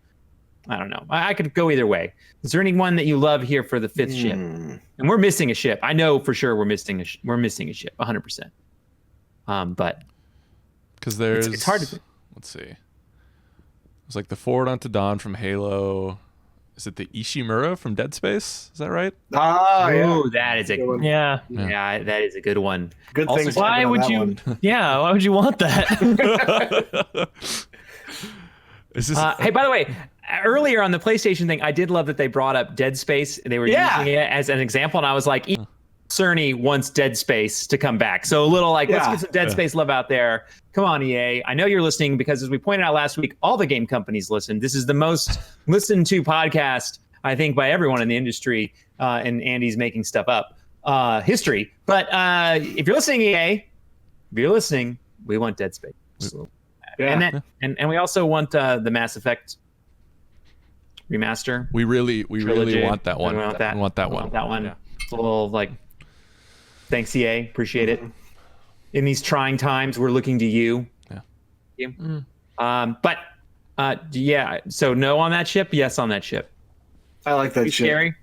I don't know. I could go either way. Is there anyone that you love here for the 5th ship? And we're missing a ship. I know for sure we're missing a ship, 100%. But Because there's it's hard to. let's see. It's like the Forward Unto Dawn from Halo. Is it the Ishimura from Dead Space? Is that right? Ah, yeah. Ooh, that is a Good one. Yeah. yeah, that is a good one. Good Also, things. Why happen on would that you? one. Yeah. Why would you want that? Is this Hey, by the way, earlier on the PlayStation thing, I did love that they brought up Dead Space. They were Yeah. using it as an example, and I was like, Cerny wants Dead Space to come back. So a little like, let's Yeah. get some Dead Space love out there. Come on, EA. I know you're listening because, as we pointed out last week, all the game companies listen. This is the most listened to podcast, I think, by everyone in the industry. And Andy's making stuff up. History. But if you're listening, EA, if you're listening, we want Dead Space. Yeah. And we also want the Mass Effect remaster. we really Trilogy. want that one. We want that. We want that We one. want that one. Yeah. It's a little like, thanks EA, appreciate it. In these trying times, we're looking to you. Yeah. But yeah. So no on that ship. Yes on that ship. I like that Pretty shit. scary.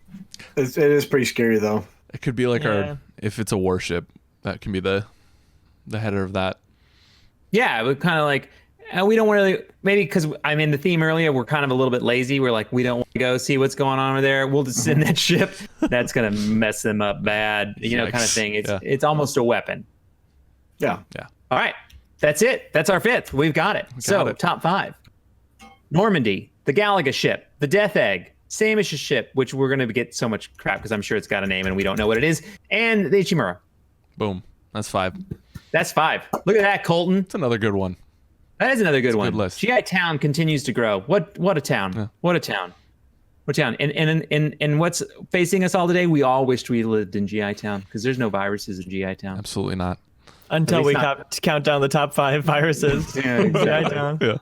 It is pretty scary though. It could be like Yeah. our if it's a warship, that can be the header of that. Yeah, we're kind of like we don't really maybe because I'm in the theme earlier. We're kind of a little bit lazy. We're like we don't want to go see what's going on over there. We'll just send that ship. That's gonna mess them up bad. You know, kind of Yikes. thing. Yeah. It's almost a weapon. Yeah. All right, that's it. That's our 5th. We've got it. So it. top 5: Normandy, the Galaga ship, the Death Egg, Samus's ship, which we're gonna get so much crap because I'm sure it's got a name and we don't know what it is, and the Ichimura. Boom. That's 5. That's 5. Look at that, Colton. It's another good one. That is another good one. good list. GI Town continues to grow. What a town. Yeah. What a town. What town. And what's facing us all today? We all wished we lived in GI Town because there's no viruses in GI Town. Absolutely not. Until At we least count down the top 5 viruses. Yeah, exactly. Down. Yeah.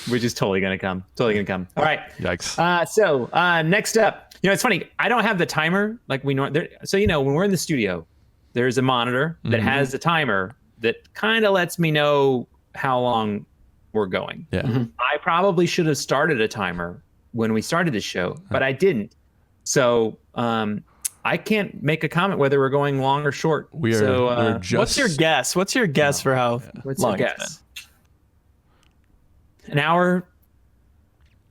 Which is totally gonna come. Totally gonna come. All right. Yikes. So next up, it's funny. I don't have the timer like we know. So when we're in the studio, there's a monitor that has a timer that kind of lets me know how long we're going. Yeah. I probably should have started a timer when we started the show, but I didn't. So I can't make a comment whether we're going long or short. We're just What's your guess? What's your guess for how what's long your it's guess? An hour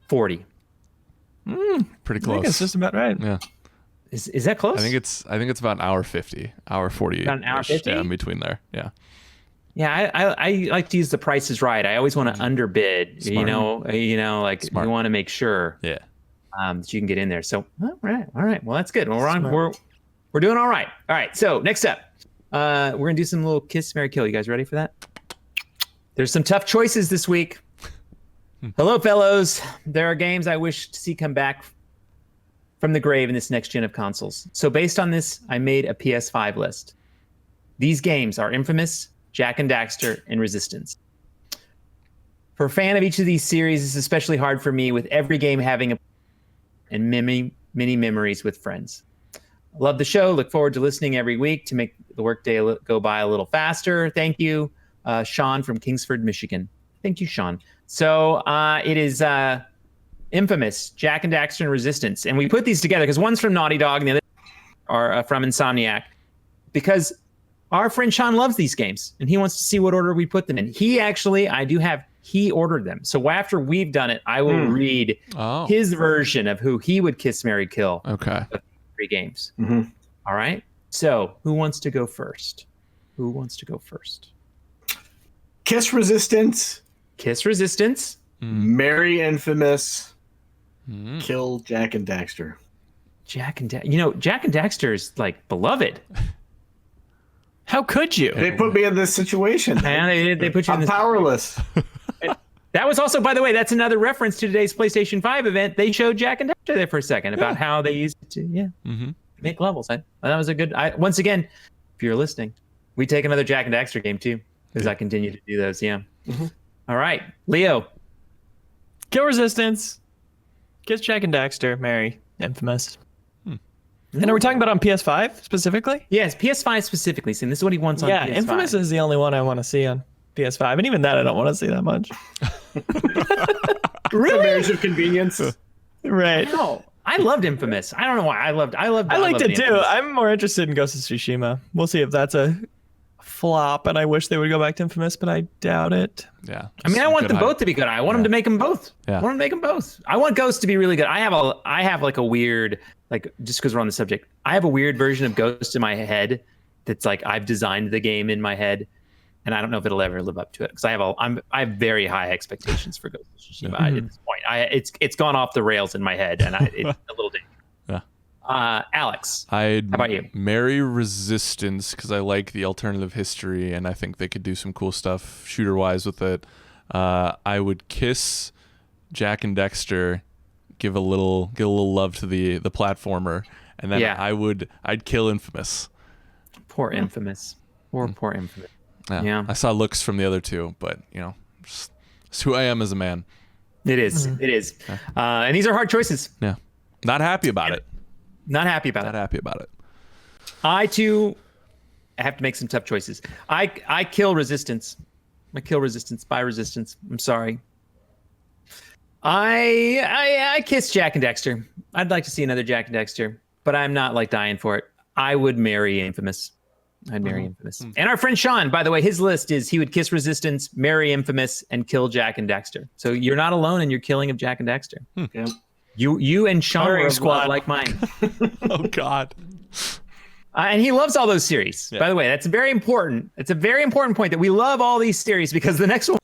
40. pretty been? I think it's close. just about right. Yeah. Is that close? I think it's about an hour 50, hour 40. About an hour 50? Yeah, in between there. Yeah. Yeah, I like to use the Price is Right. I always want to underbid. Smart. Like Smart. we want to make sure Yeah. that you can get in there. So all right. Well, that's good. Well, Smart. we're doing all right. All right. So next up, we're gonna do some little kiss, marry, kill. You guys ready for that? There's some tough choices this week. Hello, fellows. There are games I wish to see come back from the grave in this next gen of consoles. So based on this, I made a PS5 list. These games are Infamous, Jak and Daxter, and Resistance. For a fan of each of these series, it's especially hard for me with every game having and many memories with friends. Love the show. Look forward to listening every week to make the workday go by a little faster. Thank you, Sean from Kingsford, Michigan. Thank you, Sean. So it is Infamous, Jak and Daxter, and Resistance. And we put these together because one's from Naughty Dog and the other are from Insomniac, because our friend Sean loves these games and he wants to see what order we put them in. He ordered them. So after we've done it, I will read his version of who he would kiss, marry, kill. Okay. 3 games. All right. So who wants to go first? Kiss Resistance. Kiss Resistance. Marry Infamous. Kill Jak and Daxter. Jak and Daxter is like beloved. How could you? They put me in this situation. And they put you in this. I'm powerless. That was also, by the way, that's another reference to today's PlayStation 5 event. They showed Jak and Daxter there for a second about how they used it to make levels. That was a good. Once again, if you're listening, we take another Jak and Daxter game too, as I continue to do those. Yeah. All right, Leo. Kill Resistance. Kiss Jak and Daxter. Marry Infamous. And are we talking about on PS5 specifically? Yes, PS5 specifically. See, this is what he wants on PS5. Yeah, Infamous is the only one I want to see on PS5, and even that I don't want to see that much. Really? The marriage of convenience. Right. No, I loved Infamous. I don't know why. I liked it too. Infamous. I'm more interested in Ghost of Tsushima. We'll see if that's a flop, and I wish they would go back to Infamous, but I doubt it. Yeah. I mean, I want them both to be good. I want them to make them both. Yeah. I want to make them both. I want Ghost to be really good. I have like a weird, like, just because we're on the subject, I have a weird version of Ghost in my head that's like I've designed the game in my head, and I don't know if it'll ever live up to it because I have very high expectations for Ghost of Tsushima at this point. It's gone off the rails in my head, and it's a little dangerous. Alex, how about you? Marry Resistance because I like the alternative history and I think they could do some cool stuff shooter wise with it. I would kiss Jak and Daxter, give a little love to the platformer, and then I'd kill Infamous. Poor Infamous. Poor Infamous. Yeah. I saw looks from the other two, but it's who I am as a man. It is. It is. And these are hard choices. Yeah. Not happy about it. Not happy about it. I too have to make some tough choices. I kill Resistance. I kill Resistance by Resistance. I'm sorry. I kiss Jak and Daxter. I'd like to see another Jak and Daxter, but I'm not like dying for it. I would marry Infamous. I'd marry Infamous. And our friend Sean, by the way, his list is he would kiss Resistance, marry Infamous, and kill Jak and Daxter. So you're not alone in your killing of Jak and Daxter. Yeah. You and Sean are squad like mine. Oh God. And he loves all those series. Yeah. By the way, that's very important. It's a very important point that we love all these series because the next one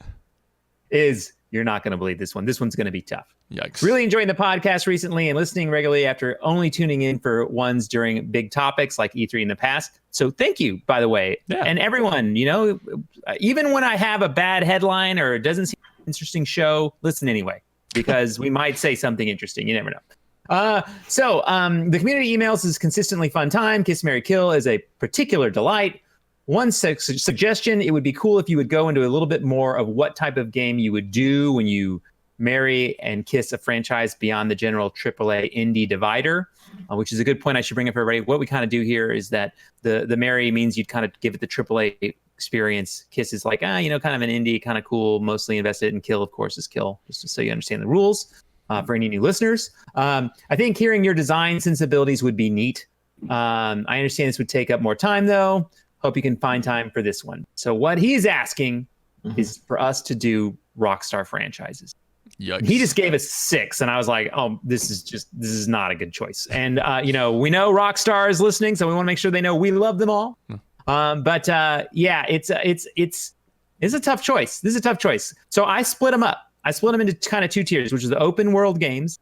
is, you're not going to believe this one. This one's going to be tough. Yikes. Really enjoying the podcast recently and listening regularly after only tuning in for ones during big topics like E3 in the past. So thank you, by the way. Yeah. And everyone, even when I have a bad headline or it doesn't seem like an interesting show, listen anyway. Because we might say something interesting. You never know. So the community emails is consistently fun time. Kiss, marry, kill is a particular delight. One suggestion, it would be cool if you would go into a little bit more of what type of game you would do when you marry and kiss a franchise beyond the general AAA indie divider, which is a good point I should bring up for everybody. What we kind of do here is that the marry means you'd kind of give it the AAA experience. Kiss is like, kind of an indie, kind of cool, mostly invested, and kill, of course, is kill, just so you understand the rules for any new listeners. I think hearing your design sensibilities would be neat. I understand this would take up more time, though. Hope you can find time for this one. So what he's asking is for us to do Rockstar franchises. Yikes. He just gave us 6, and I was like, oh, this is not a good choice. And, we know Rockstar is listening, so we want to make sure they know we love them all. But it's a tough choice. This is a tough choice. So I split them up. I split them into kind of 2 tiers, which is the open world games,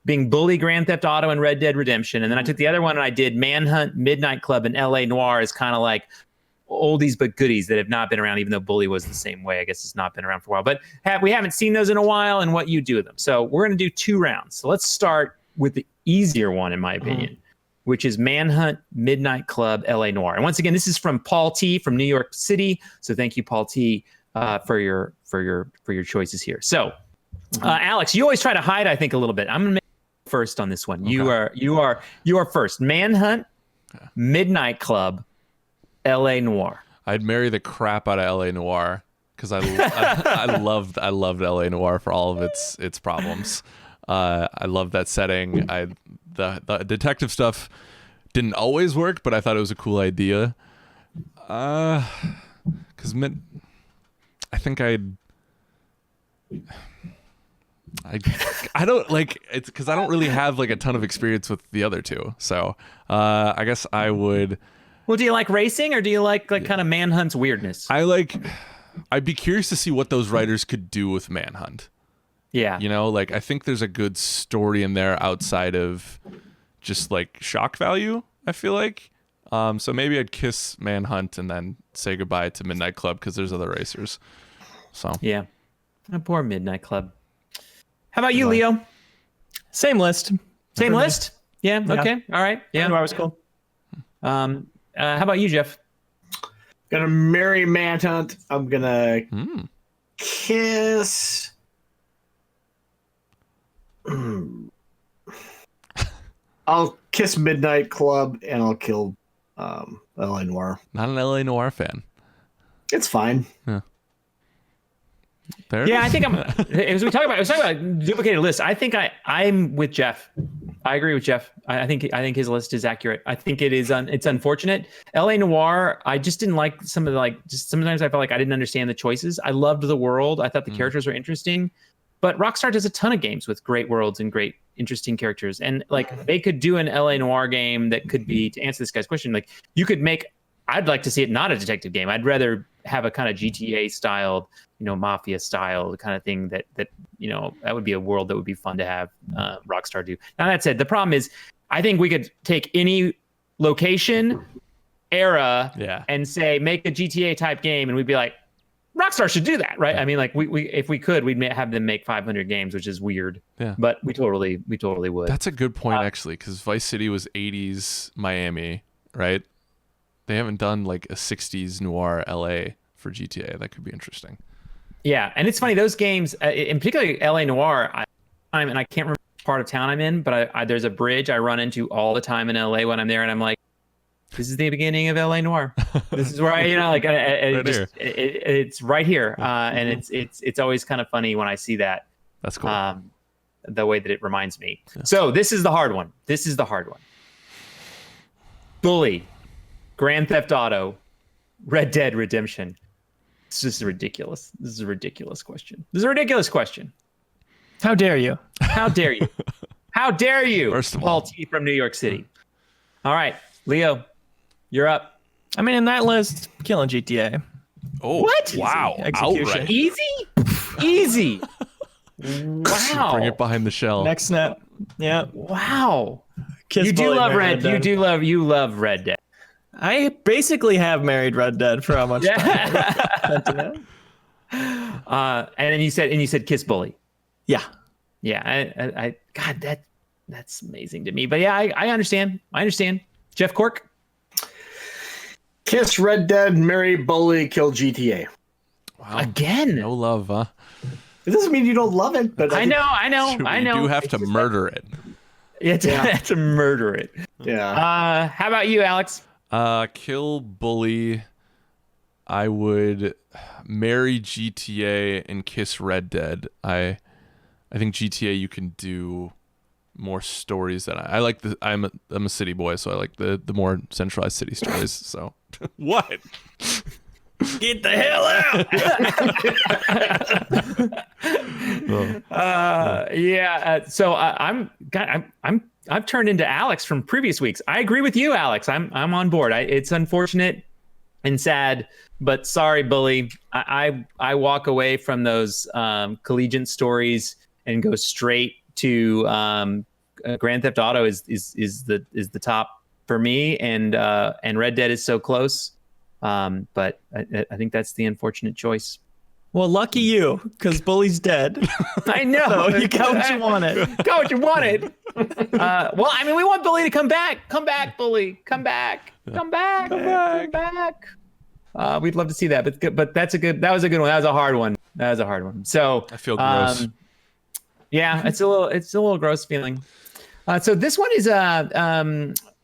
being Bully, Grand Theft Auto, and Red Dead Redemption. And then I took the other one and I did Manhunt, Midnight Club, and LA Noire as kind of like oldies but goodies that have not been around, even though Bully was the same way. I guess it's not been around for a while. But we haven't seen those in a while and what you do with them. So we're going to do 2 rounds. So let's start with the easier one, in my opinion, which is Manhunt, Midnight Club, LA Noire. And once again, this is from Paul T. from New York City. So thank you, Paul T., for your choices here. So, Alex, you always try to hide, I think, a little bit. I'm going to make you first on this one. Okay. You are first. Manhunt, Midnight Club, L.A. Noire. I'd marry the crap out of L.A. Noire because I loved L.A. Noire for all of its problems. I love that setting. The detective stuff didn't always work, but I thought it was a cool idea. Because I think I don't like it's because I don't really have like a ton of experience with the other two. So I guess I would. Well, do you like racing or do you like kind of Manhunt's weirdness? I'd be curious to see what those writers could do with Manhunt. Yeah. You know, like I think there's a good story in there outside of just like shock value, I feel like. So maybe I'd kiss Manhunt and then say goodbye to Midnight Club because there's other racers. So yeah. Oh, poor Midnight Club. How about you, Leo? Same list. Same list? Yeah. Okay. All right. Yeah. Noir was cool. How about you, Jeff? Gonna marry Manhunt. I'm gonna kiss. I'll kiss Midnight Club and I'll kill L.A. Noire. Not an L.A. Noire fan. It's fine. Yeah. Yeah, I think as we talk about duplicated lists. I think I'm with Jeff. I agree with Jeff. I think his list is accurate. I think it is. It's unfortunate. L.A. Noire. I just didn't like some of the just sometimes I felt like I didn't understand the choices. I loved the world. I thought the characters were interesting, but Rockstar does a ton of games with great worlds and great interesting characters. And like they could do an L.A. Noire game that could be, to answer this guy's question, like you could make. I'd like to see it not a detective game. I'd rather have a kind of GTA styled, mafia style kind of thing that that would be a world that would be fun to have Rockstar do. Now that said, the problem is I think we could take any location, era, and say make a GTA type game, and we'd be like, Rockstar should do that, right? I mean, like we if we could, we'd have them make 500 games, which is weird. Yeah. But we totally would. That's a good point actually, because Vice City was 80s Miami, right? They haven't done like a 60s noir LA for GTA. That could be interesting. Yeah, and it's funny, those games, in particularly LA Noire, I can't remember what part of town I'm in, but there's a bridge I run into all the time in LA when I'm there, and I'm like, this is the beginning of LA Noire. This is where it's right here, and it's always kind of funny when I see that. That's cool. The way that it reminds me. Yeah. So this is the hard one. Bully, Grand Theft Auto, Red Dead Redemption. This is ridiculous. This is a ridiculous question. How dare you? How dare you? How dare you? First of all, Paul T from New York City. All right, Leo, you're up. I mean, in that list, killing GTA. Oh, what? Wow. Execution. Outright. Easy. Wow. Bring it behind the shell. Next snap. Yeah. Wow. You love Red Dead. I basically have married Red Dead for how much time. And then you said kiss Bully. Yeah. Yeah. God, that's amazing to me. But yeah, I understand. Jeff Cork. Kiss Red Dead, marry Bully, kill GTA. Wow. Again. No love, huh? It doesn't mean you don't love it, but I know. You do have to murder it. To murder it. Yeah. How about you, Alex? Kill Bully. I would marry GTA and kiss Red Dead. I think GTA you can do more stories than I like. I'm a city boy, so I like the more centralized city stories. So what? Get the hell out! So I've turned into Alex from previous weeks. I agree with you, Alex. I'm on board. It's unfortunate and sad, but sorry, Bully. I walk away from those collegiate stories and go straight to Grand Theft Auto is the top for me, and Red Dead is so close. But I think that's the unfortunate choice. Well, lucky you, because Bully's dead. I know. So you got what you wanted. Well, I mean, we want Bully to come back. Come back, Bully. Come back. We'd love to see that, but that was a good one. That was a hard one. So I feel gross. Yeah, it's a little gross feeling. So this one is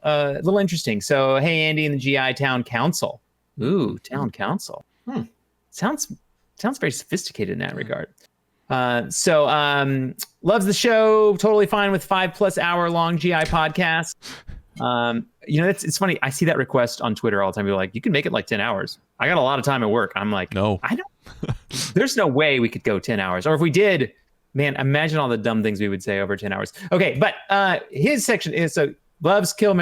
a little interesting. So, hey, Andy and the GI Town Council. Ooh, Town Council. Sounds very sophisticated in that regard. So loves the show. Totally fine with 5+ hour long GI podcast. It's funny. I see that request on Twitter all the time. People are like, you can make it like 10 hours. I got a lot of time at work. I'm like, no, I don't. There's no way we could go 10 hours. Or if we did, man, imagine all the dumb things we would say over 10 hours. Okay, but his section is loves Kiss,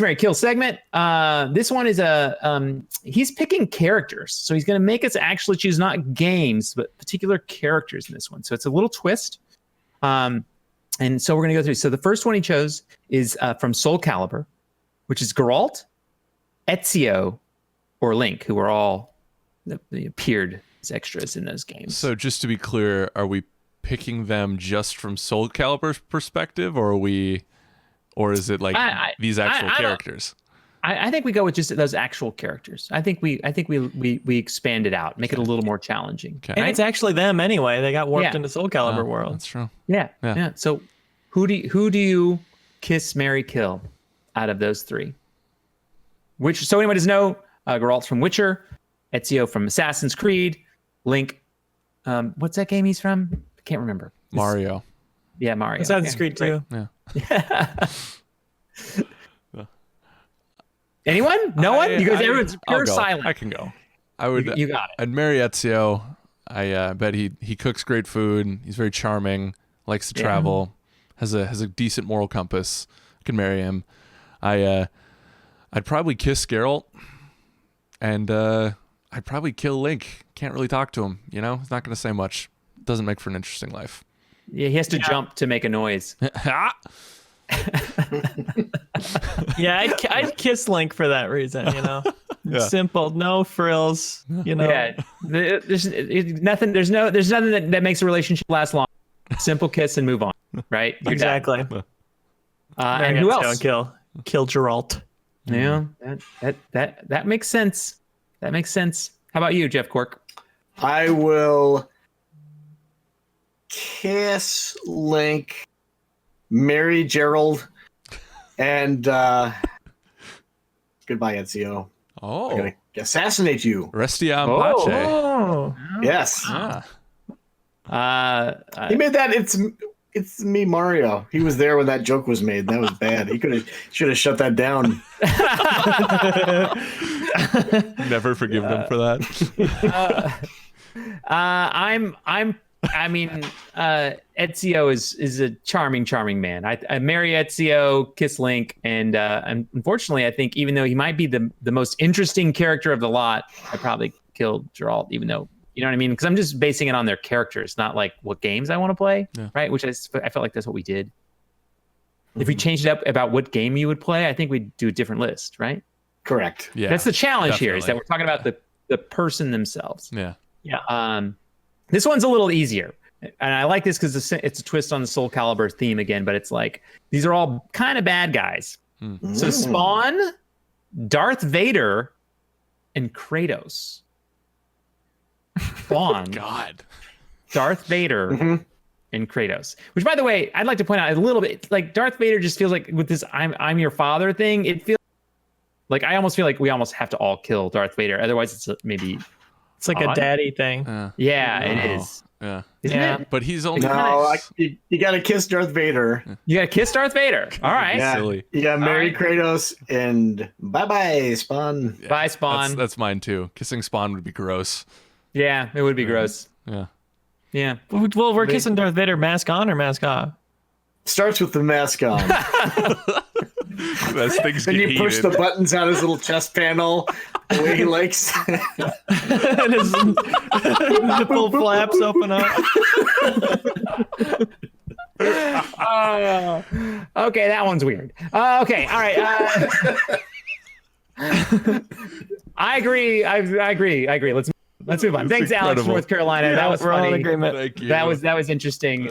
Marry, Kill segment. This one is he's picking characters. So he's going to make us actually choose not games, but particular characters in this one. So it's a little twist. And so we're going to go through. So the first one he chose is from Soul Calibur, which is Geralt, Ezio, or Link, who are all appeared as extras in those games. So just to be clear, are we picking them just from Soul Calibur's perspective, or is it like these actual characters? I think we go with just those actual characters. I think we expand it out, make it a little more challenging. Okay. And Right? it's actually them anyway. They got warped into Soul Calibur world. That's true. Yeah. So who do you kiss, marry, kill out of those three? So anyone doesn't know, Geralt's from Witcher, Ezio from Assassin's Creed, Link, what's that game he's from? I can't remember. Mario. Yeah, Mario. Assassin's Creed too. Yeah. Anyone? No one? You guys, everyone's I'll pure go. silent. I can go. I would. You got it. I'd marry Ezio. I bet he cooks great food. He's very charming. Likes to travel. Has a decent moral compass. I can marry him. I'd probably kiss Geralt, and I'd probably kill Link. Can't really talk to him. He's not going to say much. Doesn't make for an interesting life. Yeah, he has to jump to make a noise. Yeah, I'd kiss Link for that reason. Yeah. Simple, no frills. Yeah, there's nothing. There's nothing that makes a relationship last long. Simple kiss and move on. Right? You're Exactly. done. And who else? Kill Geralt. Yeah, that makes sense. That makes sense. How about you, Jeff Cork? I will kiss Link, marry Gerald, and goodbye, Ezio. Oh. I'm gonna assassinate you. Restiam Pace. Oh. Yes. Ah. He made that. It's me, Mario. He was there when that joke was made. That was bad. He should have shut that down. Never forgive them for that. Ezio is a charming man. I marry Ezio, kiss Link, and unfortunately, I think even though he might be the most interesting character of the lot, I probably kill Geralt, even though, you know what I mean? Because I'm just basing it on their characters, not like what games I want to play, right? Which I felt like that's what we did. If we changed it up about what game you would play, I think we'd do a different list, right? Correct. Yeah. That's the challenge definitely. here, is that we're talking about the person themselves. Yeah. This one's a little easier. And I like this because it's a twist on the Soul Calibur theme again, but it's like, these are all kind of bad guys. So Spawn, Darth Vader, and Kratos. Spawn, God. Darth Vader, and Kratos. Which, by the way, I'd like to point out a little bit, like Darth Vader just feels like with this I'm your father thing, it feels like I almost feel like we almost have to all kill Darth Vader. Otherwise, it's maybe... It's like odd. a daddy thing. Yeah, it is. Yeah. Isn't Yeah. it? But he's only You got to kiss Darth Vader. You gotta kiss Darth Vader. All right. Yeah. silly. You got to marry All right. Kratos, and bye-bye, Spawn. Yeah. Bye, Spawn. That's mine too. Kissing Spawn would be gross. Yeah, it would be gross. Yeah. Yeah. Well, we're kissing Darth Vader mask on or mask off? Starts with the mask on. As things Then get you push heated. the buttons on his little chest panel the way he likes. And his nipple flaps open up. Okay, that one's weird. Okay, all right. I agree. Let's move on. Thanks, Alex, from incredible. North Carolina. That was We're all in funny. agreement. Thank you. That was interesting.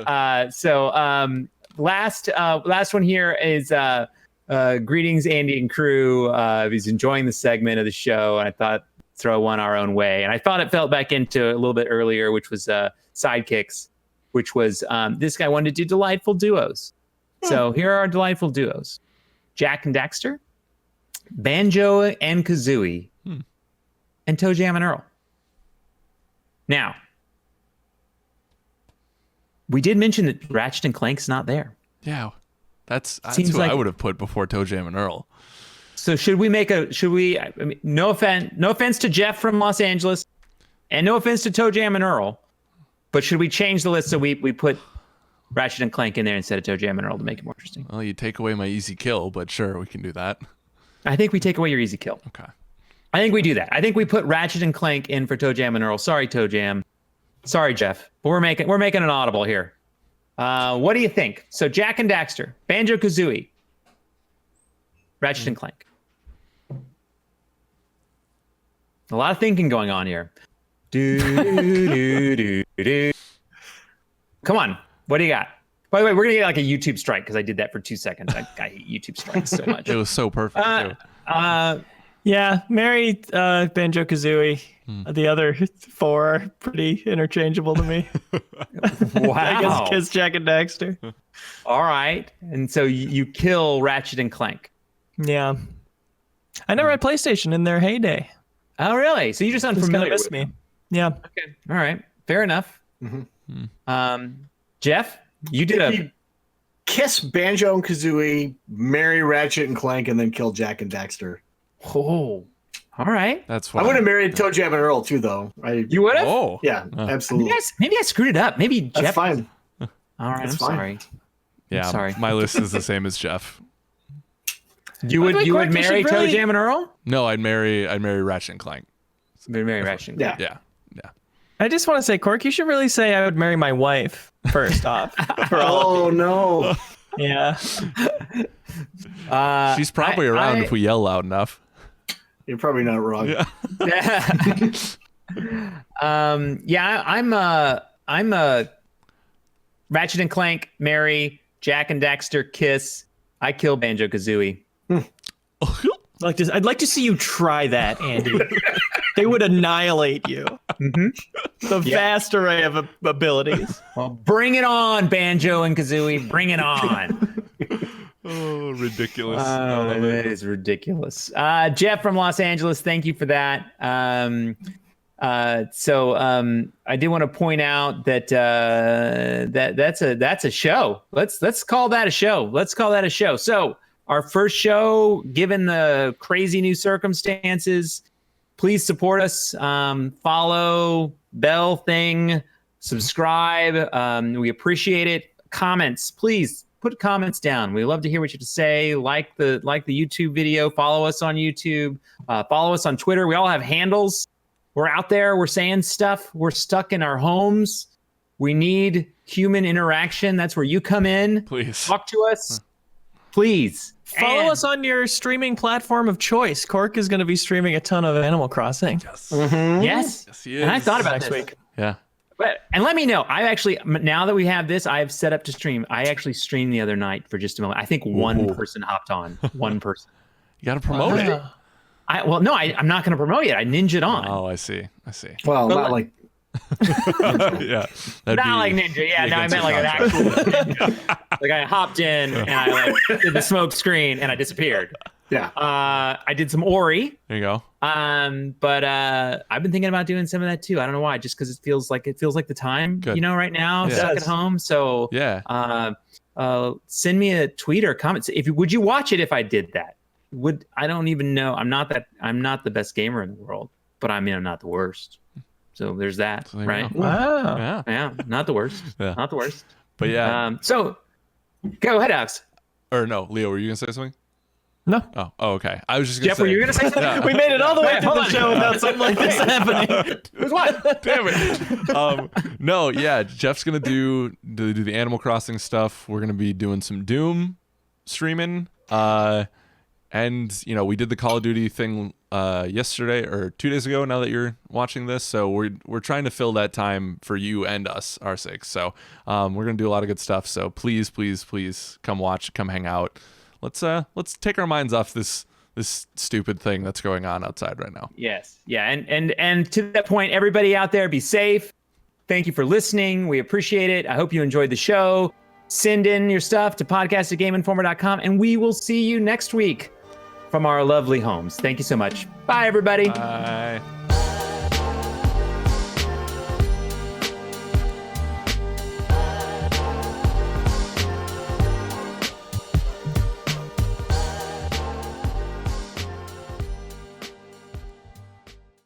Last one here is greetings, Andy and crew. He's enjoying the segment of the show, and I thought throw one our own way. And I thought it fell back into a little bit earlier, which was sidekicks, which was this guy wanted to do delightful duos. So here are our delightful duos. Jack and Daxter, Banjo and Kazooie, and Toe Jam and Earl. Now, we did mention that Ratchet and Clank's not there. Yeah, that's Seems who like- I would have put before Toe Jam and Earl. So should we I mean, no offense to Jeff from Los Angeles, and no offense to Toe Jam and Earl, but should we change the list so we put Ratchet and Clank in there instead of Toe Jam and Earl to make it more interesting? Well, you take away my easy kill, but sure, we can do that. I think we take away your easy kill. Okay. I think we do that. I think we put Ratchet and Clank in for Toe Jam and Earl. Sorry, Toe Jam. Sorry, Jeff. But we're making an audible here. What do you think? So Jack and Daxter, Banjo Kazooie, Ratchet and Clank. A lot of thinking going on here. Do. Come on. What do you got? By the way, we're gonna get like a YouTube strike because I did that for 2 seconds. I hate YouTube strikes so much. It was so perfect too. Yeah, marry Banjo Kazooie. The other 4 are pretty interchangeable to me. Wow. I guess Kiss Jack and Daxter. All right. And so you kill Ratchet and Clank. Yeah. I never had PlayStation in their heyday. Oh, really? So you're just It's kind unfamiliar of miss with me. them. Yeah. Okay. All right. Fair enough. Jeff, you did a... Kiss Banjo and Kazooie, marry Ratchet and Clank, and then kill Jack and Daxter. Oh. All right. That's I fine. would have married Toe Jam and Earl too, though. You would have? Oh. Yeah, absolutely. Maybe I screwed it up. Maybe That's Jeff... fine. All right. That's I'm fine. sorry. Yeah. Sorry. My list is the same as Jeff. You By the way, would Clark, you marry should Toe really- Jam and Earl? No, I'd marry Ratchet and Clank. Marry Ratchet and Clank. Yeah. Yeah. I just want to say, Cork, you should really say I would marry my wife first off. For all Oh no. yeah. She's probably around if we yell loud enough. You're probably not wrong. Yeah. I'm Ratchet and Clank, marry, Jack and Daxter, kiss. I kill Banjo Kazooie. I'd like to see you try that, Andy. They would annihilate you. The vast array of abilities. Well, bring it on, Banjo and Kazooie. Bring it on. Oh, ridiculous. It is ridiculous. Jeff from Los Angeles, thank you for that. I did want to point out that that's a show. Let's call that a show. So our first show, given the crazy new circumstances, please support us. Follow, bell thing, subscribe. We appreciate it. Comments, please put comments down. We love to hear what you have to say. Like the YouTube video. Follow us on YouTube. Follow us on Twitter. We all have handles. We're out there. We're saying stuff. We're stuck in our homes. We need human interaction. That's where you come in. Please. Talk to us. Please. Follow And- us on your streaming platform of choice. Cork is going to be streaming a ton of Animal Crossing. Yes. Yes, he is. And I thought about Next this. week. Yeah. And let me know. I actually, now that we have this, I've set up to stream. I actually streamed the other night for just a moment. I think one person hopped on. One person. You got to promote it. I'm not going to promote it. I ninja'd on. Oh, I see. Well, But not like Yeah. That'd Not be- like ninja. Yeah, be no, I against meant like an your actual ninja. Like I hopped in and I did the smoke screen and I disappeared. yeah. I did some Ori. There you go. But I've been thinking about doing some of that too. I don't know why, just because it feels like the time, Good. right now, Yeah. stuck at home. So Yeah. send me a tweet or a comment. Would you watch it if I did that? I don't even know. I'm not the best gamer in the world, but I'm not the worst. So there's that, So there you right? go. Wow. Yeah. Yeah, not the worst. Yeah. Not the worst. But yeah. So go ahead, Alex. Or no, Leo, were you going to say something? No. Oh, okay. I was just going to Jeff, say. were you gonna say something? Yeah. We made it all the way Wait, through hold the on. show without something like this happening. Who's what? Damn it. No, yeah, Jeff's gonna do the Animal Crossing stuff. We're gonna be doing some Doom streaming. And we did the Call of Duty thing yesterday or 2 days ago. Now that you're watching this, so we're trying to fill that time for you and us, our sakes. So we're gonna do a lot of good stuff. So please come watch, come hang out. Let's take our minds off this stupid thing that's going on outside right now. Yes. Yeah. And to that point, everybody out there, be safe. Thank you for listening. We appreciate it. I hope you enjoyed the show. Send in your stuff to podcast@gameinformer.com, and we will see you next week from our lovely homes. Thank you so much. Bye, everybody. Bye.